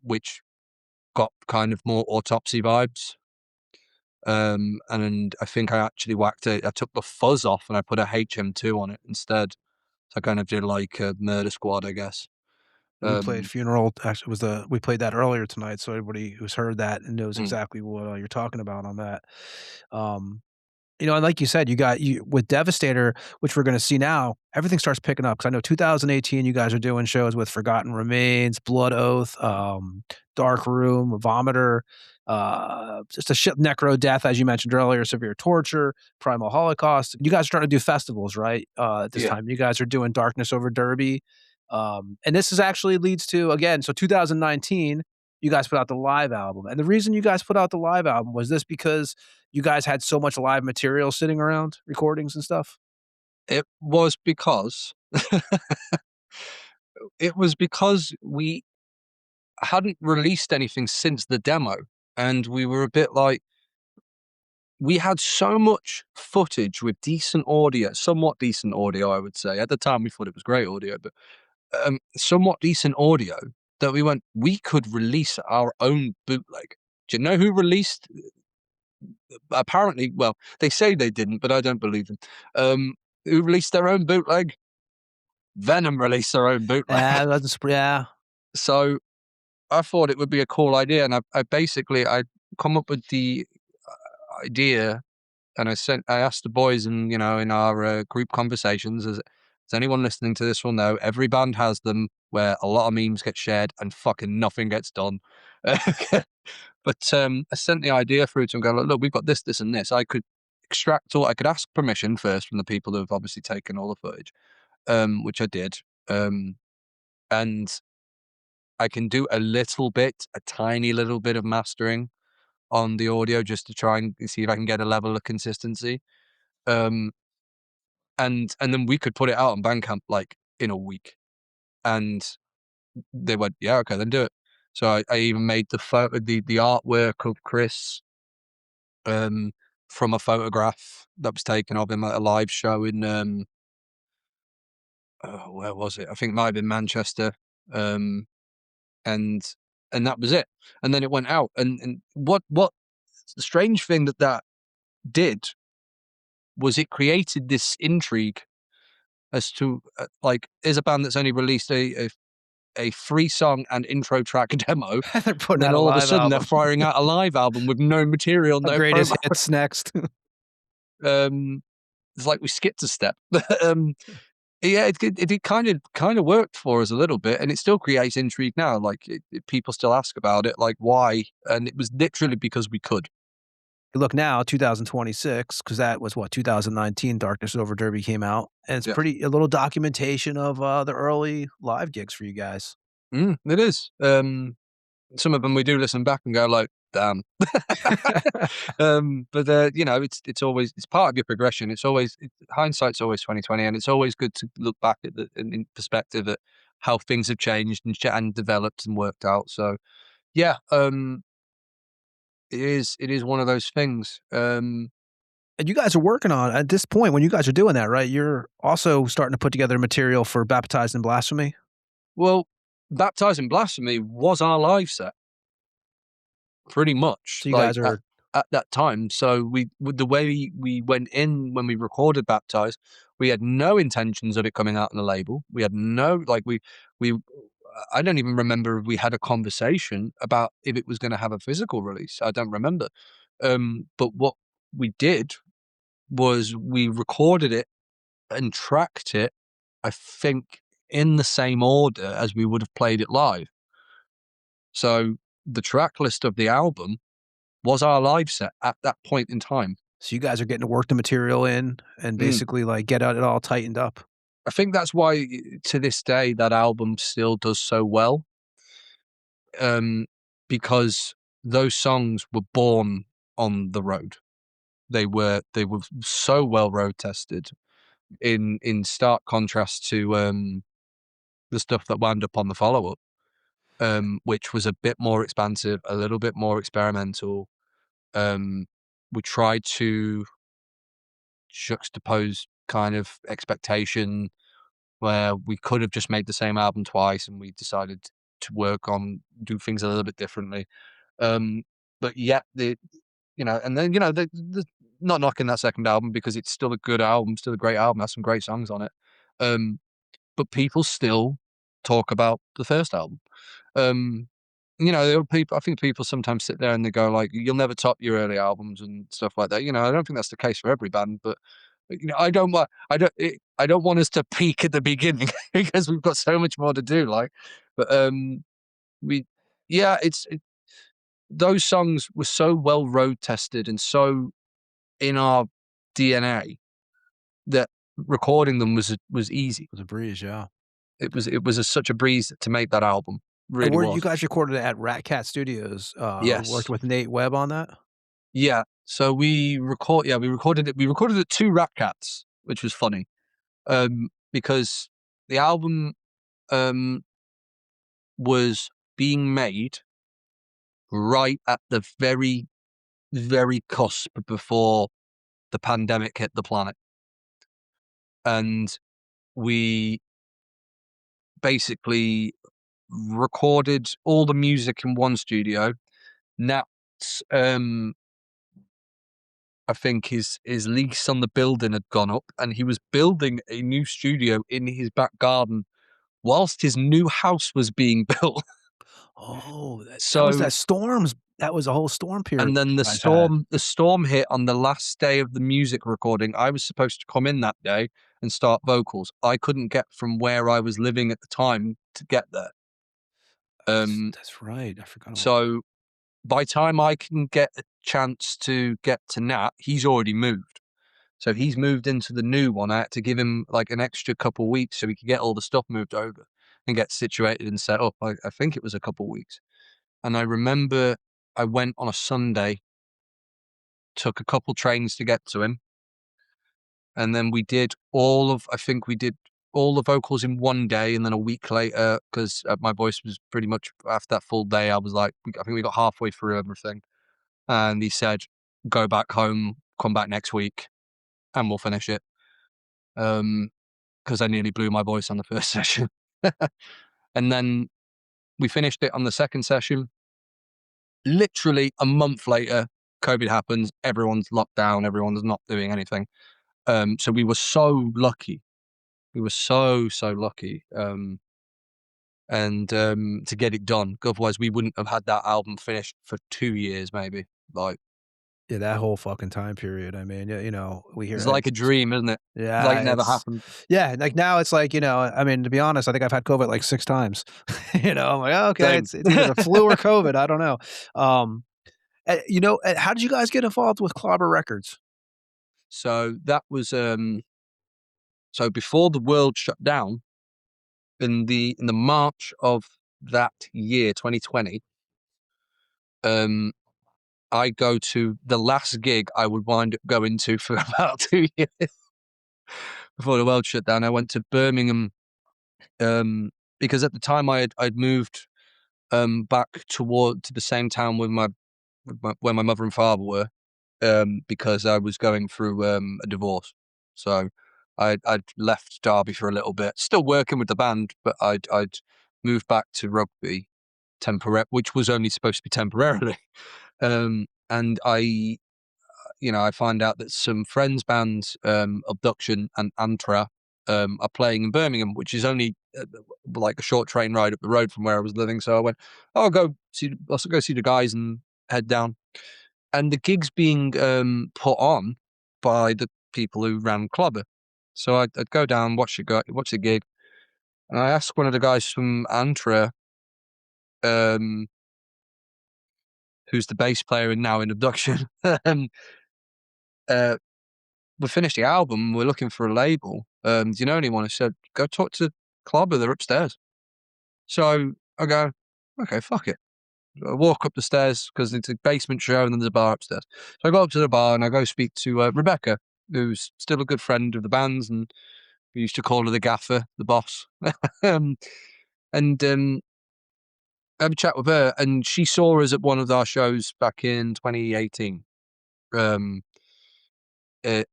which got kind of more autopsy vibes. And I think I actually whacked it. I took the fuzz off and I put a HM2 on it instead. So I kind of did like a Murder Squad, I guess. We played Funeral. Actually, we played that earlier tonight. So everybody who's heard that and knows Mm. exactly what you're talking about on that. And like you said, with Devastator, which we're going to see now, everything starts picking up. Because I know 2018, you guys are doing shows with Forgotten Remains, Blood Oath, Dark Room, Vomiter, just a shit, Necro Death, as you mentioned earlier, Severe Torture, Primal Holocaust. You guys are starting to do festivals, right? At this time, you guys are doing Darkness Over Derby. And this actually leads to, again, so 2019, you guys put out the live album. And the reason you guys put out the live album was this because you guys had so much live material sitting around, recordings and stuff? It was because we hadn't released anything since the demo, and we were a bit like, we had so much footage with decent audio, somewhat decent audio, I would say. At the time, we thought it was great audio, but somewhat decent audio that we could release our own bootleg. Do you know who released? Apparently, well, they say they didn't, but I don't believe them. Who released their own bootleg? Venom released their own bootleg. Yeah. So I thought it would be a cool idea, and I basically come up with the idea, and I asked the boys, and in our group conversations, as anyone listening to this will know, every band has them where a lot of memes get shared and fucking nothing gets done. But I sent the idea through to them, going, look, we've got this, this, and this. I could extract I could ask permission first from the people who have obviously taken all the footage, which I did, and I can do a tiny little bit of mastering on the audio just to try and see if I can get a level of consistency. And then we could put it out on Bandcamp like in a week. And they went, yeah, okay, then do it. So I even made the artwork of Chris from a photograph that was taken of him at a live show in where was it? I think it might have been Manchester. And that was it. And then it went out. And what the strange thing that did was it created this intrigue as to is a band that's only released a 3-song and intro track demo. They're putting and out all a of a live sudden album. they're firing out a live album with no material, no greatest promo. hits next. It's like we skipped a step. Yeah, it kind of worked for us a little bit, and it still creates intrigue now. Like people still ask about it, like why, and it was literally because we could. Look now, 2026, because that was 2019. Darkness Over Derby came out, and it's a little documentation of the early live gigs for you guys. It is. Some of them we do listen back and go like, damn. But it's part of your progression. It's always hindsight's always 20/20, and it's always good to look back at in perspective at how things have changed and developed and worked out. So yeah, it is one of those things. And you guys are working on, at this point, when you guys are doing that, right? You're also starting to put together material for Baptized in Blasphemy. Well, Baptized in Blasphemy was our live set, pretty much. So you guys are at that time. So the way we went in when we recorded Baptized, we had no intentions of it coming out on the label. We had no I don't even remember if we had a conversation about if it was going to have a physical release. I don't remember. But what we did was we recorded it and tracked it, I think, in the same order as we would have played it live. So the track list of the album was our live set at that point in time. So you guys are getting to work the material in and basically get it all tightened up. I think that's why to this day that album still does so well. Because those songs were born on the road. They were so well road tested, in stark contrast to the stuff that wound up on the follow up, which was a bit more expansive, a little bit more experimental. We tried to juxtapose kind of expectation where we could have just made the same album twice, and we decided to do things a little bit differently. But yeah, and then the not knocking that second album because it's still a good album, still a great album, has some great songs on it. But people still talk about the first album. I think people sometimes sit there and they go like, "You'll never top your early albums" and stuff like that. I don't think that's the case for every band, but I don't want us to peak at the beginning because we've got so much more to do. Those songs were so well road tested and so in our DNA that recording them was easy. It was a breeze, yeah. It was such a breeze to make that album. Really was. You guys recorded it at Rat Cat Studios. Yes. Worked with Nate Webb on that. Yeah. So we recorded it. We recorded it 2 Rat Cats, which was funny, because the album was being made right at the very, very cusp before the pandemic hit the planet. And we basically recorded all the music in one studio. Nat's, I think his lease on the building had gone up, and he was building a new studio in his back garden whilst his new house was being built. Oh, that So was that storms. That was a whole storm period. and then you the guys had. storm hit on the last day of the music recording. I was supposed to come in that day and start vocals. I couldn't get from where I was living at the time to get there. That's right. I forgot about So by the time I can get a chance to get to Nat, he's already moved. So he's moved into the new one. I had to give him like an extra couple weeks so we could get all the stuff moved over and get situated and set up. I think it was a couple weeks. And I remember I went on a Sunday, took a couple trains to get to him. And then we did I think we did all the vocals in one day. And then a week later, because my voice was pretty much after that full day, I was like, I think we got halfway through everything. And he said, go back home, come back next week, and we'll finish it. Because I nearly blew my voice on the first session. And then we finished it on the second session. Literally a month later, COVID happens. Everyone's locked down. Everyone's not doing anything. So we were so lucky. We were so lucky. And to get it done. Otherwise, we wouldn't have had that album finished for 2 years, maybe. Like, yeah, that whole fucking time period. I mean, we hear it's like a dream, isn't it? Yeah, It's like it never happened. Yeah, like now it's like, I mean, to be honest, I think I've had COVID like 6 times. I'm like, oh, okay, Same. it's either the flu or COVID. I don't know. How did you guys get involved with Clobber Records? So that was so before the world shut down, in the March of that year, 2020, I go to the last gig I would wind up going to for about 2 years before the world shut down. I went to Birmingham because at the time I'd moved back to the same town where my mother and father were, because I was going through a divorce. So I'd left Derby for a little bit, still working with the band, but I'd moved back to Rugby which was only supposed to be temporarily. And I find out that some friends' bands, Abduction and Antra, are playing in Birmingham, which is only like a short train ride up the road from where I was living. So I went, I'll go see the guys and head down. And the gig's being put on by the people who ran Clobber. So I'd go down, watch the gig, and I asked one of the guys from Antra, who's the bass player and now in Abduction, we finished the album, we're looking for a label. Do you know anyone? I said, go talk to Clobber, they're upstairs. So I go, okay, fuck it. I walk up the stairs because it's a basement show and then there's a bar upstairs. So I go up to the bar and I go speak to Rebecca, who's still a good friend of the band's, and we used to call her the gaffer, the boss. And I have a chat with her, and she saw us at one of our shows back in 2018. At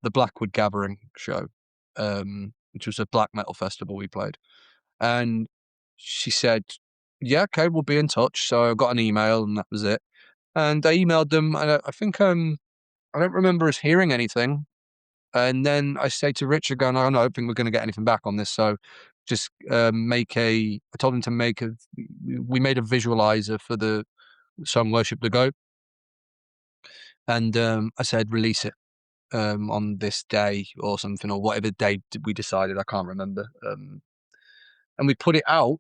the Blackwood Gathering show, which was a black metal festival we played. And she said, yeah, okay, we'll be in touch. So I got an email and that was it. And I emailed them, and I think I don't remember us hearing anything. And then I say to Richard, going, I don't think we're going to get anything back on this. So just I told him to we made a visualizer for the song Worship the Goat. And I said, release it on this day or something, or whatever day we decided, I can't remember. And we put it out,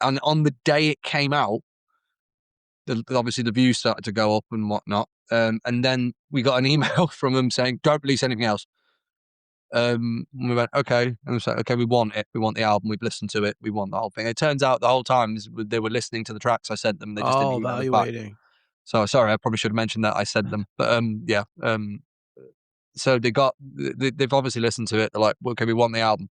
and on the day it came out, obviously the views started to go up and whatnot. And then we got an email from them saying, don't release anything else. We went, okay. And we said, okay, we want it. We want the album. We've listened to it. We want the whole thing. It turns out the whole time they were listening to the tracks I sent them. They just didn't email us back. Evaluating. So sorry, I probably should have mentioned that I sent them. But yeah. So they've obviously listened to it. They're like, okay, we want the album.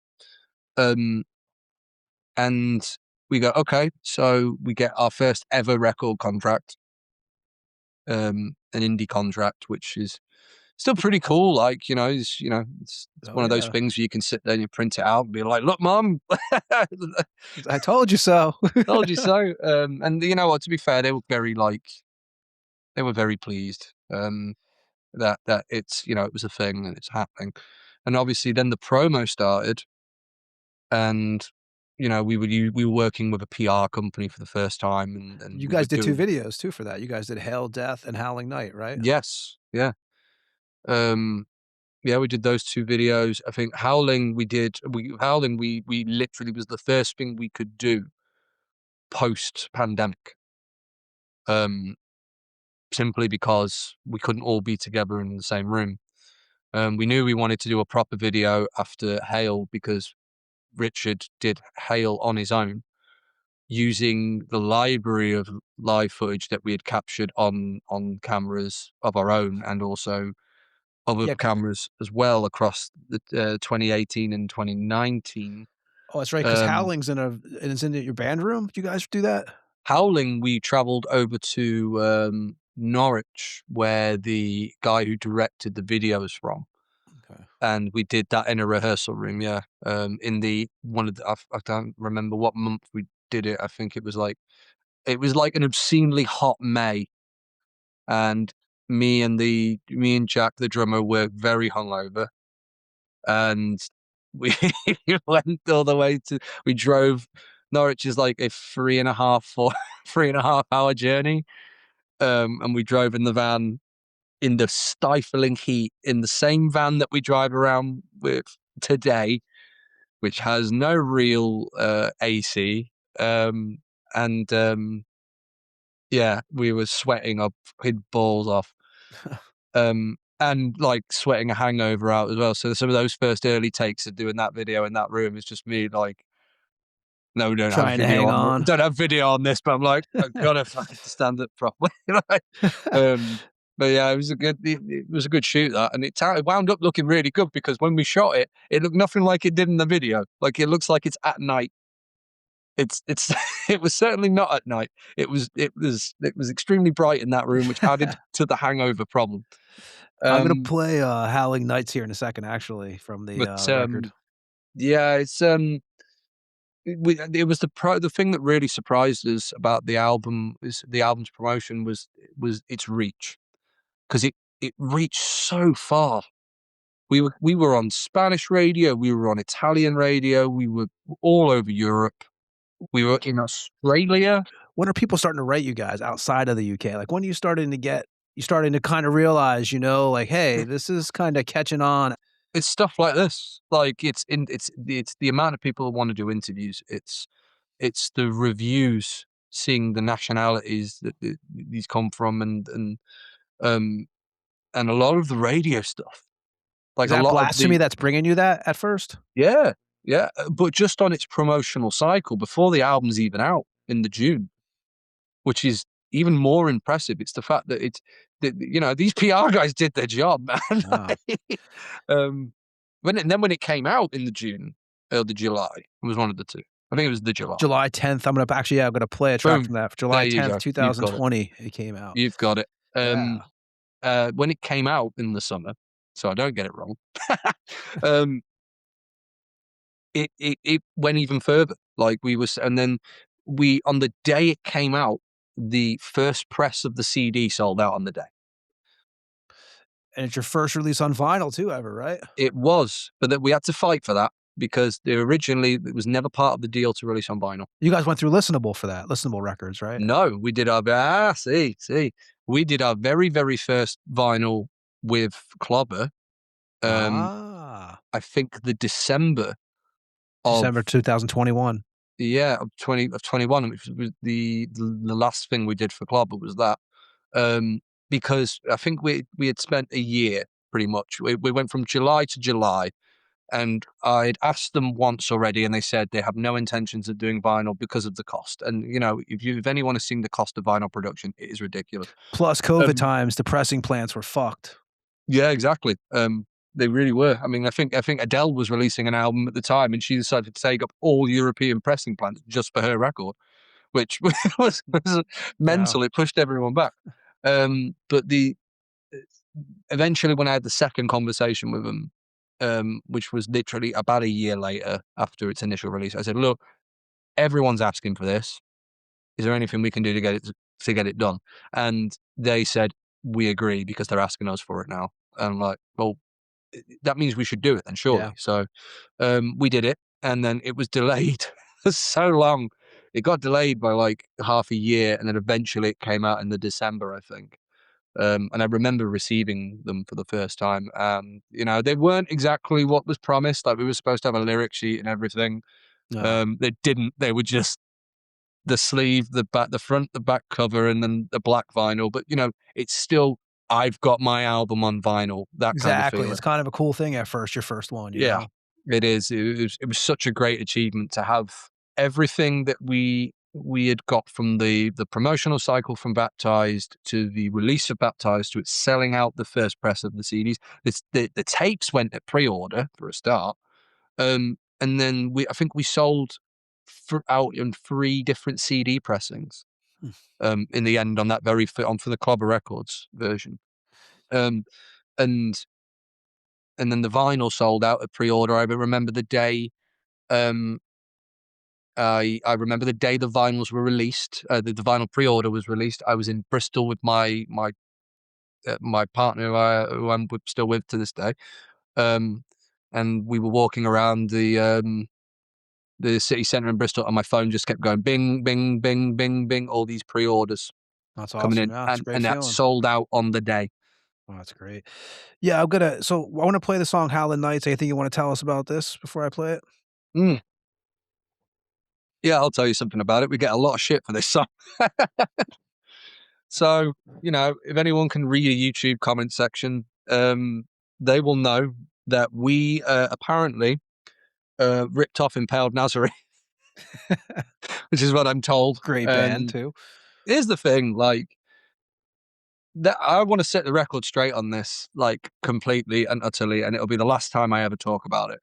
And we go, okay. So we get our first ever record contract, an indie contract, which is still pretty cool. Like, it's one of those things where you can sit there and you print it out and be like, look, Mum, I told you so. Told you so. And you know what, to be fair, they were very pleased. That it's, it was a thing and it's happening. And obviously then the promo started, and you know, we were working with a PR company for the first time, and You we were guys did two doing, videos too for that. You guys did Hail Death and Howling Night, right? yes, yeah. Yeah, we did those two videos. I think Howling we literally was the first thing we could do post pandemic. Simply because we couldn't all be together in the same room. We knew we wanted to do a proper video after Hail because Richard did Hail on his own, using the library of live footage that we had captured on cameras of our own, and also other Yeah. cameras as well across the 2018 and 2019. Oh, that's right. Because Howling's it's in your band room. Did you guys do that? Howling, we travelled over to Norwich, where the guy who directed the video is from. Okay. And we did that in a rehearsal room, yeah. In the I don't remember what month we did it. I think it was like an obscenely hot May, and me and Jack, the drummer, were very hungover, and we went all the way we drove. Norwich is like a 3.5 hour journey, and we drove in the van in the stifling heat, in the same van that we drive around with today, which has no real AC. Yeah, we were sweating our balls off. And like sweating a hangover out as well. So some of those first early takes of doing that video in that room is just me like, no, we don't have Trying to video hang on. on. Don't have video on this, but I'm like, I've got to fucking stand it properly. Like, but yeah, it was a good shoot, that, and it wound up looking really good, because when we shot it, it looked nothing like it did in the video. Like, it looks like it's at night. It's it was certainly not at night. It was extremely bright in that room, which added to the hangover problem. I'm gonna play Howling Nights here in a second, actually, from the record. Yeah, it's it was the thing that really surprised us about the album, is the album's promotion was its reach, because it reached so far. We were on Spanish radio, we were on Italian radio, we were all over Europe, we were in Australia. When are people starting to write you guys outside of the UK? Like, when are you starting to kind of realize, like, hey, this is kind of catching on? It's stuff like this. Like, it's the amount of people who want to do interviews. It's the reviews, seeing the nationalities that these come from, and a lot of the radio stuff. Like, is that a lot Blasphemy of that's bringing you that at first? Yeah, but just on its promotional cycle before the album's even out in the June, which is even more impressive. It's the fact that these PR guys did their job, man. Wow. When it came out in the June or the July, it was one of the two. I think it was the July. July 10th. I'm gonna play a track from that. For July 10th, 2020, it came out. You've got it. Yeah. When it came out in the summer, so I don't get it wrong. It went even further. Like, and then on the day it came out, the first press of the CD sold out on the day. And it's your first release on vinyl too, ever, right? It was, but we had to fight for that, because originally it was never part of the deal to release on vinyl. You guys went through Listenable for that, Listenable Records, right? No, we did our we did our very, very first vinyl with Clobber. I think the December 2021. Yeah, of 21, which was the last thing we did for Clobber was that. Because I think we had spent a year pretty much. We went from July to July, and I'd asked them once already, and they said they have no intentions of doing vinyl because of the cost. And if anyone has seen the cost of vinyl production, it is ridiculous. Plus, COVID times, the pressing plants were fucked. Yeah, exactly. They really were. I mean, I think Adele was releasing an album at the time, and she decided to take up all European pressing plants just for her record, which was mental. Yeah. It pushed everyone back. But eventually, when I had the second conversation with them, which was literally about a year later after its initial release, I said, "Look, everyone's asking for this. Is there anything we can do to get it done?" And they said, "We agree, because they're asking us for it now." And I'm like, "Well, that means we should do it then, surely." Yeah. So we did it, and then it was delayed for so long. It got delayed by like half a year, and then eventually it came out in the December, I think. And I remember receiving them for the first time. You know, they weren't exactly what was promised. Like, we were supposed to have a lyric sheet and everything. They didn't. They were just the sleeve, the back, the front, the back cover, and then the black vinyl. But, you know, it's still, I've got my album on vinyl. That kind of Exactly. feeling. It's kind of a cool thing at first, your first one. You know? It is. It was such a great achievement to have everything that we had got from the promotional cycle from Baptized to the release of Baptized to it selling out the first press of the CDs. The tapes went at pre-order for a start, and then I think we sold out in 3 different CD pressings. In the end, on that for the Clobber Records version, and then the vinyl sold out at pre-order. I remember the day. I remember the day the vinyls were released. The vinyl pre-order was released. I was in Bristol with my partner, who I'm still with to this day, and we were walking around the city centre in Bristol, and my phone just kept going bing, bing, bing, bing, bing. All these pre-orders coming in, Yeah, and that sold out on the day. Oh, that's great. Yeah, so I want to play the song Howling Nights. Anything you want to tell us about this before I play it? Yeah, I'll tell you something about it. We get a lot of shit for this song. So, you know, if anyone can read a YouTube comment section, they will know that we apparently ripped off Impaled Nazarene, which is what I'm told. Great band, too. Here's the thing, like, that I want to set the record straight on this, like, completely and utterly, and it'll be the last time I ever talk about it.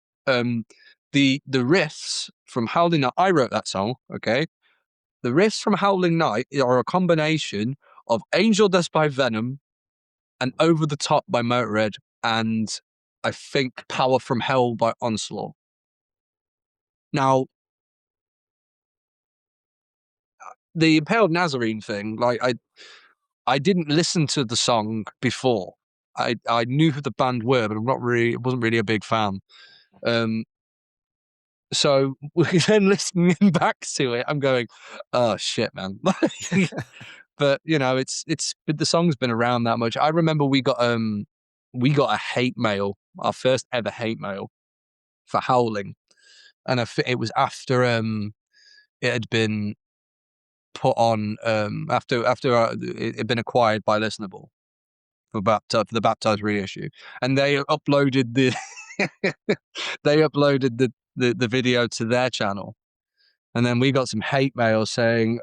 The riffs from Howling Night, I wrote that song, okay? The riffs from Howling Night are a combination of Angel Dust by Venom and Over the Top by Motorhead, and I think Power from Hell by Onslaught. Now, the Impaled Nazarene thing, like, I didn't listen to the song before. I knew who the band were, but wasn't really a big fan. So then listening back to it, I'm going, oh shit, man. But you know, the song's been around that much. I remember we got a hate mail, our first ever hate mail for Howling, and it was after it had been put on after it had been acquired by Listenable for the Baptized reissue, and they uploaded the video to their channel, and then we got some hate mail saying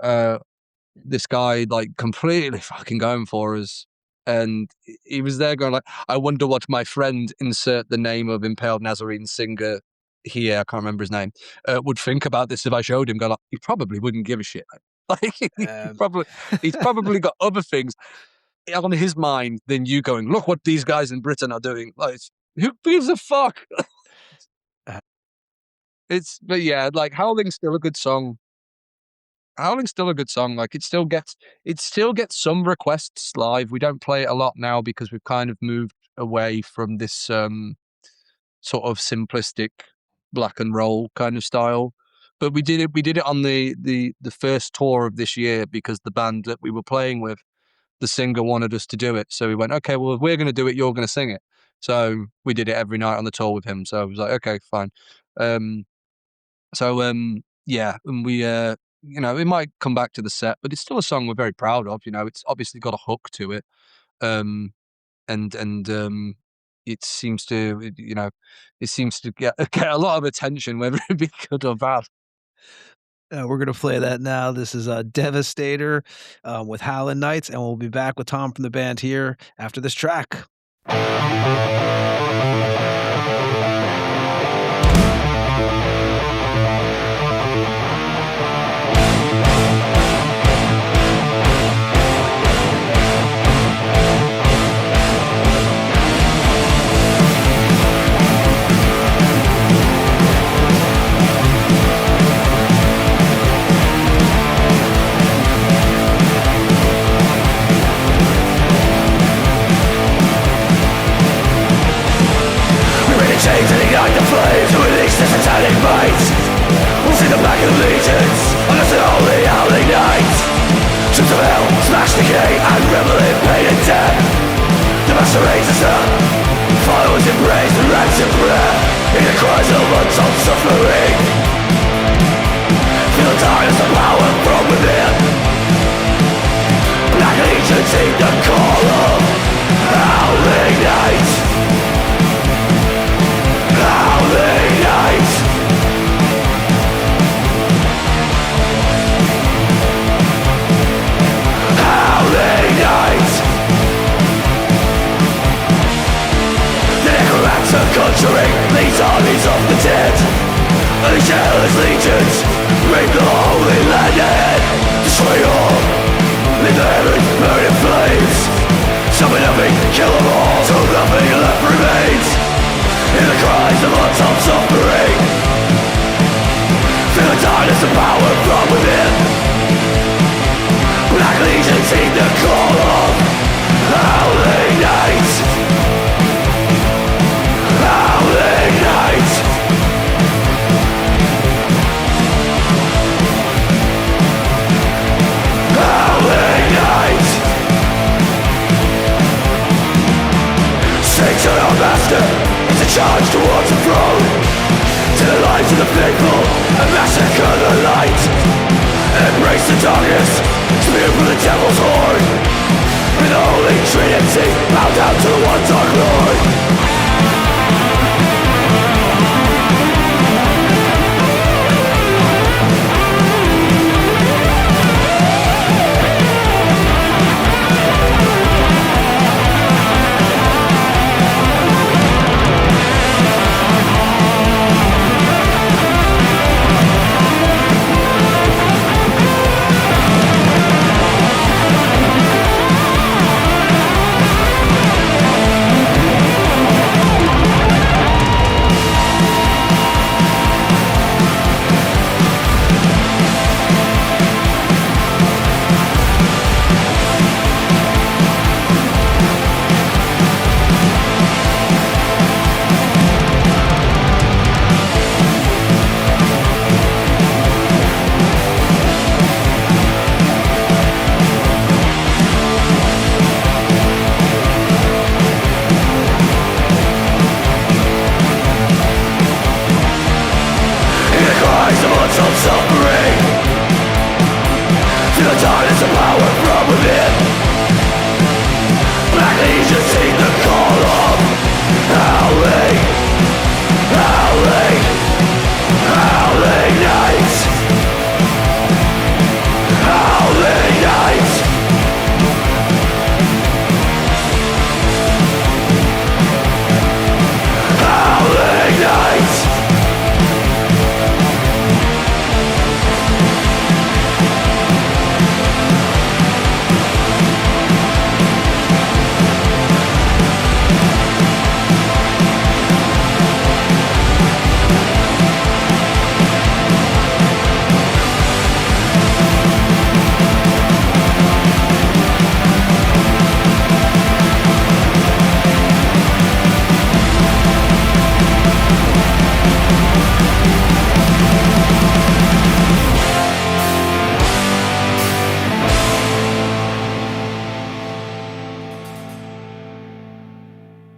this guy like completely fucking going for us, and he was there going like, I wonder what my friend, insert the name of Impaled Nazarene singer here, I can't remember his name, would think about this if I showed him. Go like, he probably wouldn't give a shit. Like he's probably got other things on his mind than you going, look what these guys in Britain are doing. Like, who gives a fuck? But yeah, like Howling's still a good song. Like it still gets some requests live. We don't play it a lot now because we've kind of moved away from this sort of simplistic black and roll kind of style. But we did it on the first tour of this year because the band that we were playing with, the singer wanted us to do it. So we went, okay, well, if we're going to do it, you're going to sing it. So we did it every night on the tour with him. So I was like, okay, fine. Yeah, and we, you know, it might come back to the set, but it's still a song we're very proud of. You know, it's obviously got a hook to it, and it seems to, you know, get a lot of attention, whether it be good or bad. We're going to play that now. This is Devastator with Howling Nights, and we'll be back with Tom from the band here after this track. We're ready lacerates his heart, follows embrace and ransom prayer in the cries of untold suffering. Feel the darkness of power from within. Black legion seem the call of howling night. Howling night. Howling night. The necromancer conjuring these armies of the dead. And the jealous legions rape the holy land ahead. Destroy all, leave the heavens burn in flames. Summon nothing, kill them all, till nothing left remains. In the cries of untold suffering, feel the darkness and power from within. Black legions heed the call of howling night. Howling night. Howling night. Satan our master is a charge towards the throne. To the lives of the people and massacre the light. Embrace the darkness, spear from the devil's horn. In the holy trinity, bow down to the one dark lord.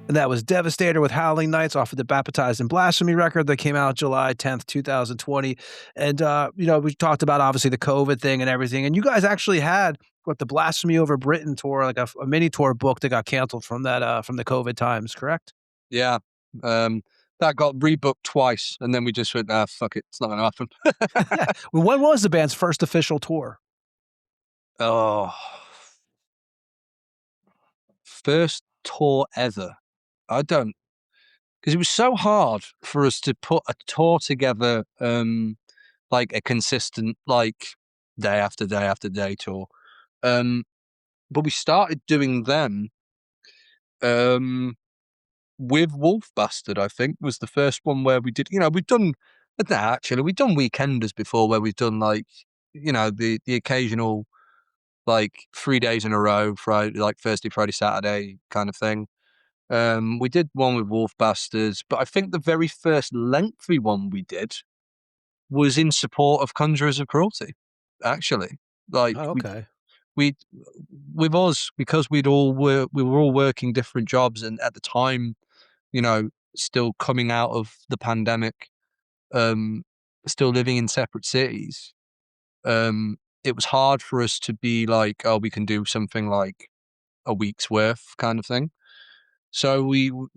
And that was Devastator with Howling Nights off of the Baptized and Blasphemy record that came out July 10th, 2020. And, we talked about obviously the COVID thing and everything. And you guys actually had the Blasphemy Over Britain tour, like a mini tour book that got canceled from that, from the COVID times, correct? Yeah. That got rebooked twice. And then we just went, fuck it. It's not going to happen. Well, when was the band's first official tour? Oh. First tour ever. I don't, because it was so hard for us to put a tour together, like a consistent, like day after day after day tour. But we started doing them with Wolf Bastard, I think, was the first one where we did, we've done weekenders before where we've done like, the occasional like 3 days in a row, Friday, like Thursday, Friday, Saturday kind of thing. We did one with Wolf Bastards, but I think the very first lengthy one we did was in support of Conjurers of Cruelty, actually. Like, okay. with us, because we were all working different jobs, and at the time, still coming out of the pandemic, still living in separate cities. It was hard for us to be like, oh, we can do something like a week's worth kind of thing. So one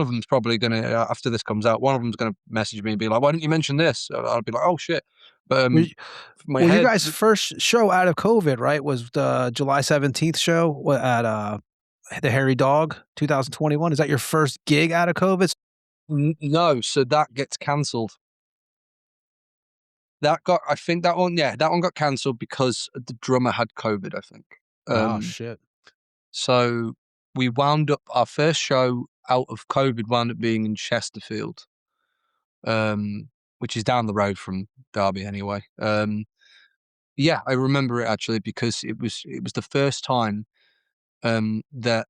of them's probably going to, after this comes out, one of them's going to message me and be like, why didn't you mention this? I'll be like, oh shit. But your guys' first show out of COVID, right, was the July 17th show at the Hairy Dog 2021. Is that your first gig out of COVID? No, so that gets cancelled. I think that one got cancelled because the drummer had COVID, I think. Oh shit. So we wound up, our first show out of COVID wound up being in Chesterfield, which is down the road from Derby anyway. Yeah, I remember it actually because it was the first time that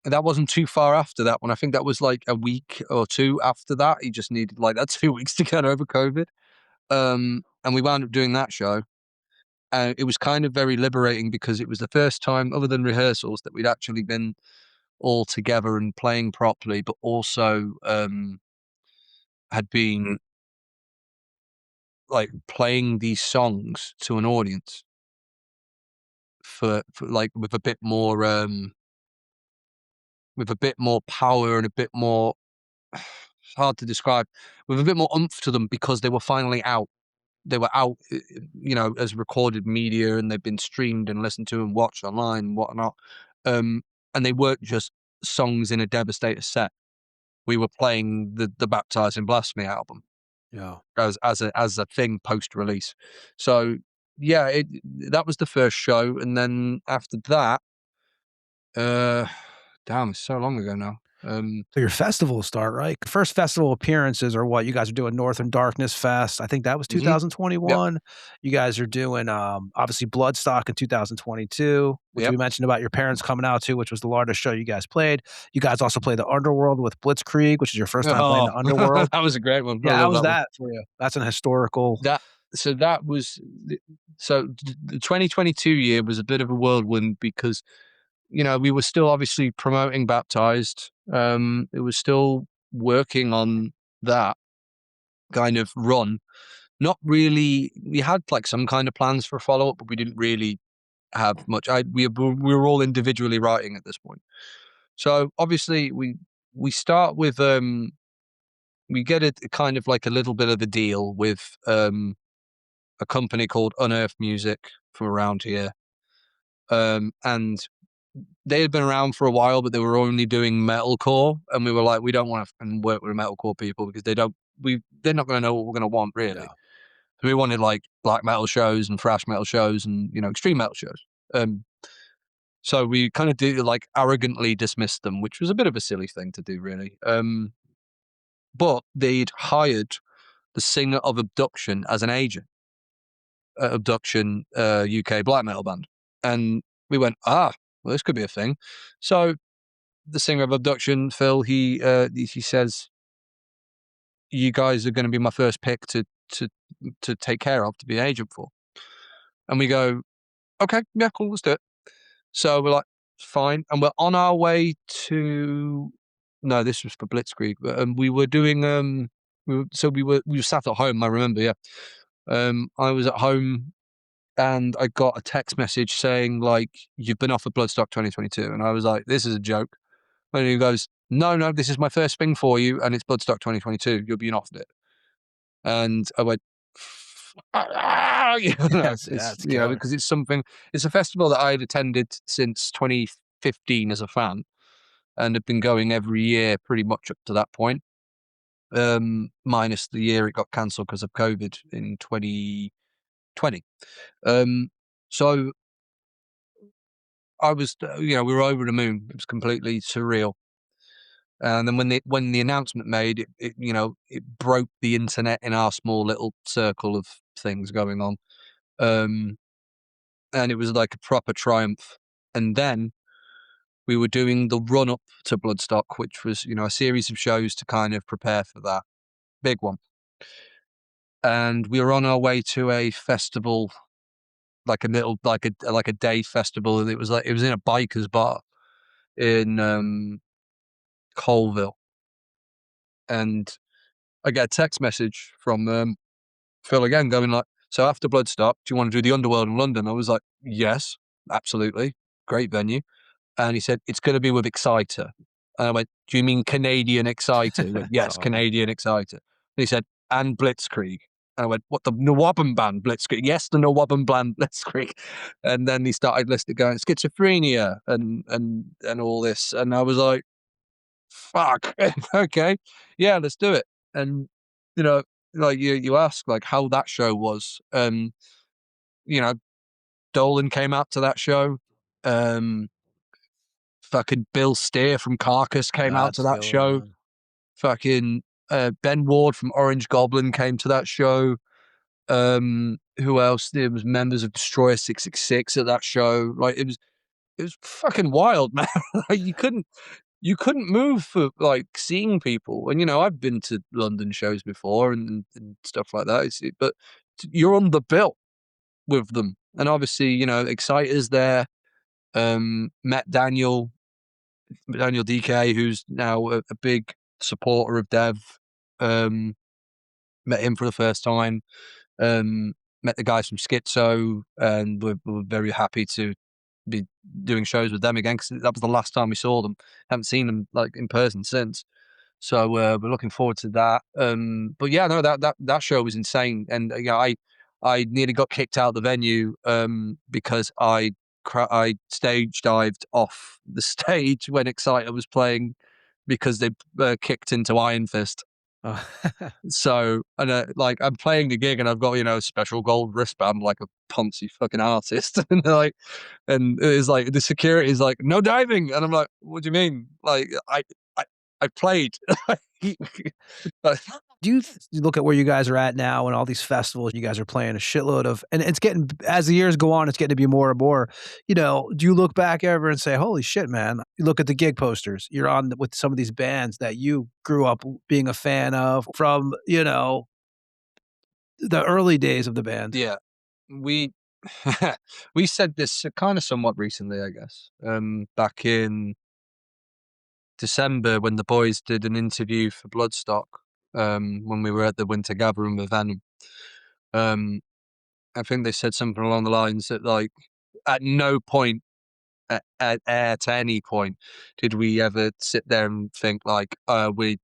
wasn't too far after that one. I think that was like a week or two after that. He just needed like that 2 weeks to get over COVID. And we wound up doing that show. It was kind of very liberating because it was the first time, other than rehearsals, that we'd actually been all together and playing properly, but also had been like playing these songs to an audience for like with a bit more power and a bit more, it's hard to describe, with a bit more oomph to them because they were finally out. They were out, as recorded media, and they've been streamed and listened to and watched online and whatnot. And they weren't just songs in a Devastator set. We were playing the Baptizes and Blasphemy album, as a thing post release. So yeah, that was the first show, and then after that, damn, it's so long ago now. So your festivals start, right? First festival appearances are what you guys are doing. Northern Darkness Fest, I think that was 2021. Yep. You guys are doing obviously Bloodstock in 2022, which we mentioned about your parents coming out to, which was the largest show you guys played. You guys also played the Underworld with Blitzkrieg, which is your first time playing the Underworld. That was a great one. Yeah, how was that for you? That's an historical. So the 2022 year was a bit of a whirlwind because we were still obviously promoting Baptized. It was still working on that kind of run. Not really. We had like some kind of plans for a follow up, but we didn't really have much. We were all individually writing at this point. So obviously we start with we get a kind of like a little bit of a deal with a company called Unearthed Music from around here, and they had been around for a while, but they were only doing metalcore, and we were like, we don't want to work with metalcore people because they're not going to know what we're going to want really. Yeah. So we wanted like black metal shows and thrash metal shows and extreme metal shows. So we kind of did like arrogantly dismissed them, which was a bit of a silly thing to do really. But they'd hired the singer of Abduction as an agent. Abduction, UK black metal band, and we went, well, this could be a thing. So the singer of Abduction, Phil, he says, you guys are going to be my first pick to take care of, to be an agent for. And we go, okay, yeah, cool, let's do it. So we're like, fine. And we're on our way to, no, this was for Blitzkrieg. We were doing, we were sat at home, I remember, yeah. I was at home, and I got a text message saying, like, you've been offered Bloodstock 2022. And I was like, this is a joke. And he goes, no, this is my first thing for you, and it's Bloodstock 2022. You're being offered it. And I went, because it's a festival that I had attended since 2015 as a fan, and had been going every year pretty much up to that point, minus the year it got cancelled because of COVID in 2020. So I was, we were over the moon. It was completely surreal. And then when the announcement made it broke the internet in our small little circle of things going on. And it was like a proper triumph. And then we were doing the run up to Bloodstock, which was, a series of shows to kind of prepare for that big one. And we were on our way to a festival like a little like a day festival, and it was in a biker's bar in Colville, and I get a text message from Phil again going like, so after Bloodstock, do you want to do the Underworld in London? I was like, yes, absolutely, great venue. And he said, it's going to be with Exciter. And I went, do you mean Canadian Exciter? He went, yes, Canadian Exciter. And he said, and Blitzkrieg. And I went, what, the Nwabban band Blitzkrieg? Yes, the Nwabban band Blitzkrieg. And then he started listing going schizophrenia and all this. And I was like, fuck, okay, yeah, let's do it. And, you know, like you ask like how that show was. You know, Dolan came out to that show. Fucking Bill Steer from Carcass came out to that show. Man. Fucking Ben Ward from Orange Goblin came to that show. Who else? There was members of Destroyer 666 at that show. Like it was fucking wild, man. Like, you couldn't move for like seeing people. And you know, I've been to London shows before and stuff like that. But you're on the bill with them, and obviously, you know, Exciter's there. Met Daniel DK, who's now a big supporter of Dev. Met him for the first time. Met the guys from Schizo, and we're very happy to be doing shows with them again, because that was the last time we saw them. Haven't seen them like in person since. So we're looking forward to that. But yeah, no, that show was insane, and I nearly got kicked out of the venue because I stage dived off the stage when Exciter was playing because they kicked into Iron Fist. Oh. So, and like I'm playing the gig and I've got, you know, special gold wristband like a poncy fucking artist, and like, and it's like the security is like, no diving, and I'm like, what do you mean? Like I played. Do you look at where you guys are at now and all these festivals you guys are playing a shitload of, and it's getting, as the years go on, it's getting to be more and more, you know, do you look back ever and say, holy shit, man, you look at the gig posters, you're on with some of these bands that you grew up being a fan of from, you know, the early days of the band. Yeah, we said this kind of somewhat recently, I guess, back in December when the boys did an interview for Bloodstock, when we were at the Winter Gathering with Venom. I think they said something along the lines that, like, at no point, at any point, did we ever sit there and think like, we'd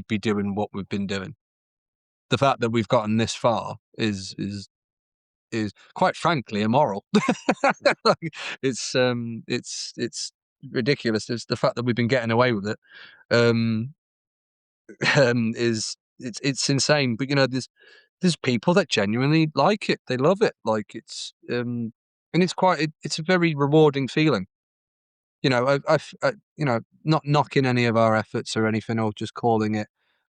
be doing what we've been doing. The fact that we've gotten this far is quite frankly immoral. Like, it's ridiculous. It's the fact that we've been getting away with it. It's insane. But you know, there's people that genuinely like it. They love it. Like it's and it's it's a very rewarding feeling. You know, I you know, not knocking any of our efforts or anything, or just calling it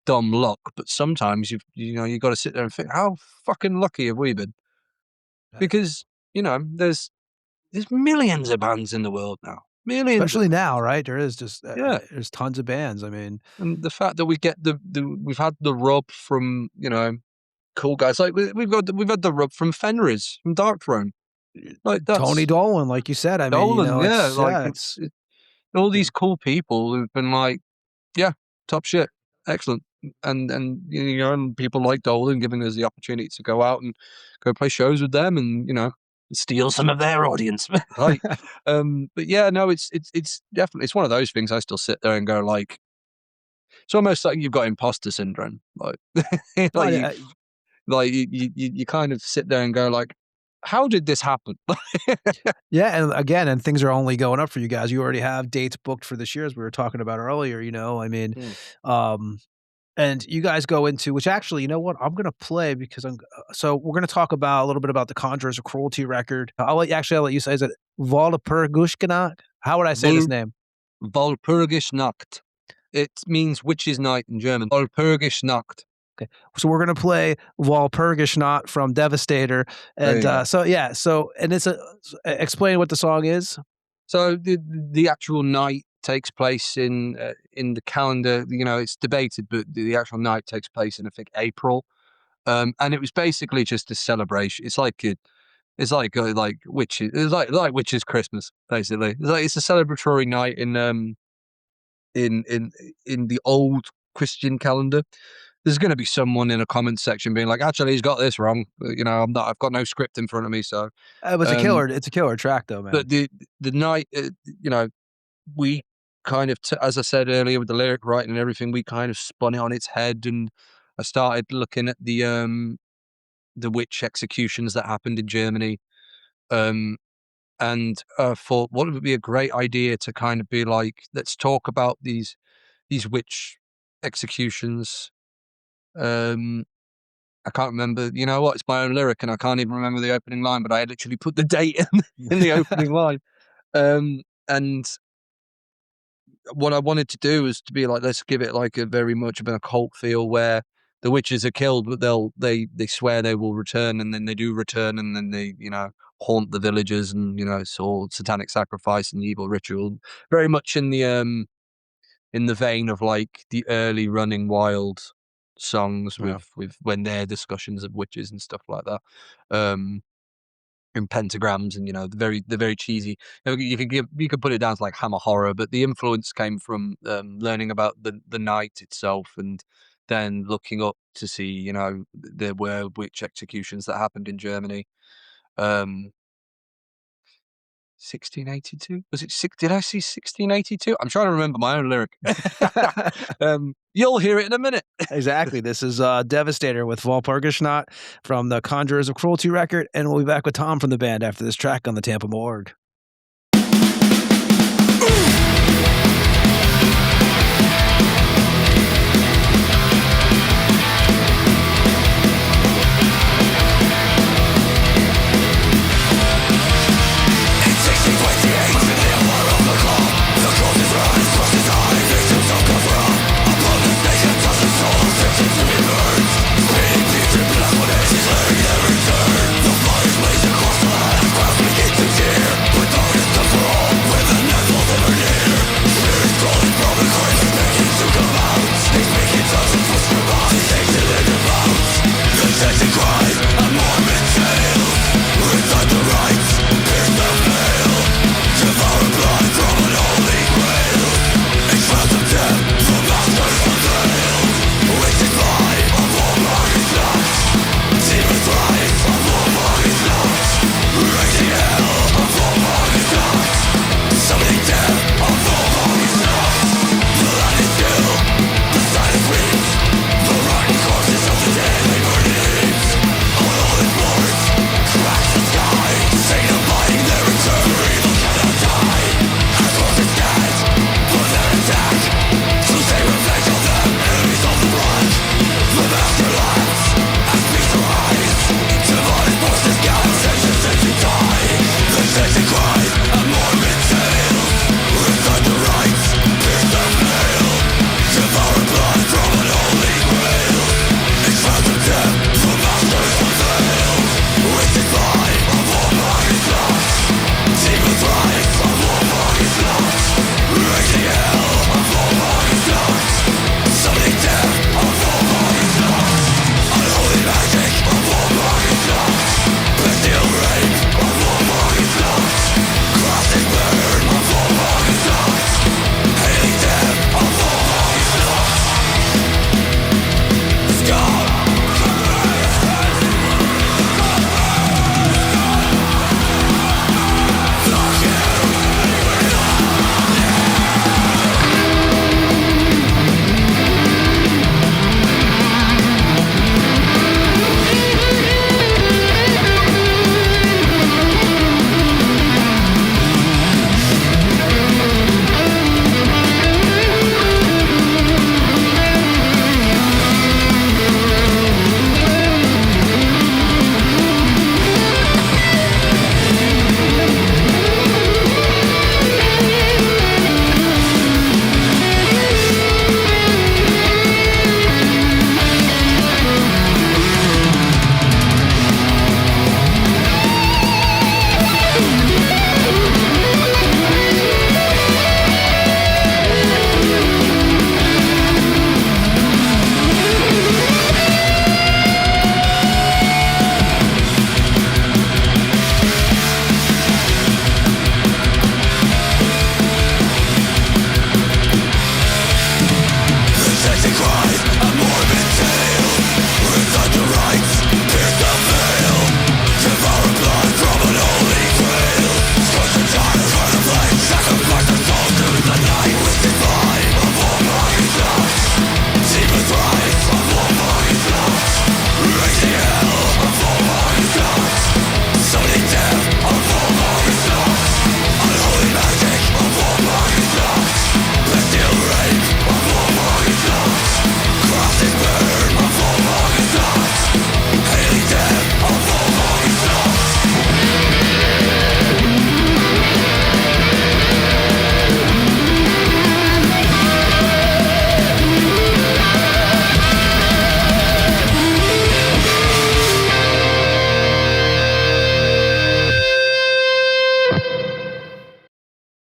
dumb luck. But sometimes you know you got to sit there and think, how fucking lucky have we been? Because you know, there's millions of bands in the world now. Millions, especially now, right? There is just yeah. There's tons of bands. I mean, and the fact that we get we've had the rub from, you know, cool guys like we've had the rub from Fenris, from Dark Throne, like that's Tony Dolan, like you said. I mean, Dolan, you know, yeah, it's, like yeah, it's all these cool people who've been like, yeah, top shit, excellent, and you know, and people like Dolan giving us the opportunity to go out and go play shows with them, and you know, steal some of their audience. Like, but yeah, no, it's definitely, it's one of those things I still sit there and go like, it's almost like you've got imposter syndrome, like, like you kind of sit there and go like, how did this happen? yeah, and again, and things are only going up for you guys. You already have dates booked for this year, as we were talking about earlier. You know, I mean, and you guys go into, which actually, you know what, I'm gonna play because so we're gonna talk about a little bit about the Conjurers of Cruelty record. I'll let you say, is it Walpurgisnacht? How would I say this name? Walpurgisnacht. It means witch's night in German. Walpurgisnacht. Okay, so we're gonna play Walpurgisnacht from Devastator, and so yeah, so and it's explain what the song is. So the actual night takes place in the calendar. You know, it's debated, but the actual night takes place in, I think, April, and it was basically just a celebration. It's like It's like witches. It's like witches' Christmas, basically. It's a celebratory night in the old Christian calendar. There's going to be someone in a comment section being like, "Actually, he's got this wrong." I've got no script in front of me, so It was a killer. It's a killer track, though, man. But the night, we kind of, as I said earlier, with the lyric writing and everything, we kind of spun it on its head, and I started looking at the witch executions that happened in Germany, and thought, what would be a great idea to kind of be like, let's talk about these witch executions. I can't remember. You know what? It's my own lyric, and I can't even remember the opening line. But I literally put the date in the opening line. And what I wanted to do was to be like, let's give it like a very much of an occult feel, where the witches are killed, but they swear they will return, and then they do return, and then they haunt the villages, and it's all satanic sacrifice and evil ritual, very much in the vein of like the early Running Wild songs with when their discussions of witches and stuff like that, and pentagrams, and the very cheesy. You could put it down to like Hammer horror, but the influence came from learning about the night itself, and then looking up to see there were witch executions that happened in Germany. 1682? Was it did I see 1682? I'm trying to remember my own lyric. You'll hear it in a minute. Exactly. This is Devastator with Walpurgisnacht from the Conjurers of Cruelty record, and we'll be back with Tom from the band after this track on the Tampa Morgue. But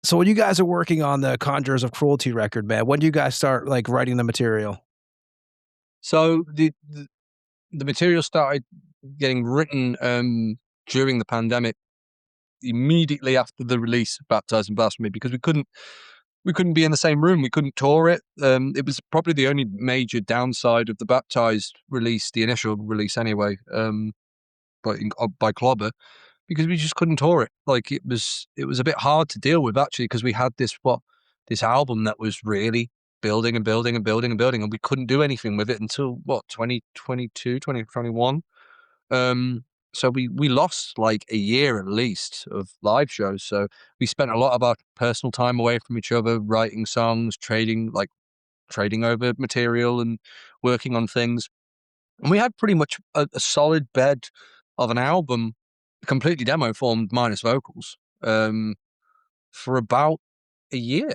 So when you guys are working on the Conjurers of Cruelty record, man, when do you guys start like writing the material? So the material started getting written during the pandemic, immediately after the release of Baptized and Blasphemy, because we couldn't be in the same room. We couldn't tour it. It was probably the only major downside of the Baptized release, the initial release anyway, by Clobber, because we just couldn't tour it. Like it was a bit hard to deal with actually, because we had this album that was really building and building and building and building, and we couldn't do anything with it until 2022, 2021. So we lost like a year at least of live shows. So we spent a lot of our personal time away from each other, writing songs, trading over material and working on things. And we had pretty much a solid bed of an album, completely demo formed minus vocals, for about a year.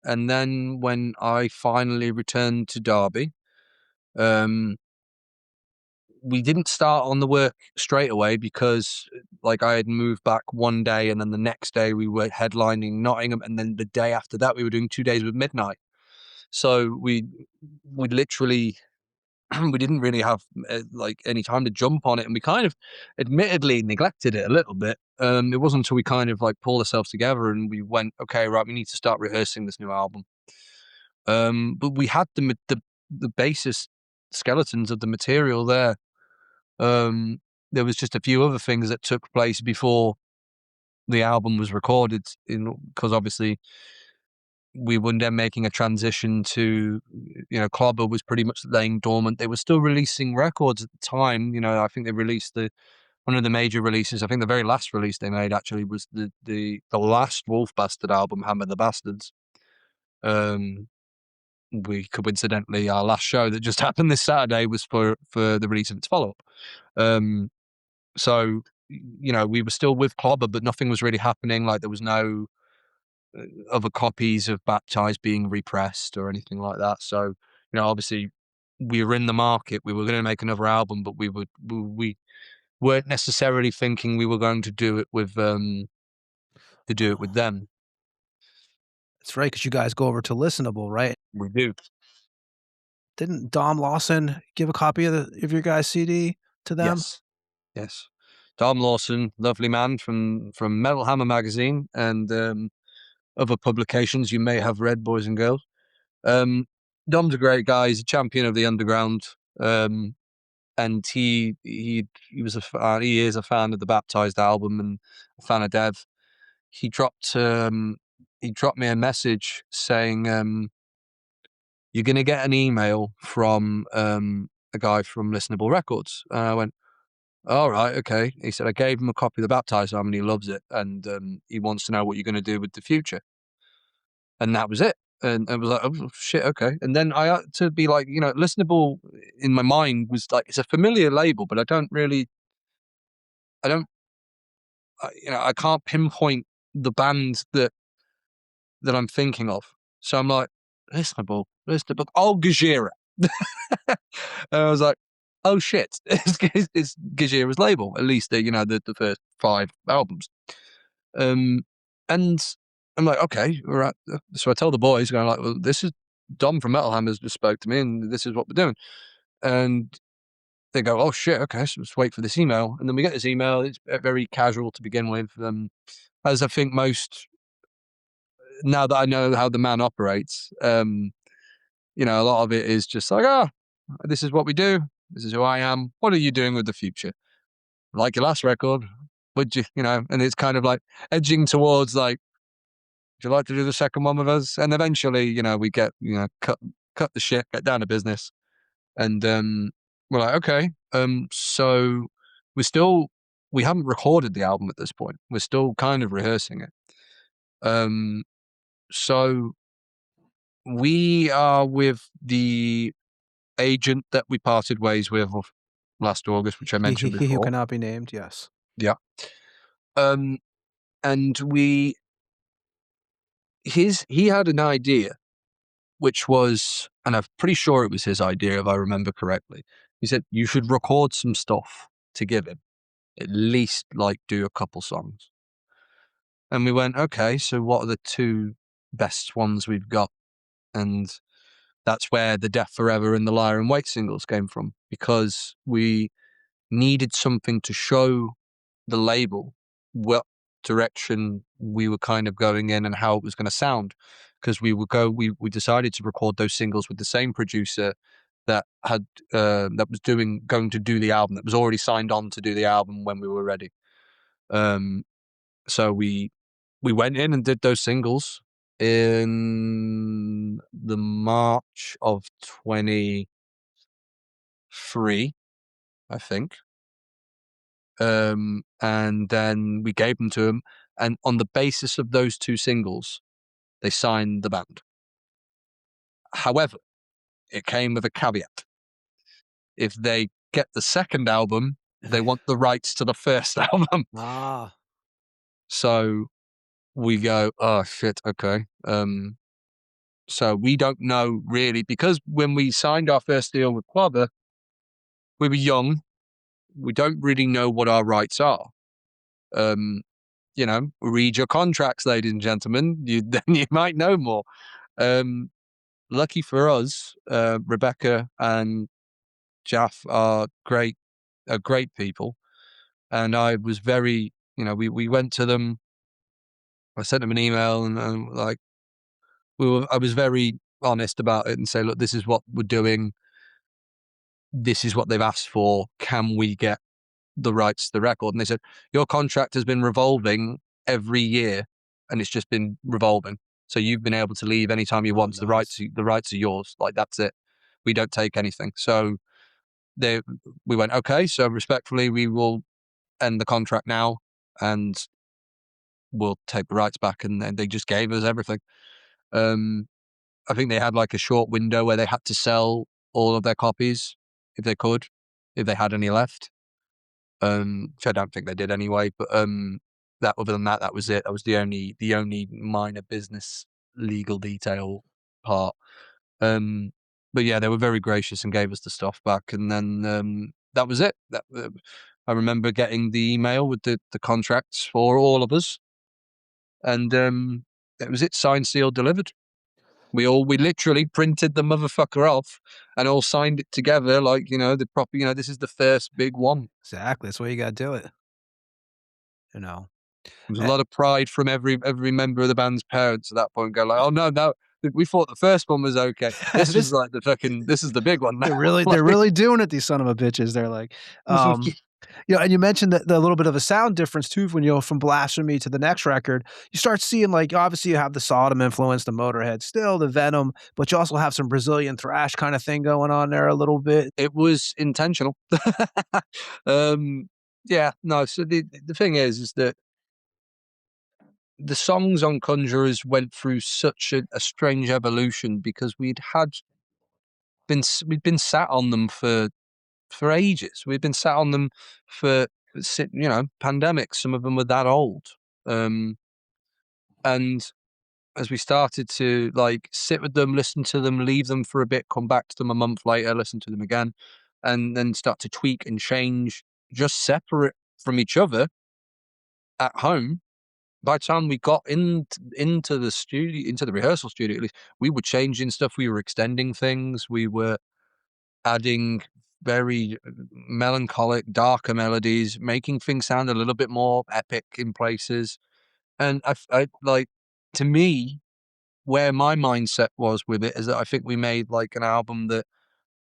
And then when I finally returned to Derby, we didn't start on the work straight away because like I had moved back one day, and then the next day we were headlining Nottingham, and then the day after that we were doing 2 days with Midnight. So we literally we didn't really have like any time to jump on it, and we kind of admittedly neglected it a little bit. It wasn't until we kind of like pulled ourselves together and we went, okay, right, we need to start rehearsing this new album. But we had the basis skeletons of the material there. There was just a few other things that took place before the album was recorded, because obviously we were then making a transition to, Clobber was pretty much laying dormant. They were still releasing records at the time. I think they released one of the major releases. I think the very last release they made actually was the last Wolf Bastard album, Hammer the Bastards. We coincidentally, our last show that just happened this Saturday was for the release of its follow-up. So, we were still with Clobber, but nothing was really happening. Like there was no other copies of Baptized being repressed or anything like that. So, obviously we were in the market. We were going to make another album, but we weren't necessarily thinking we were going to do it with them. That's right, because you guys go over to Listenable, right? We do. Didn't Dom Lawson give a copy of your guys' CD to them? Yes. Dom Lawson, lovely man from Metal Hammer magazine and other publications you may have read, boys and girls. Dom's a great guy. He's a champion of the underground, and he is a fan of the Baptized album and a fan of Dev. He dropped me a message saying, "You're going to get an email from a guy from Listenable Records." And I went, "All right, okay." He said, "I gave him a copy of the Baptized album and he loves it, and he wants to know what you're going to do with the future." And that was it. And I was like, "Oh shit, okay." And then I had to be like, Listenable in my mind was like, it's a familiar label, but I can't pinpoint the band that I'm thinking of. So I'm like, Listenable. Oh, Gajira. And I was like, oh shit, it's Gajira's label, at least the first 5 albums. And I'm like, okay, all right. So I tell the boys, going like, well, this is Dom from Metal Hammers just spoke to me, and this is what we're doing. And they go, oh shit, okay, so let's wait for this email. And then we get this email. It's very casual to begin with, as I think most. Now that I know how the man operates, a lot of it is just like, this is what we do. This is who I am. What are you doing with the future? Like your last record, would you, and it's kind of like edging towards like, would you like to do the second one with us? And eventually, we get, cut the shit, get down to business. And we're like, okay. So we haven't recorded the album at this point. We're still kind of rehearsing it. So we are with the agent that we parted ways with last August, which I mentioned before. Who cannot be named, yes. Yeah. And he had an idea, which was, and I'm pretty sure it was his idea if I remember correctly. He said, you should record some stuff to give him, at least like do a couple songs. And we went, okay, so what are the two best ones we've got? And that's where the Death Forever and the Liar in Wait singles came from, because we needed something to show the label what direction we were kind of going in and how it was going to sound. Because we decided to record those singles with the same producer that had that was going to do the album, that was already signed on to do the album when we were ready. So we went in and did those singles in the March of 23, I think. And then we gave them to them, and on the basis of those two singles, they signed the band. However, it came with a caveat. If they get the second album, they want the rights to the first album. Ah. So we go, oh shit, okay. So we don't know really, because when we signed our first deal with Quabba, we were young. We don't really know what our rights are. Read your contracts, ladies and gentlemen. Then you might know more. Lucky for us, Rebecca and Jaff are great people, and I was very, we went to them. I sent them an email, and I was very honest about it and say, look, this is what we're doing. This is what they've asked for. Can we get the rights to the record? And they said, your contract has been revolving every year, and it's just been revolving. So you've been able to leave anytime you want. Nice. The rights are yours. Like, that's it. We don't take anything. So we went, okay, so respectfully, we will end the contract now, and we'll take the rights back. And then they just gave us everything. I think they had like a short window where they had to sell all of their copies if they could, if they had any left. Which I don't think they did anyway. But other than that, that was it. That was the only minor business legal detail part. But yeah, they were very gracious and gave us the stuff back, and then that was it. I remember getting the email with the contracts for all of us, and that was it. Signed, sealed, delivered. We literally printed the motherfucker off and all signed it together, like, the proper, this is the first big one. Exactly. That's why you got to do it. There's a lot of pride from every member of the band's parents at that point, go like, oh no, we thought the first one was okay. This is like this is the big one now. They're really doing it, these son of a bitches. They're like, and you mentioned the little bit of a sound difference too, when from Blasphemy to the next record, you start seeing, like, obviously you have the Sodom influence, the Motorhead, still the Venom, but you also have some Brazilian thrash kind of thing going on there a little bit. It was intentional. Yeah, no. So the thing is that the songs on Conjurers went through such a strange evolution, because we'd been sat on them for ages. We'd been sat on them for pandemics. Some of them were that old, and as we started to sit with them, listen to them, leave them for a bit, come back to them a month later, listen to them again, and then start to tweak and change, just separate from each other at home. By the time we got into the studio, into the rehearsal studio, at least, we were changing stuff. We were extending things. We were adding very melancholic, darker melodies, making things sound a little bit more epic in places. And I to me, where my mindset was with it is that I think we made like an album that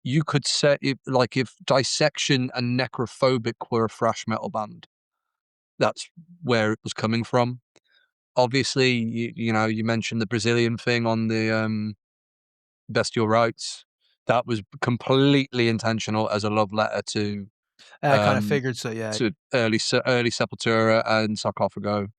you could say, if Dissection and Necrophobic were a thrash metal band, that's where it was coming from. Obviously, you mentioned the Brazilian thing on the Bestial Rights. That was completely intentional as a love letter to I kind of figured so, yeah. to early Sepultura and Sarcophago.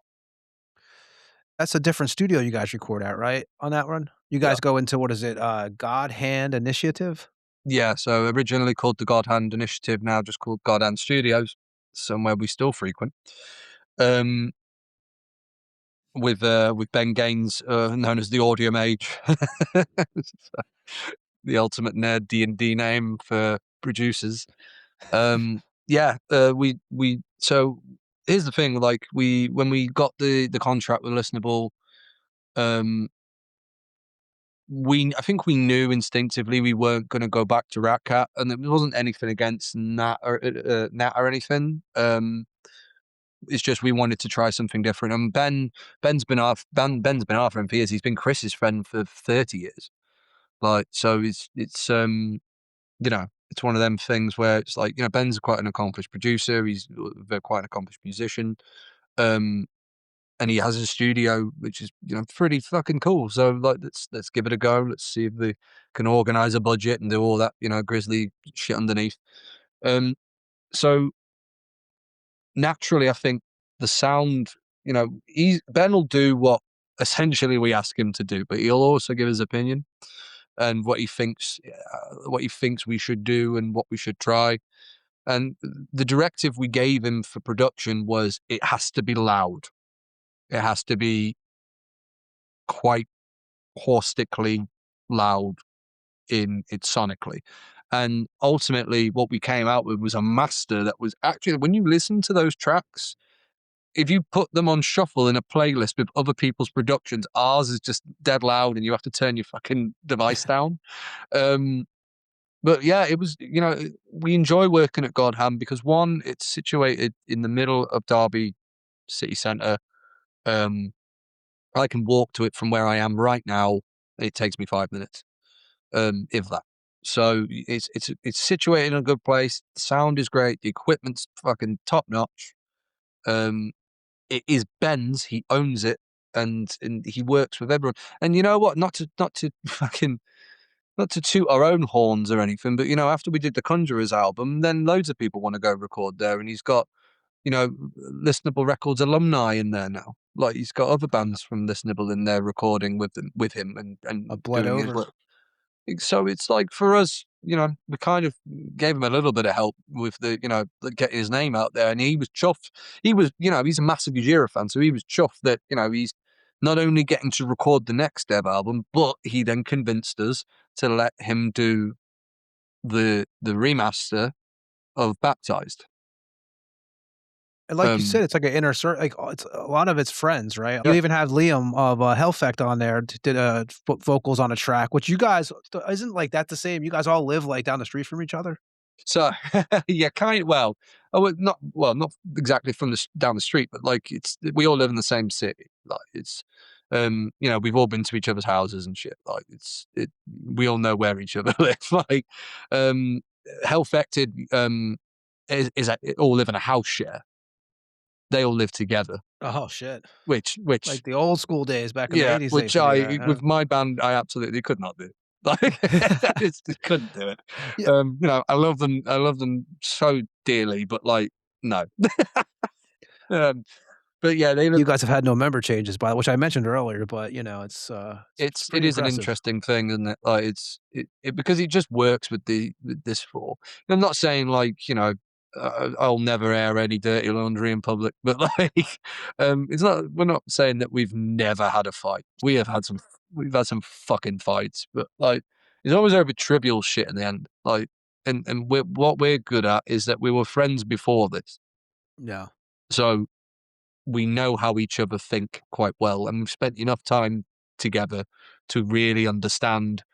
That's a different studio you guys record at, right? On that one, you guys go into, what is it? God Hand Initiative. Yeah, so originally called the God Hand Initiative, now just called God Hand Studios, somewhere we still frequent. With Ben Gaines, known as the Audio Mage, the ultimate nerd D&D name for producers. So here's the thing, like when we got the contract with Listenable, I think we knew instinctively we weren't going to go back to Rat Cat, and it wasn't anything against Nat or anything. It's just we wanted to try something different. And Ben's been our friend for years. He's been Chris's friend for 30 years. Like, so it's it's one of them things where it's like, Ben's quite an accomplished producer. He's quite an accomplished musician. And he has a studio, which is, pretty fucking cool. So like, let's give it a go. Let's see if they can organize a budget and do all that, grisly shit underneath. So naturally, I think the sound, Ben will do what essentially we ask him to do, but he'll also give his opinion and what he thinks we should do and what we should try. And the directive we gave him for production was it has to be loud. It has to be quite caustically loud in it sonically. And ultimately what we came out with was a master that was actually, when you listen to those tracks, if you put them on shuffle in a playlist with other people's productions, ours is just dead loud and you have to turn your fucking device down. But yeah, it was, we enjoy working at Godham because one, it's situated in the middle of Derby city centre. I can walk to it from where I am right now. It takes me 5 minutes, if that. So it's situated in a good place. The sound is great. The equipment's fucking top notch. It is Ben's. He owns it, and he works with everyone. And you know what? Not to toot our own horns or anything, but after we did the Conjurers album, then loads of people want to go record there, and he's got Listenable Records alumni in there now. Like, he's got other bands from Listenable in there recording with him and doing his work. So it's like, for us, we kind of gave him a little bit of help with the, getting his name out there, and he was chuffed. He was, he's a massive Gojira fan, so he was chuffed that, he's not only getting to record the next Dev album, but he then convinced us to let him do the remaster of Baptized. And like you said, it's like an inner circle. Like, it's a lot of it's friends, right? You even have Liam of Hellfect on there, did vocals on a track. Which you guys, isn't like that the same? You guys all live like down the street from each other. So yeah, not exactly from down the street, but like we all live in the same city. Like, it's we've all been to each other's houses and shit. Like, we all know where each other live. Like, Hellfected all live in a house share. They all live together. Oh shit! Which like the old school days back in the 80s. Which with my band, I absolutely could not do. Like, I just couldn't do it. Yeah. I love them so dearly, but like, no. But yeah, you guys have had no member changes, which I mentioned earlier. But it is impressive. An interesting thing, isn't it? Like, because it just works with this four. I'm not saying like, I'll never air any dirty laundry in public, but like, it's not. We're not saying that we've never had a fight. We've had some fucking fights, but like, it's always over trivial shit in the end. Like, and what we're good at is that we were friends before this. Yeah. So we know how each other think quite well, and we've spent enough time together to really understand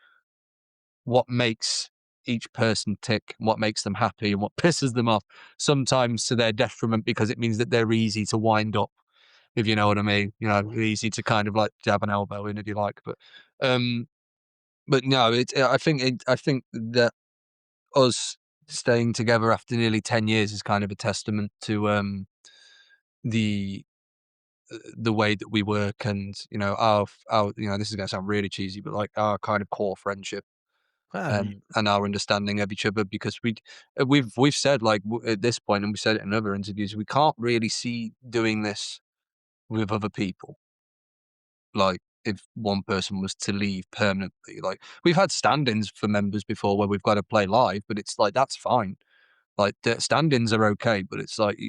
what makes each person tick, what makes them happy, and what pisses them off, sometimes to their detriment, because it means that they're easy to wind up, if you know what I mean. Easy to kind of like jab an elbow in, if you like. But no, I think that us staying together after nearly 10 years is kind of a testament to the way that we work, and our this is going to sound really cheesy, but like our kind of core friendship. And our understanding of each other, because we've said, like, at this point, and we said it in other interviews, we can't really see doing this with other people. Like, if one person was to leave permanently, like, we've had stand-ins for members before where we've got to play live, but it's like, that's fine. Like, the stand-ins are okay, but it's like,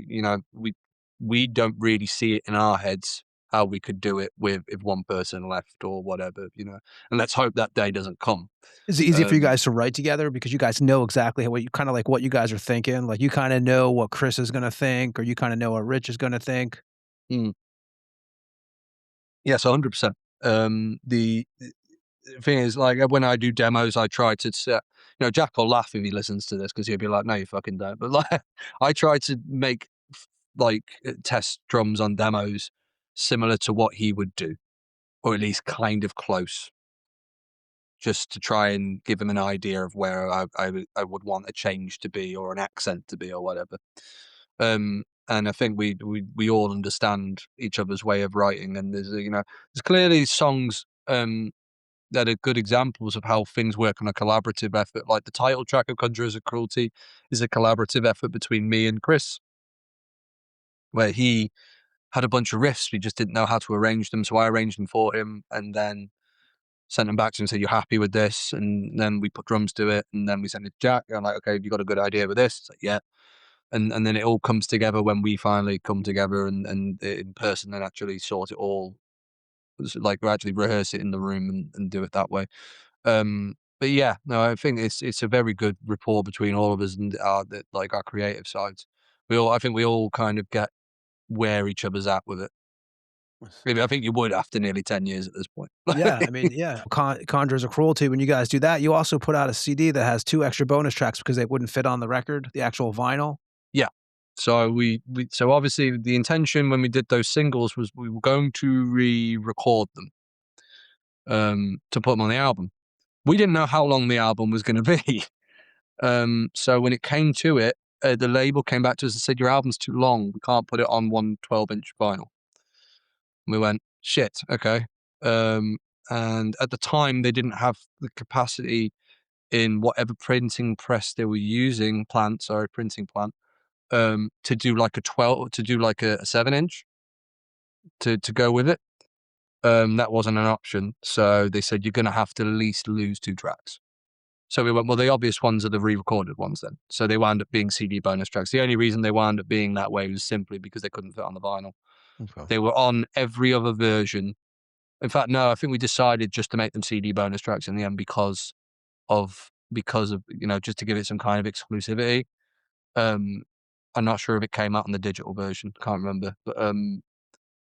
we don't really see it in our heads how we could do it with if one person left or whatever, you know. And let's hope that day doesn't come. Is it easy for you guys to write together because you guys know exactly what you kind of like what you guys are thinking? Like you kind of know what Chris is going to think, or you kind of know what Rich is going to think. Yes, 100%. The thing is, like, when I do demos, I try to set, you know, Jack will laugh if he listens to this because he'll be like, no, you fucking don't. But like, I try to make like test drums on demos similar to what he would do, or at least kind of close, just to try and give him an idea of where I would want a change to be or an accent to be or whatever. And I think we all understand each other's way of writing, and there's there's clearly songs that are good examples of how things work on a collaborative effort. Like the title track of Conjurers of Cruelty is a collaborative effort between me and Chris, where he had a bunch of riffs, we just didn't know how to arrange them, so I arranged them for him and then sent them back to him and said, "You happy with this?" And then we put drums to it, and then we sent it to Jack. I'm like, "Okay, have you got a good idea with this?" It's like, "Yeah." And then it all comes together when we finally come together and in person and actually sort it all, like we actually rehearse it in the room and do it that way. But yeah, no, I think it's a very good rapport between all of us and our creative sides. I think we all kind of get where each other's at with it. Maybe I think you would after nearly 10 years at this point. Yeah, I mean, yeah. Conjurers of Cruelty, when you guys do that, you also put out a CD that has 2 extra bonus tracks because they wouldn't fit on the record, the actual vinyl. Yeah. So so obviously the intention when we did those singles was we were going to re-record them to put them on the album. We didn't know how long the album was going to be. So when it came to it, the label came back to us and said, "Your album's too long. We can't put it on one 12-inch vinyl." And we went, "Shit, okay." And at the time, they didn't have the capacity in whatever printing press they were using, printing plant, to do like a 7-inch to go with it. That wasn't an option. So they said, "You're going to have to at least lose 2 tracks." So we went, well, the obvious ones are the re-recorded ones then. So they wound up being CD bonus tracks. The only reason they wound up being that way was simply because they couldn't fit on the vinyl. Okay. They were on every other version. In fact, no, I think we decided just to make them CD bonus tracks in the end because of just to give it some kind of exclusivity. I'm not sure if it came out in the digital version. Can't remember. But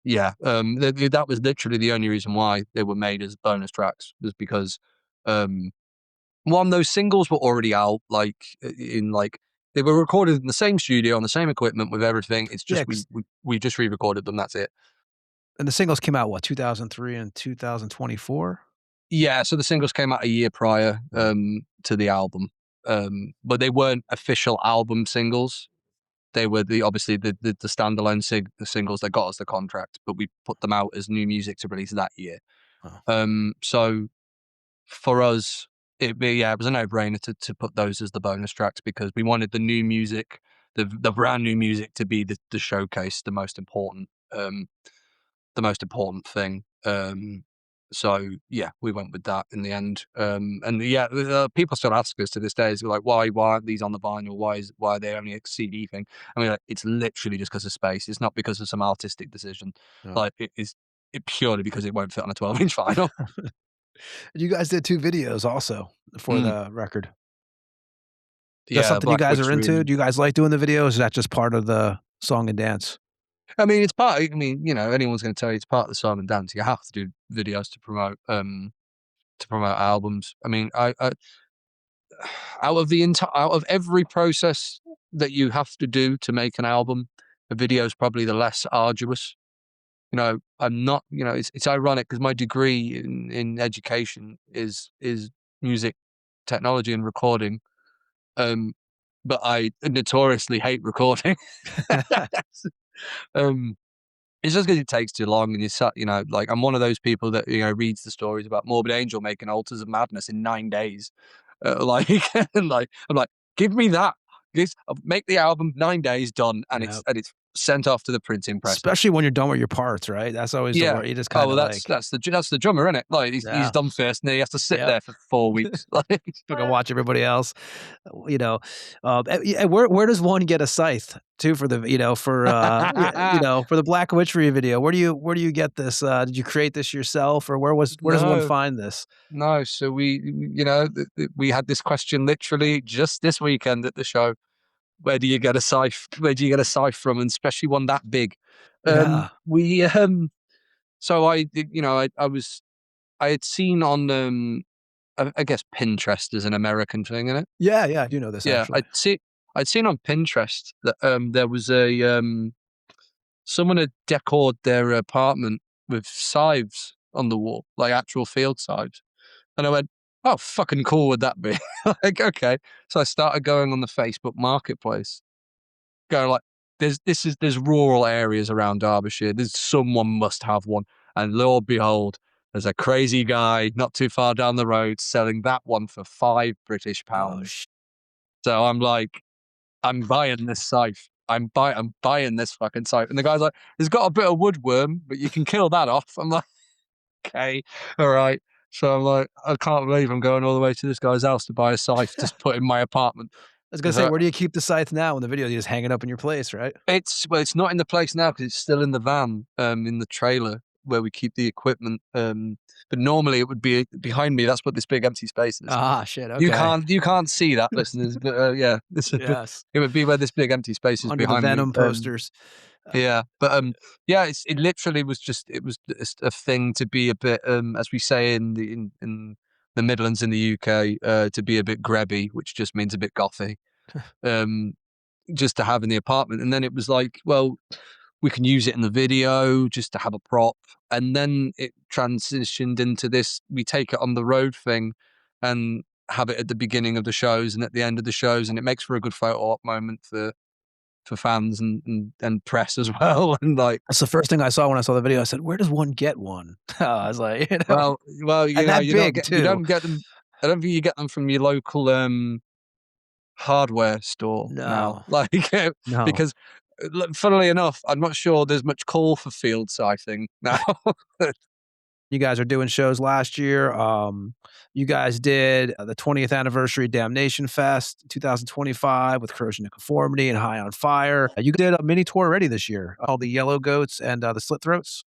that was literally the only reason why they were made as bonus tracks, was because one, those singles were already out, they were recorded in the same studio on the same equipment with everything. It's just we just re-recorded them. That's it. And the singles came out 2003 and 2024. Yeah, so the singles came out a year prior to the album, but they weren't official album singles. They were obviously the standalone singles that got us the contract, but we put them out as new music to release that year. Oh. So for us, it was a no-brainer to put those as the bonus tracks because we wanted the new music, the brand new music, to be the showcase, the most important thing. So yeah, we went with that in the end. People still ask us to this day, like, why aren't these on the vinyl? Why are they only a CD thing? I mean, it's literally just because of space. It's not because of some artistic decision. No. Like it purely because it won't fit on a 12-inch vinyl. You guys did 2 videos also for the record. Yeah, that's something you guys are into? Do you guys like doing the videos? Or is that just part of the song and dance? I mean, it's part. Anyone's going to tell you it's part of the song and dance. You have to do videos to promote albums. I mean, I out of every process that you have to do to make an album, a video is probably the less arduous. I'm not. It's ironic because my degree in education is music technology and recording, but I notoriously hate recording. It's just because it takes too long, and I'm one of those people that reads the stories about Morbid Angel making Altars of Madness in 9 days. I'm like, give me that. Make the album 9 days done, and it's sent off to the printing press. Especially when you're done with your parts, right? That's always the worst. You just kind of that's the drummer, isn't it? Like he's done first, and then he has to sit there for 4 weeks. Like fucking watch everybody else. You know, where does one get a scythe too for the for for the Black Witchery video? Where do you get this? Did you create this yourself, or where does one find this? No, so we had this question literally just this weekend at the show. Where do you get a scythe? Where do you get a scythe from, and especially one that big? So I had seen on I guess Pinterest is an American thing, isn't it? Yeah, I do know this. Yeah, actually. I'd seen on Pinterest that there was a someone had decored their apartment with scythes on the wall, like actual field scythes, and I went, "How fucking cool would that be?" Like, okay, so I started going on the Facebook Marketplace, going like, there's rural areas around Derbyshire. Someone must have one, and lo and behold, there's a crazy guy not too far down the road selling that one for £5 British. So I'm like, I'm buying this scythe. I'm buying this fucking scythe. And the guy's like, it's got a bit of woodworm, but you can kill that off. I'm like, okay, all right. So I'm like, I can't believe I'm going all the way to this guy's house to buy a scythe to put in my apartment. I was gonna say, where do you keep the scythe now? In the video, you just hang it up in your place, right? It's not in the place now because it's still in the van, in the trailer where we keep the equipment. But normally it would be behind me. That's what this big empty space is. Ah, shit. Okay. You can't see that, listeners. But Yes. It would be where this big empty space is under behind the Venom me. posters. Yeah, but it literally was just a thing to be a bit as we say in the Midlands in the UK, to be a bit grabby, which just means a bit gothy. Just to have in the apartment, and then it was like, well, we can use it in the video just to have a prop, and then it transitioned into this, we take it on the road thing and have it at the beginning of the shows and at the end of the shows, and it makes for a good photo op moment for fans and press as well. And like, that's the first thing I saw when I saw the video. I said, where does one get one? I was like, well, you don't get them. I don't think you get them from your local hardware store now. Like, no. Because funnily enough, I'm not sure there's much call for field scything now. You guys are doing shows last year. You guys did the 20th anniversary Damnation Fest 2025 with Corrosion of Conformity and High on Fire. You did a mini tour already this year called the Yellow Goats and the Slit Throats.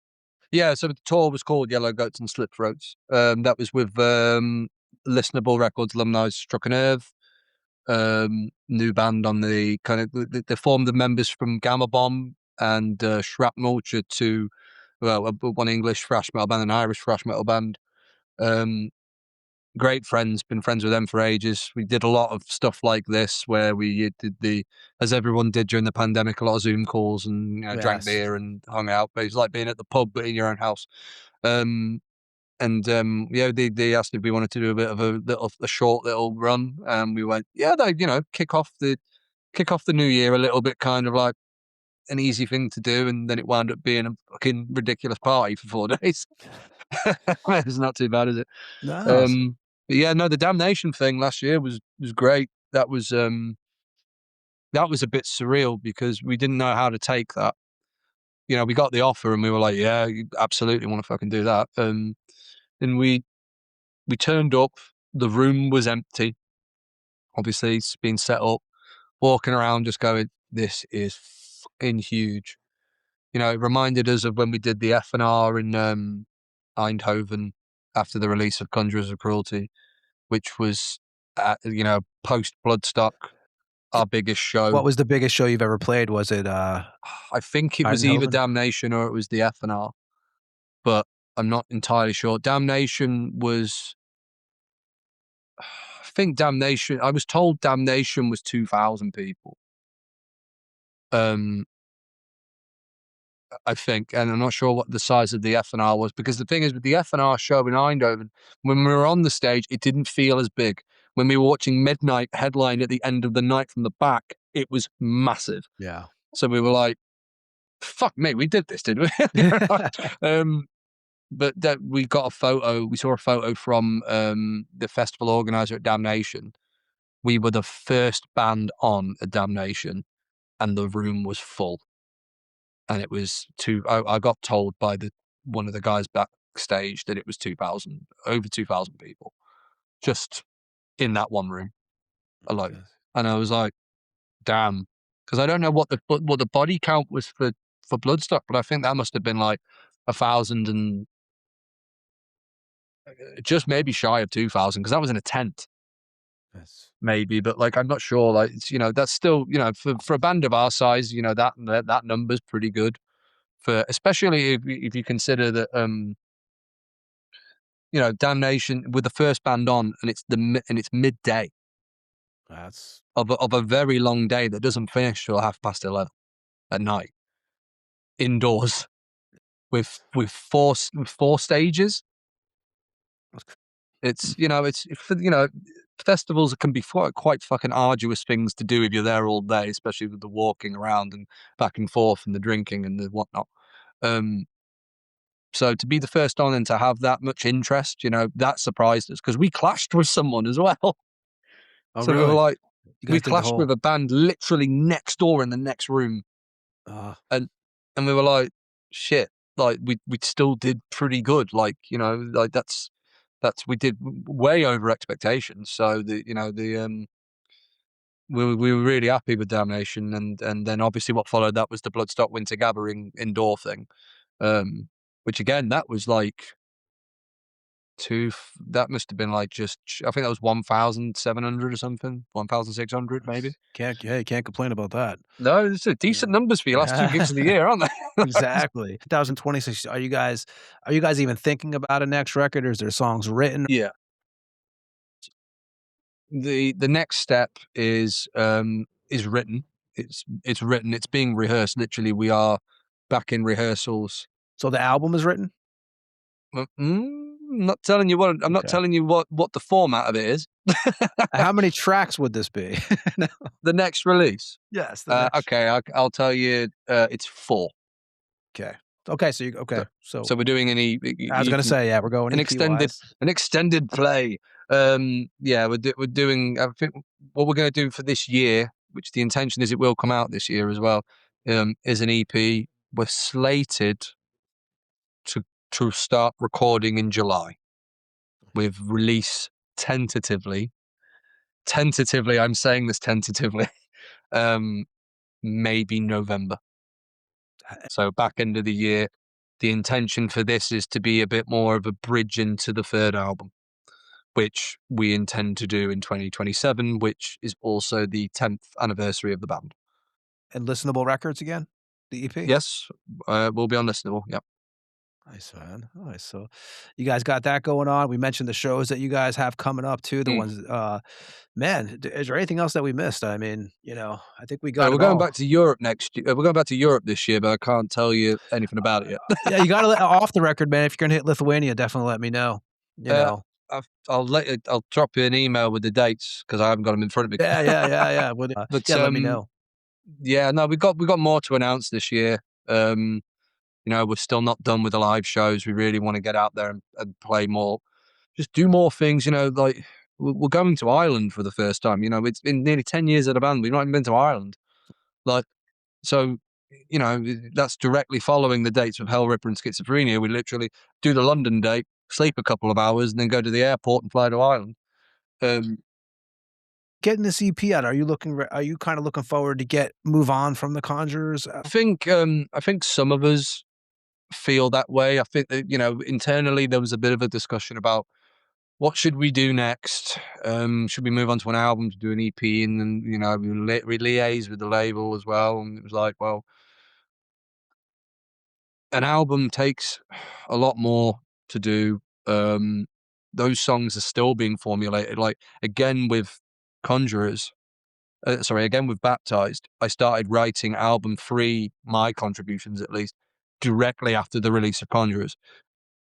Yeah, so the tour was called Yellow Goats and Slit Throats. That was with Listenable Records alumni Struck a Nerve. New band on the kind of, they formed the members from Gamma Bomb and Shrapnel, to one English thrash metal band and an Irish thrash metal band. Great friends, been friends with them for ages. We did a lot of stuff like this where we did as everyone did during the pandemic, a lot of Zoom calls and drank beer and hung out. But it's like being at the pub but in your own house. They asked if we wanted to do a bit of a short little run, and we went, kick off the new year a little bit, kind of like an easy thing to do, and then it wound up being a fucking ridiculous party for 4 days. It's not too bad, is it? Nice. But yeah, no, the Damnation thing last year was great. That was a bit surreal because we didn't know how to take that. We got the offer and we were like, yeah, you absolutely want to fucking do that. And we turned up. The room was empty. Obviously, it's been set up. Walking around, just going, this is fucking huge. It reminded us of when we did the F&R in Eindhoven after the release of Conjurers of Cruelty, which was, post Bloodstock, our biggest show. What was the biggest show you've ever played? Was it? I think it was either Damnation or it was the F&R, but I'm not entirely sure. Damnation was, I think Damnation, I was told Damnation was 2,000 people. I think, and I'm not sure what the size of the F&R was, because the thing is with the F&R show in Eindhoven, when we were on the stage, it didn't feel as big. When we were watching Midnight headline at the end of the night from the back, it was massive. Yeah. So we were like, fuck me, we did this, didn't we? But we got a photo, we saw a photo from the festival organizer at Damnation. We were the first band on at Damnation, and the room was full. and it was I got told by one of the guys backstage that it was over 2,000 people, just in that one room alone. Okay. And I was like, damn, because I don't know what the body count was for Bloodstock, but I think that must have been like 1,000 and just maybe shy of 2,000, because that was in a tent. Yes. Maybe, but like I'm not sure. Like it's, that's still, for a band of our size, that number's pretty good, for especially if you consider that Damnation with the first band on, and it's midday That's of a very long day that doesn't finish till 11:30 at night, indoors with four stages. It's festivals can be quite fucking arduous things to do if you're there all day, especially with the walking around and back and forth and the drinking and the whatnot. So to be the first on and to have that much interest, that surprised us, because we clashed with someone as well. oh, So really? we were like, You guys we did the clashed whole- with a band literally next door in the next room, and we were like, shit, like we still did pretty good, like like that's we did way over expectations. So we were really happy with Damnation, and then obviously what followed that was the Bloodstock Winter Gathering indoor thing, which again, that was like that must have been like I think that was 1,700 or something, 1,600 maybe. Can't complain about that. No, it's a decent numbers for your last 2 gigs of the year, aren't they? Exactly. 2026. Are you guys even thinking about a next record, or is there songs written? Yeah. The next step is written. It's written. It's being rehearsed. Literally, we are back in rehearsals. So the album is written? I'm not telling you what. I'm not Okay. telling you what the format of it is. How many tracks would this be? No. The next release. Yes. Okay, I'll tell you. It's 4. Okay. Okay. So So we're doing I was gonna say, yeah, we're going an EP-wise. extended play. Yeah, we're doing. I think what we're going to do for this year, which the intention is it will come out this year as well, is an EP. We're slated to start recording in July, with release tentatively. I'm saying this tentatively. Maybe November. So back end of the year. The intention for this is to be a bit more of a bridge into the third album, which we intend to do in 2027, which is also the 10th anniversary of the band. And Listenable Records again? The EP? Yes, we'll be on Listenable. Yep. Nice, man. Nice. So you guys got that going on. We mentioned the shows that you guys have coming up too. The ones, man, is there anything else that we missed? I mean, I think we got we're it going all. back to Europe next year. We're going back to Europe this year, but I can't tell you anything about it yet. Yeah, you got to off the record, man. If you're going to hit Lithuania, definitely let me know. You know. I'll drop you an email with the dates, because I haven't got them in front of me. Yeah. But let me know. Yeah, no, we got more to announce this year. We're still not done with the live shows. We really want to get out there and play more, just do more things. Like we're going to Ireland for the first time. It's been nearly 10 years of the band. We've not even been to Ireland. Like, so, that's directly following the dates of Hell Ripper and Schizophrenia. We literally do the London date, sleep a couple of hours, and then go to the airport and fly to Ireland. Getting this EP out, are you kind of looking forward to move on from the Conjurers? I think some of us feel that way. I think that, internally there was a bit of a discussion about what should we do next. Should we move on to an album, to do an EP, and then we liaise with the label as well. And it was like, well, an album takes a lot more to do. Those songs are still being formulated. Like again with Conjurers, again with Baptized, I started writing album 3, my contributions at least, directly after the release of Conjurers,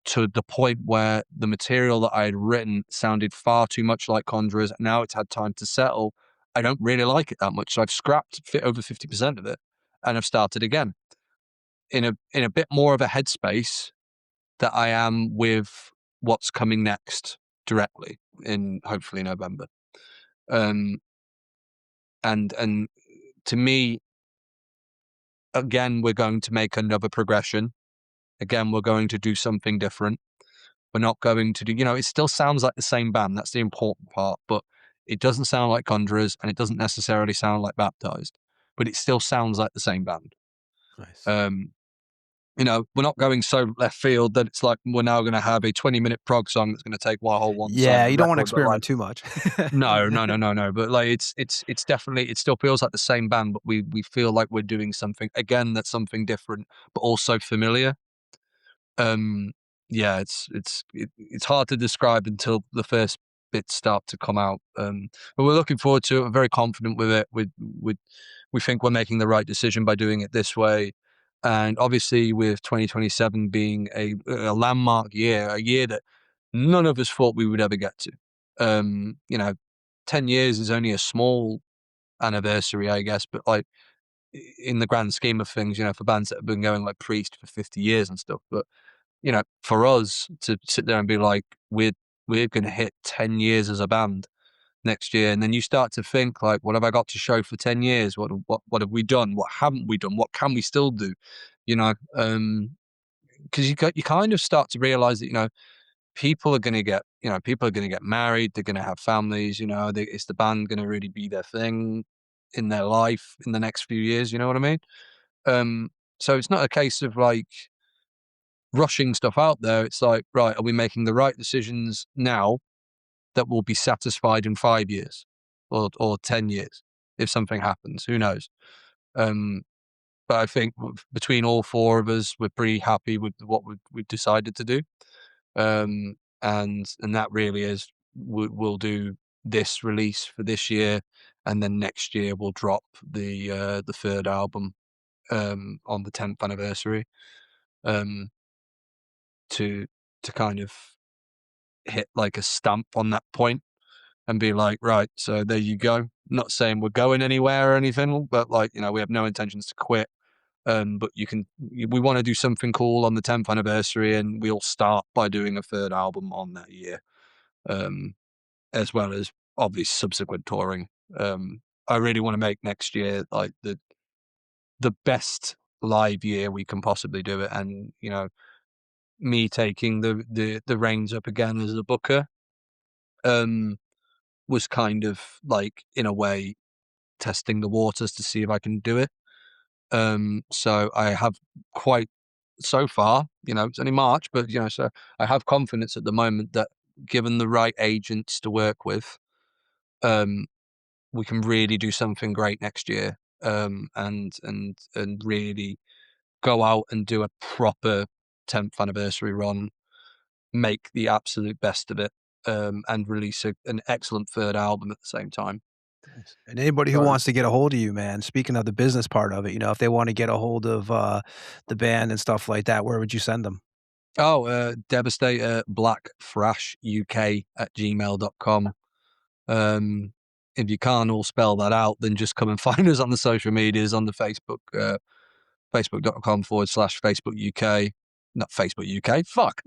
to the point where the material that I had written sounded far too much like Conjurers. Now it's had time to settle. I don't really like it that much, so I've scrapped over 50% of it, and I've started again in a bit more of a headspace that I am with what's coming next directly in hopefully November. And to me, again, we're going to make another progression. Again, we're going to do something different. We're not going to do, it still sounds like the same band. That's the important part, but it doesn't sound like Conjurers, and it doesn't necessarily sound like Baptized, but it still sounds like the same band. Nice. We're not going so left field that it's like we're now going to have a 20-minute prog song that's going to take one whole one. Yeah, you don't want to record, experiment too much. No. But like it's definitely, it still feels like the same band, but we feel like we're doing something again that's something different, but also familiar. Yeah, it's hard to describe until the first bits start to come out. But we're looking forward to it. We're very confident with it. We think we're making the right decision by doing it this way. And obviously, with 2027 being a landmark year, a year that none of us thought we would ever get to. 10 years is only a small anniversary, I guess, but like in the grand scheme of things, for bands that have been going like Priest for 50 years and stuff. But for us to sit there and be like, we're going to hit 10 years as a band next year, and then you start to think like, what have I got to show for 10 years? What have we done? What haven't we done? What can we still do? Because you kind of start to realize that people are going to get married, they're going to have families. Is the band going to really be their thing in their life in the next few years? You know what I mean? So it's not a case of like rushing stuff out there. It's like, right, are we making the right decisions now that will be satisfied in 5 years or 10 years if something happens? Who knows? But I think between all four of us, we're pretty happy with what we've decided to do. And that really is, we'll do this release for this year, and then next year we'll drop the third album on the 10th anniversary. To kind of hit like a stamp on that point and be like, right, so there you go. Not saying we're going anywhere or anything, but like, we have no intentions to quit. But we want to do something cool on the 10th anniversary, and we'll start by doing a third album on that year, as well as obvious subsequent touring. I really want to make next year like the best live year we can possibly do it. And, me taking the reins up again as a booker was kind of like, in a way, testing the waters to see if I can do it. So I have so far, it's only March, but so I have confidence at the moment that given the right agents to work with, we can really do something great next year. And really go out and do a proper 10th anniversary run, make the absolute best of it, and release an excellent third album at the same time. And anybody who wants to get a hold of you, man, speaking of the business part of it, if they want to get a hold of the band and stuff like that, where would you send them? Devastator-Black Thrash UK@gmail.com. If you can't all spell that out, then just come and find us on the social medias, on the Facebook, facebook.com/Facebook UK. Not Facebook UK, fuck.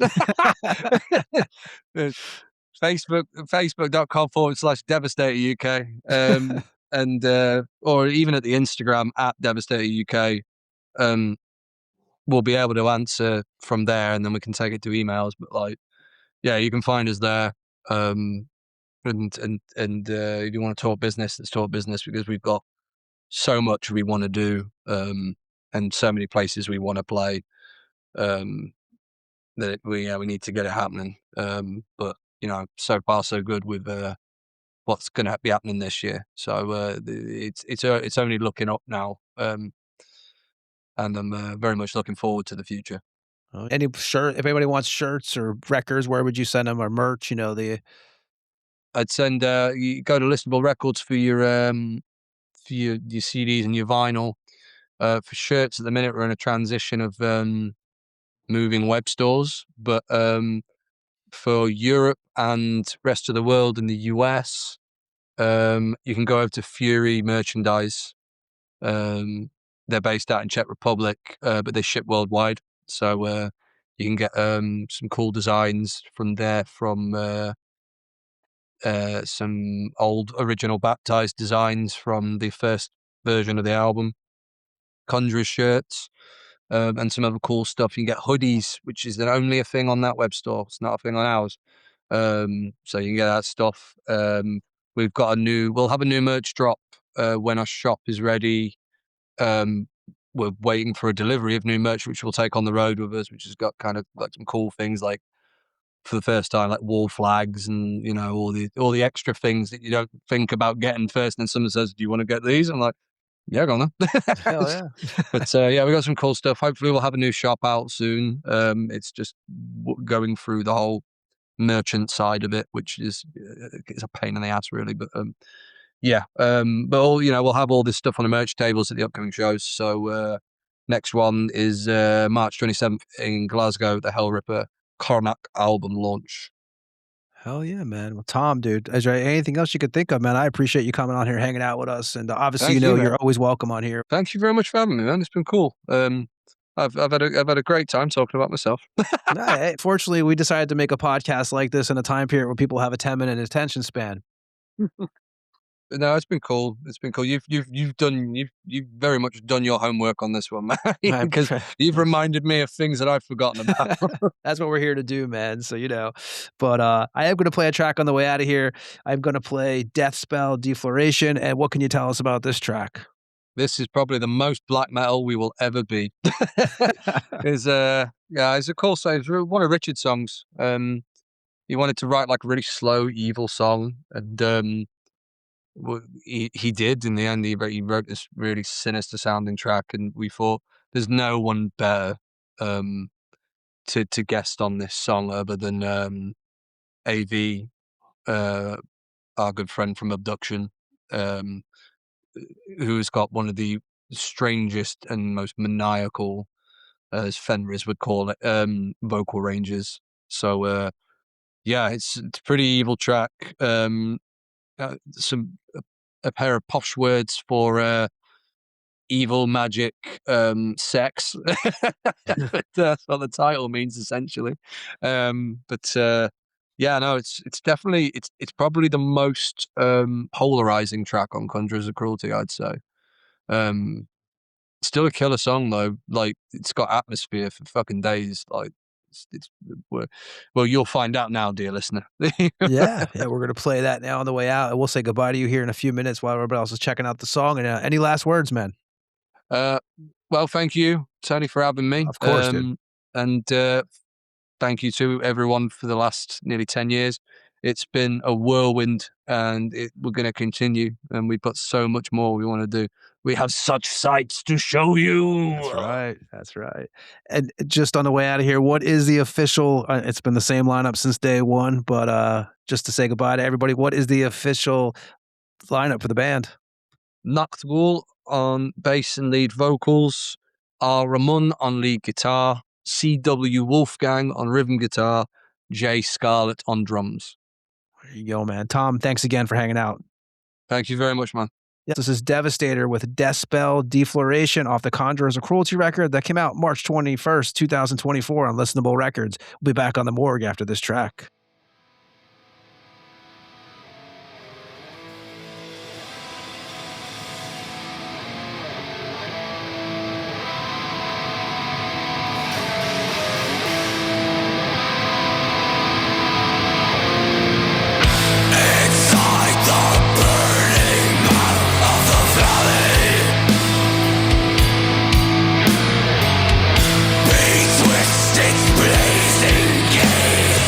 Facebook.com/Devastator UK. And or even at the Instagram @Devastator UK. We'll be able to answer from there, and then we can take it to emails. But like, yeah, you can find us there. And if you want to talk business, let's talk business, because we've got so much we want to do, and so many places we want to play, that we need to get it happening. But so far so good with what's going to be happening this year. So it's only looking up now, and I'm very much looking forward to the future. Any shirt? If anybody wants shirts or records, where would you send them? Or merch? I'd send you go to Listable Records for your CDs and your vinyl. For shirts, at the minute we're in a transition of moving web stores, but for Europe and rest of the world in the US, you can go over to Fury Merchandise. They're based out in Czech Republic, but they ship worldwide. So you can get some cool designs from there, from some old original Baptized designs from the first version of the album. Conjurers shirts, and some other cool stuff. You can get hoodies, which is only a thing on that web store. It's not a thing on ours. So you can get that stuff. We'll have a new merch drop when our shop is ready. We're waiting for a delivery of new merch, which we'll take on the road with us, which has got kind of like some cool things, like for the first time, like wall flags and, you know, all the extra things that you don't think about getting first. And then someone says, "Do you want to get these?" I'm like, "Yeah, go on then." Hell yeah. But yeah, we got some cool stuff. Hopefully we'll have a new shop out soon. It's just going through the whole merchant side of it, which is it's a pain in the ass really. But yeah, but all, you know, we'll have all this stuff on the merch tables at the upcoming shows. So next one is March 27th in Glasgow, the Hellripper Karnak album launch. Hell yeah, man. Well, Tom, dude, is there anything else you could think of, man? I appreciate you coming on here, hanging out with us, and obviously, Thank you, man. you're always welcome on here. Thank you very much for having me, man. It's been cool. I've had a great time talking about myself. Fortunately, we decided to make a podcast like this in a time period where people have a 10-minute attention span. No, it's been cool. It's been cool. You've very much done your homework on this one, man. Because you've reminded me of things that I've forgotten about. That's what we're here to do, man. So, you know, but I am going to play a track on the way out of here. I'm going to play Deathspell Defloration. And what can you tell us about this track? This is probably the most black metal we will ever be. It's a cool song. It's one of Richard's songs. He wanted to write like a really slow, evil song, and he did in the end. He wrote this really sinister sounding track, and we thought there's no one better to guest on this song other than AV, our good friend from Abduction, who's got one of the strangest and most maniacal, as Fenris would call it, vocal ranges. So yeah, it's a pretty evil track. A pair of posh words for evil, magic, sex. That's what the title means essentially. But yeah, no, it's definitely it's probably the most polarizing track on Conjurers of Cruelty, I'd say. Still a killer song though. Like, it's got atmosphere for fucking days. Like, well, you'll find out now, dear listener. yeah, we're gonna play that now on the way out, and we'll say goodbye to you here in a few minutes while everybody else is checking out the song. And any last words, man? Well, thank you, Tony, for having me. Of course, dude. And thank you to everyone for the last nearly 10 years. It's been a whirlwind, and we're going to continue, and we've got so much more we want to do. We have such sights to show you. That's right. And just on the way out of here, what is the official, it's been the same lineup since day one, but just to say goodbye to everybody, what is the official lineup for the band? Nachtghul on bass and lead vocals, R. Ramon on lead guitar, C.W. Wolfgang on rhythm guitar, Jay Scarlett on drums. There you go, man. Tom, thanks again for hanging out. Thank you very much, man. This is Devastator with Deathspell Defloration off the Conjurers of Cruelty record that came out March 21st, 2024 on Listenable Records. We'll be back on the Morgue after this track. Blazing gaze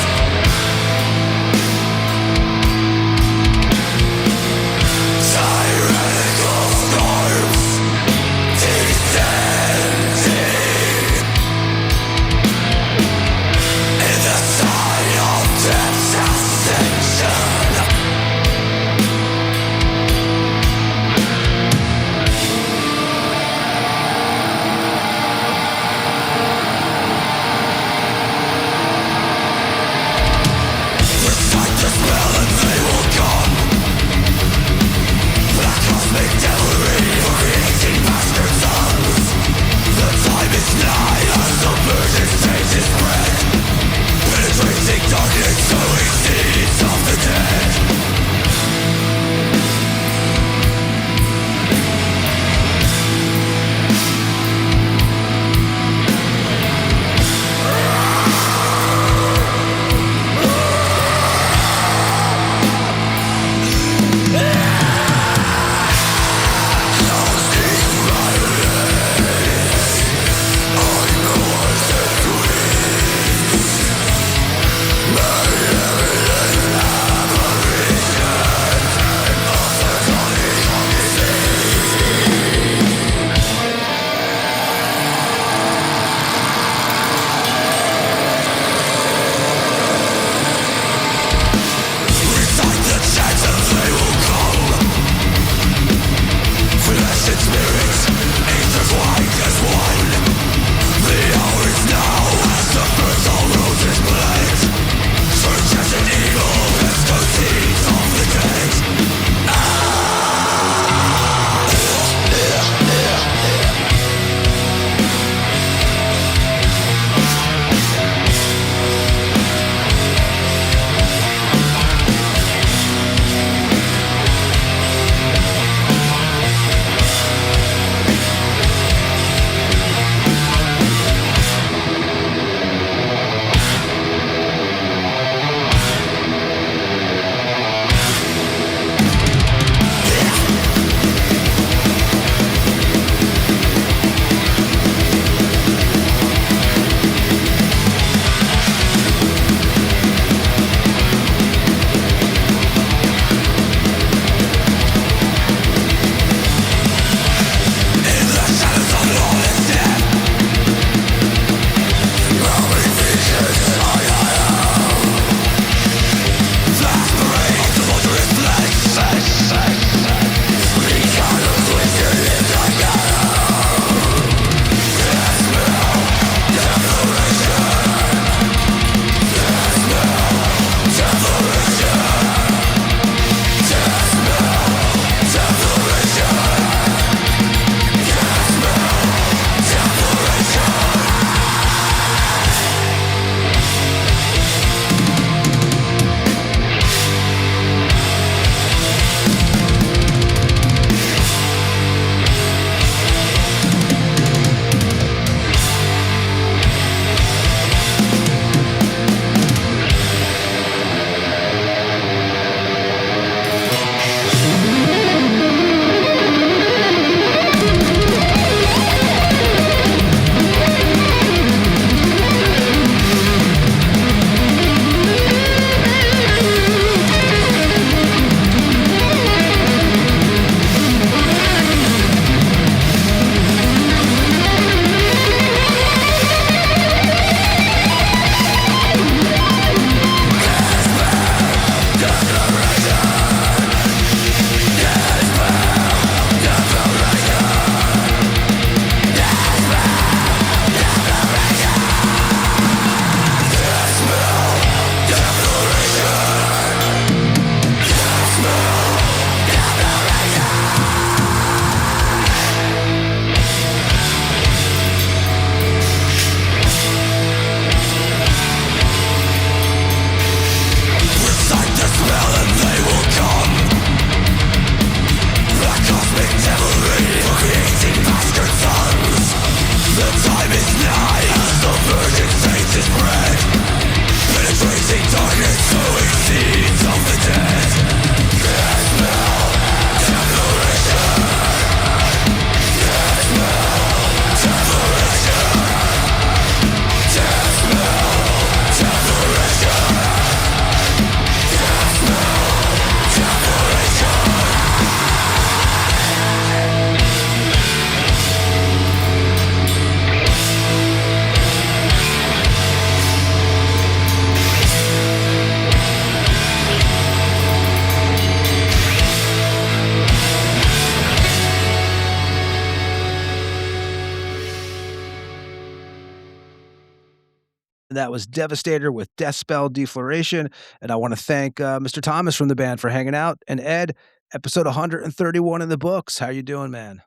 That was Devastator with Deathspell Defloration. And I want to thank Mr. Thomas from the band for hanging out. And Ed, episode 131 in the books. How you doing, man?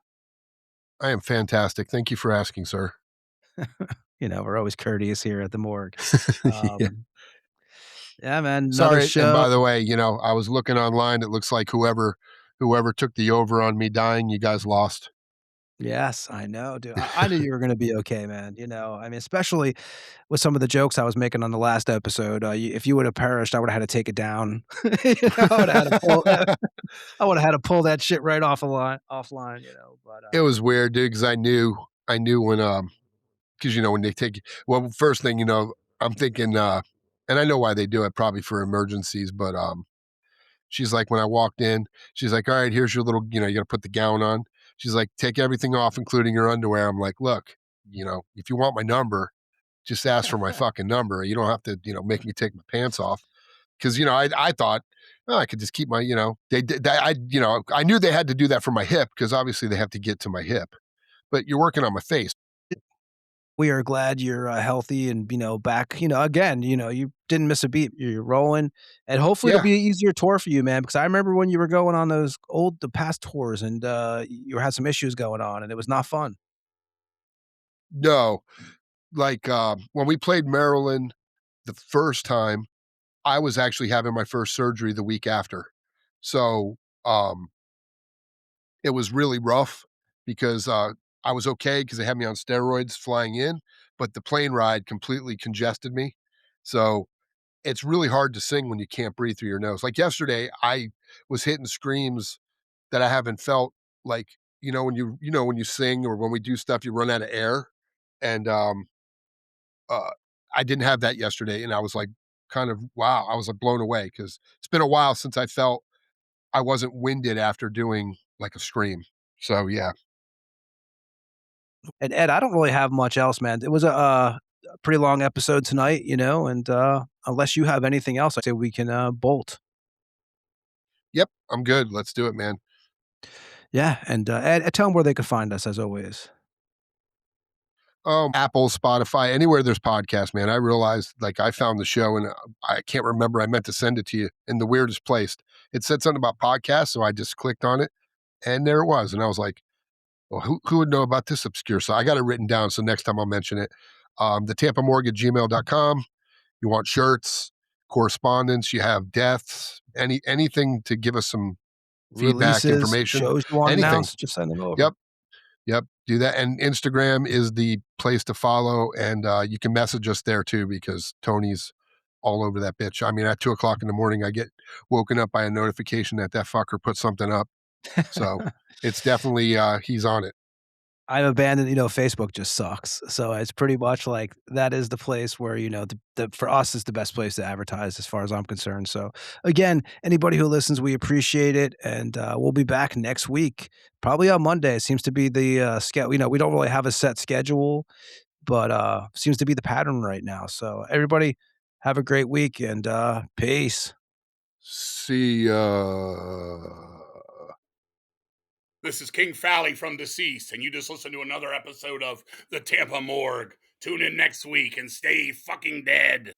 I am fantastic. Thank you for asking, sir. We're always courteous here at the morgue. Yeah. Yeah, man. Another Sorry, show. and by the way, I was looking online. It looks like whoever took the over on me dying, you guys lost. Yes, I know, dude. I knew you were gonna be okay, man. I mean, especially with some of the jokes I was making on the last episode. If you would have perished, I would have had to take it down. I would have had to pull. I would have had to pull that shit right offline. But It was weird, dude, because I knew when because when they take first thing I'm thinking and I know why they do it, probably for emergencies, but she's like, when I walked in, she's like, all right, here's your little, you got to put the gown on. She's like, take everything off, including your underwear. I'm like, look, if you want my number, just ask for my fucking number. You don't have to, make me take my pants off. Cause, I thought, oh, I could just keep my, they did that. I knew they had to do that for my hip because obviously they have to get to my hip, but you're working on my face. we are glad you're healthy and back. Again, you didn't miss a beat. You're rolling, and hopefully Yeah. it'll be an easier tour for you, man. Because I remember when you were going on the past tours, and you had some issues going on, and it was not fun. No, like when we played Maryland the first time, I was actually having my first surgery the week after. So it was really rough because I was okay because they had me on steroids flying in, but the plane ride completely congested me. So it's really hard to sing when you can't breathe through your nose. Like yesterday, I was hitting screams that I haven't felt, like, when you sing or when we do stuff, you run out of air. And I didn't have that yesterday. And I was like, kind of, wow, I was like blown away because it's been a while since I felt I wasn't winded after doing like a scream. So yeah. And Ed, I don't really have much else, man. It was a pretty long episode tonight, and unless you have anything else, I say we can bolt. Yep, I'm good. Let's do it, man. Yeah, and Ed, tell them where they can find us as always. Apple, Spotify, anywhere there's podcasts, man. I realized, like, I found the show and I can't remember. I meant to send it to you in the weirdest place. It said something about podcasts, so I just clicked on it, and there it was. And I was like, well, who would know about this obscure? So I got it written down, so next time I'll mention it. The TampaMorgue at gmail.com. You want shirts, correspondence, you have deaths, anything to give us some feedback, Releases, information, shows you want to anything. announce, just send them over. Yep. Do that. And Instagram is the place to follow. And you can message us there too, because Tony's all over that bitch. I mean, at 2:00 in the morning, I get woken up by a notification that fucker put something up. So it's definitely, he's on it. I've abandoned, Facebook just sucks. So it's pretty much like that is the place where, for us is the best place to advertise as far as I'm concerned. So again, anybody who listens, we appreciate it. And we'll be back next week, probably on Monday. It seems to be the schedule. We don't really have a set schedule, but seems to be the pattern right now. So everybody have a great week and peace. See ya. This is King Fally from Deceased, and you just listened to another episode of the Tampa Morgue. Tune in next week and stay fucking dead.